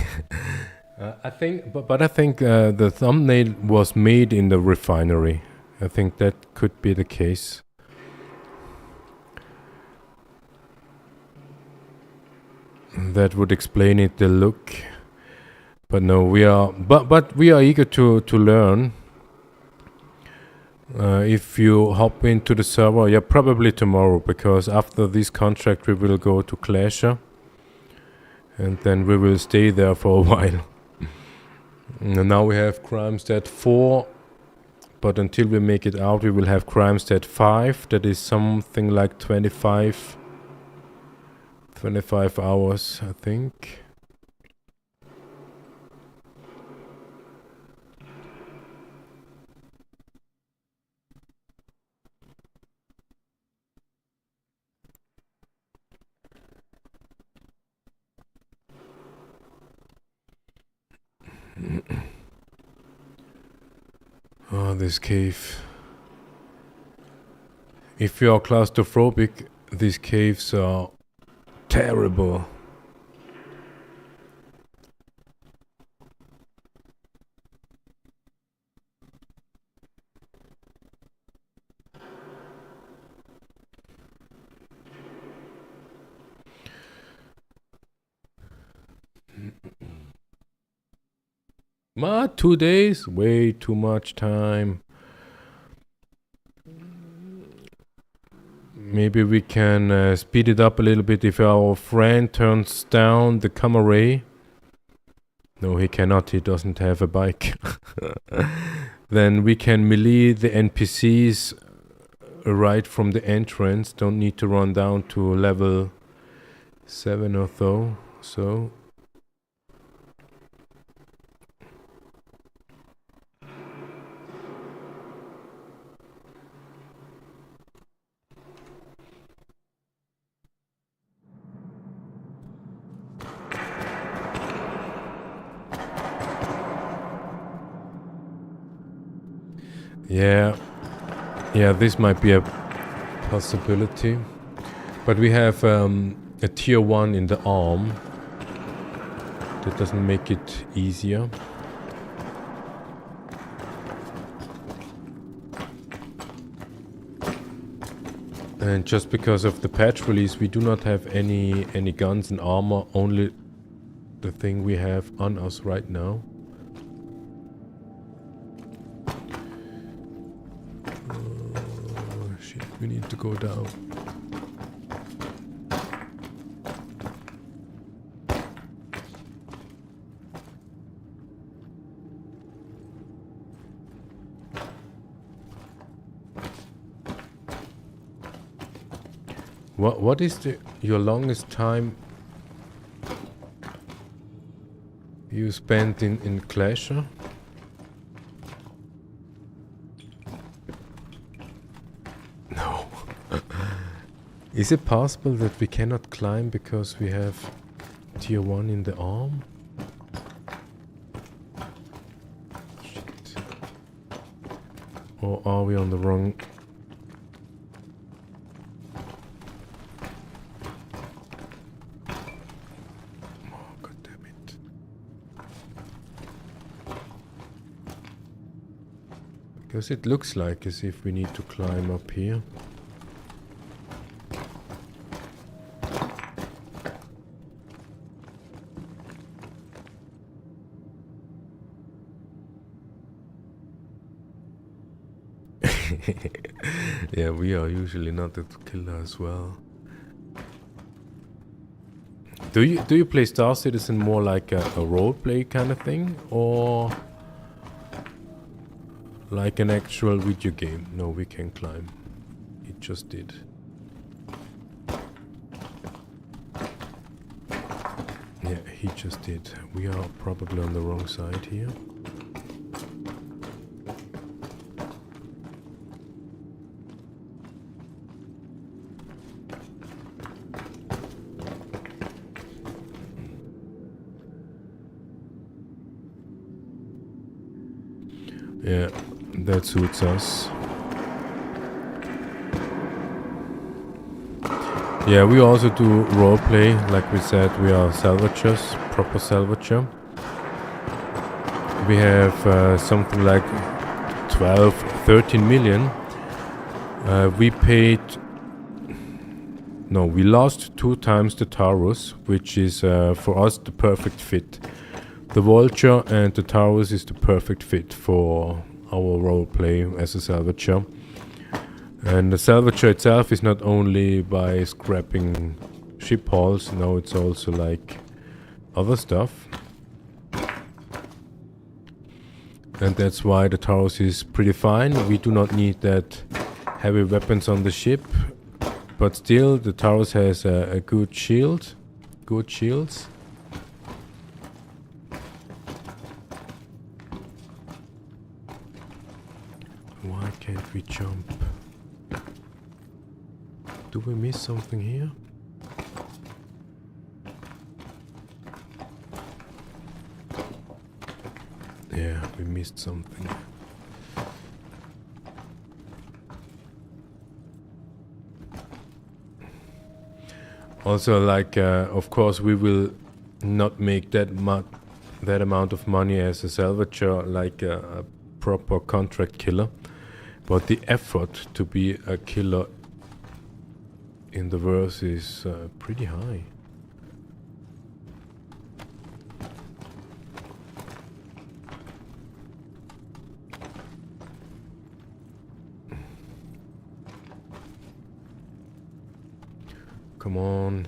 S1: I think, but I think the thumbnail was made in the refinery. I think that could be the case. That would explain it, the look. But no, we are, but we are eager to learn. If you hop into the server, yeah, probably tomorrow, because after this contract we will go to Clasher. And then we will stay there for a while. And now we have Crime Stat 4, but until we make it out, we will have Crime Stat 5. That is something like 25 hours, I think. Oh, this cave. If you are claustrophobic, these caves are terrible. Ma, 2 days? Way too much time. Maybe we can speed it up a little bit if our friend turns down the camera ray. No, he cannot. He doesn't have a bike. Then we can melee the NPCs right from the entrance. Don't need to run down to level 7 or so. Yeah, this might be a possibility. But we have a tier 1 in the arm. That doesn't make it easier. And just because of the patch release, we do not have any guns and armor, only the thing we have on us right now. Shit, we need to go down. What is your longest time you spent in Clasher? No. Is it possible that we cannot climb because we have tier 1 in the arm? Shit. Or are we on the wrong... Because it looks like as if we need to climb up here. Yeah, we are usually not the killer as well. Do you play Star Citizen more like a roleplay kind of thing, or like an actual video game? No, we can climb. It just did. Yeah, he just did. We are probably on the wrong side here. Yeah, that suits us. Yeah, we also do roleplay. Like we said, we are salvagers, proper salvager. We have something like 12, 13 million. We lost 2 times the Taurus, which is for us the perfect fit. The Vulture and the Taurus is the perfect fit for our roleplay as a salvager. And the salvager itself is not only by scrapping ship hulls, no, it's also like other stuff. And that's why the Taurus is pretty fine. We do not need that heavy weapons on the ship, but still the Taurus has a good shield, good shields. Why can't we jump? Do we miss something here? Yeah, we missed something. Also, like, of course, we will not make that amount of money as a salvager, like a proper contract killer. But the effort to be a killer in the verse is pretty high. Come on.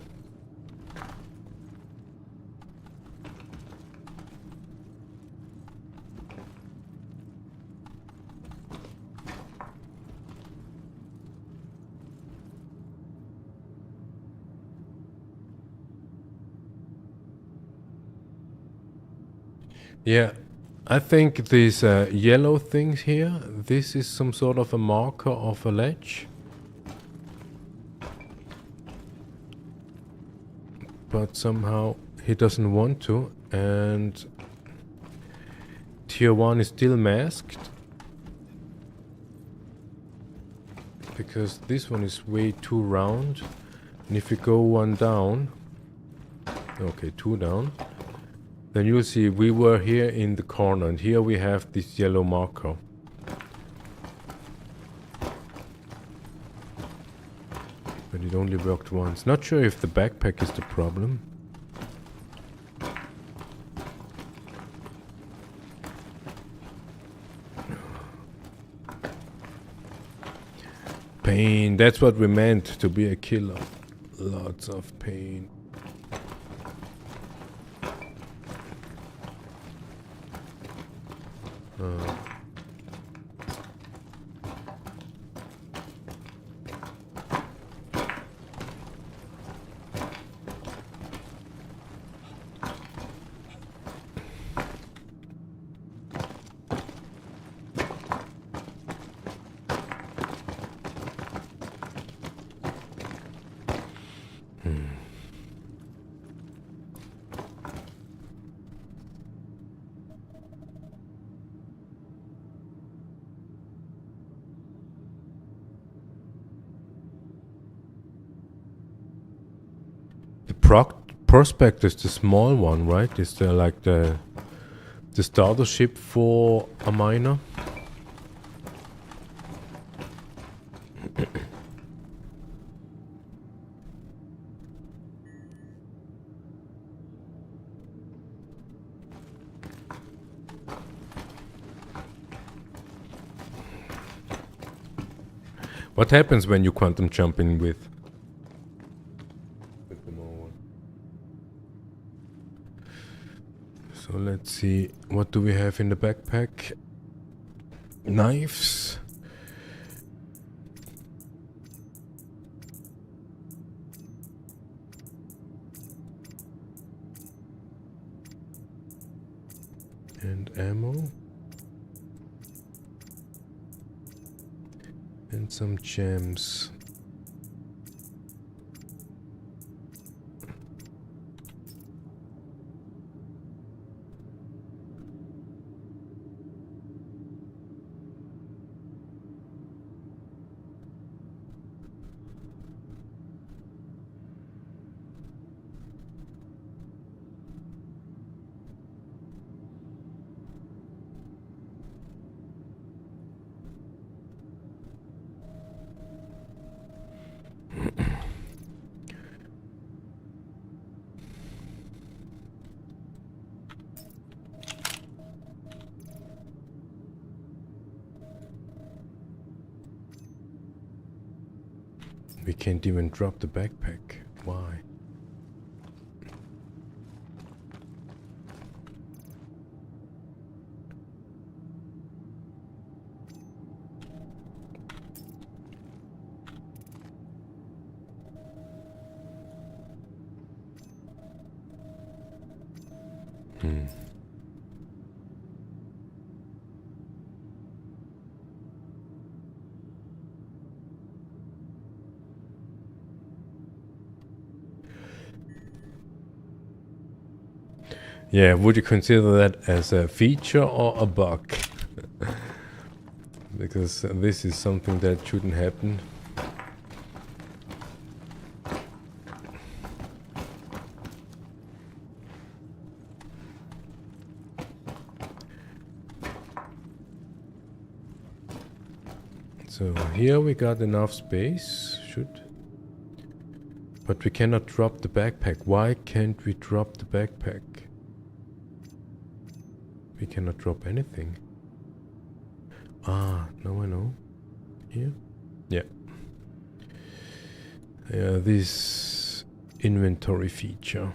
S1: Yeah, I think these yellow things here, this is some sort of a marker of a ledge. But somehow he doesn't want to, and tier 1 is still masked. Because this one is way too round. And if you go 1 down, okay, 2 down, then you'll see we were here in the corner, and here we have this yellow marker. But it only worked once. Not sure if the backpack is the problem. Pain, that's what we meant to be a killer. Lots of pain. Prospect is the small one, right? Is the like the starter ship for a miner? What happens when you quantum jump in with the more one? So let's see, what do we have in the backpack? Knives. And ammo. And some gems. We can't even drop the backpack. Why? Yeah, would you consider that as a feature or a bug? Because this is something that shouldn't happen. So here we got enough space, but we cannot drop the backpack. Why can't we drop the backpack? We cannot drop anything. Ah, now I know. Here? Yeah. This inventory feature.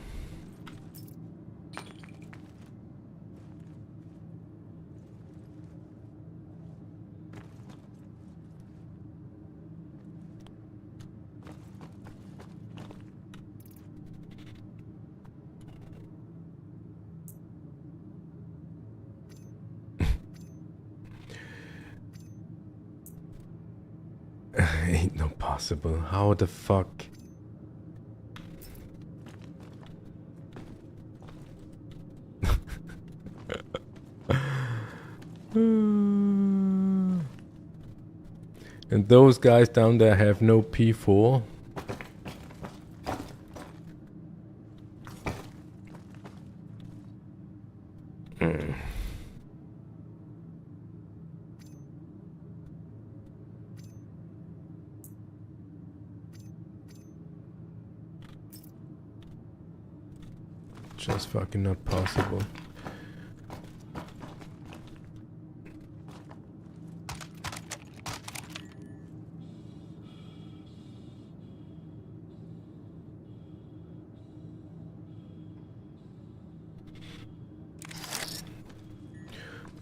S1: Ain't no possible. How the fuck? And those guys down there have no P4. Just fucking not possible.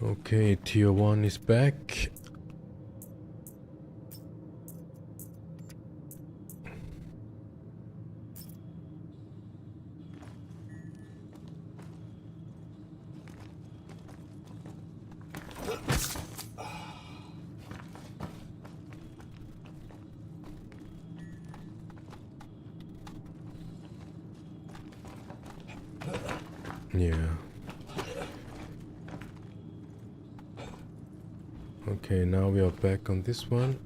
S1: Okay, tier 1 is back. Yeah. Okay, now we are back on this one.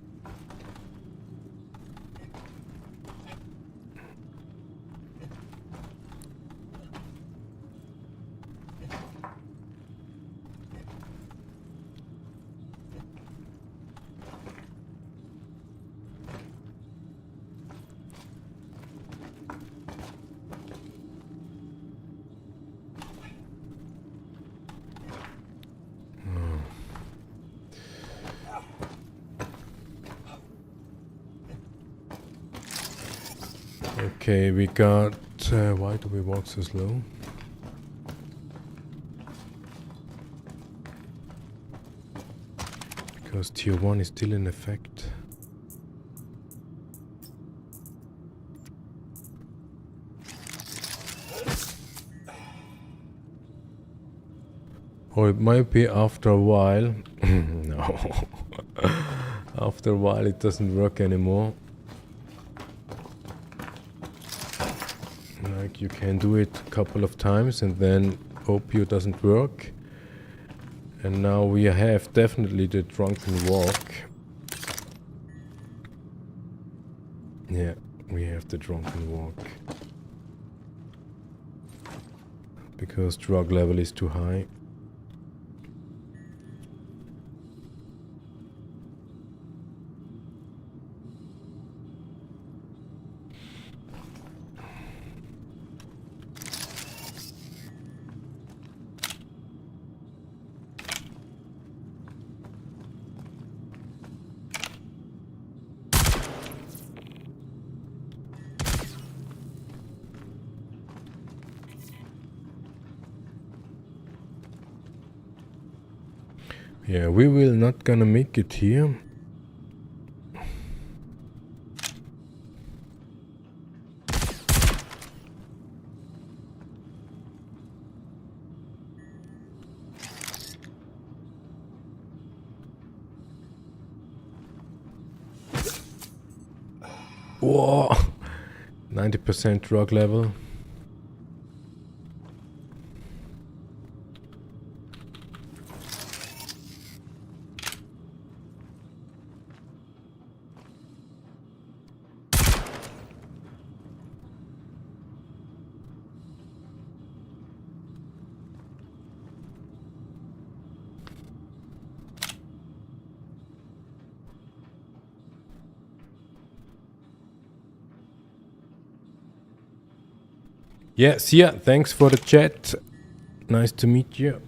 S1: Okay, we got... why do we walk so slow? Because tier 1 is still in effect. Or it might be after a while. No. After a while it doesn't work anymore. Like you can do it a couple of times and then opio doesn't work. And now we have definitely the drunken walk. Yeah, we have the drunken walk. Because drug level is too high. Yeah, we will not gonna make it here. Whoa! 90% drug level. Yeah, see ya. Thanks for the chat. Nice to meet you.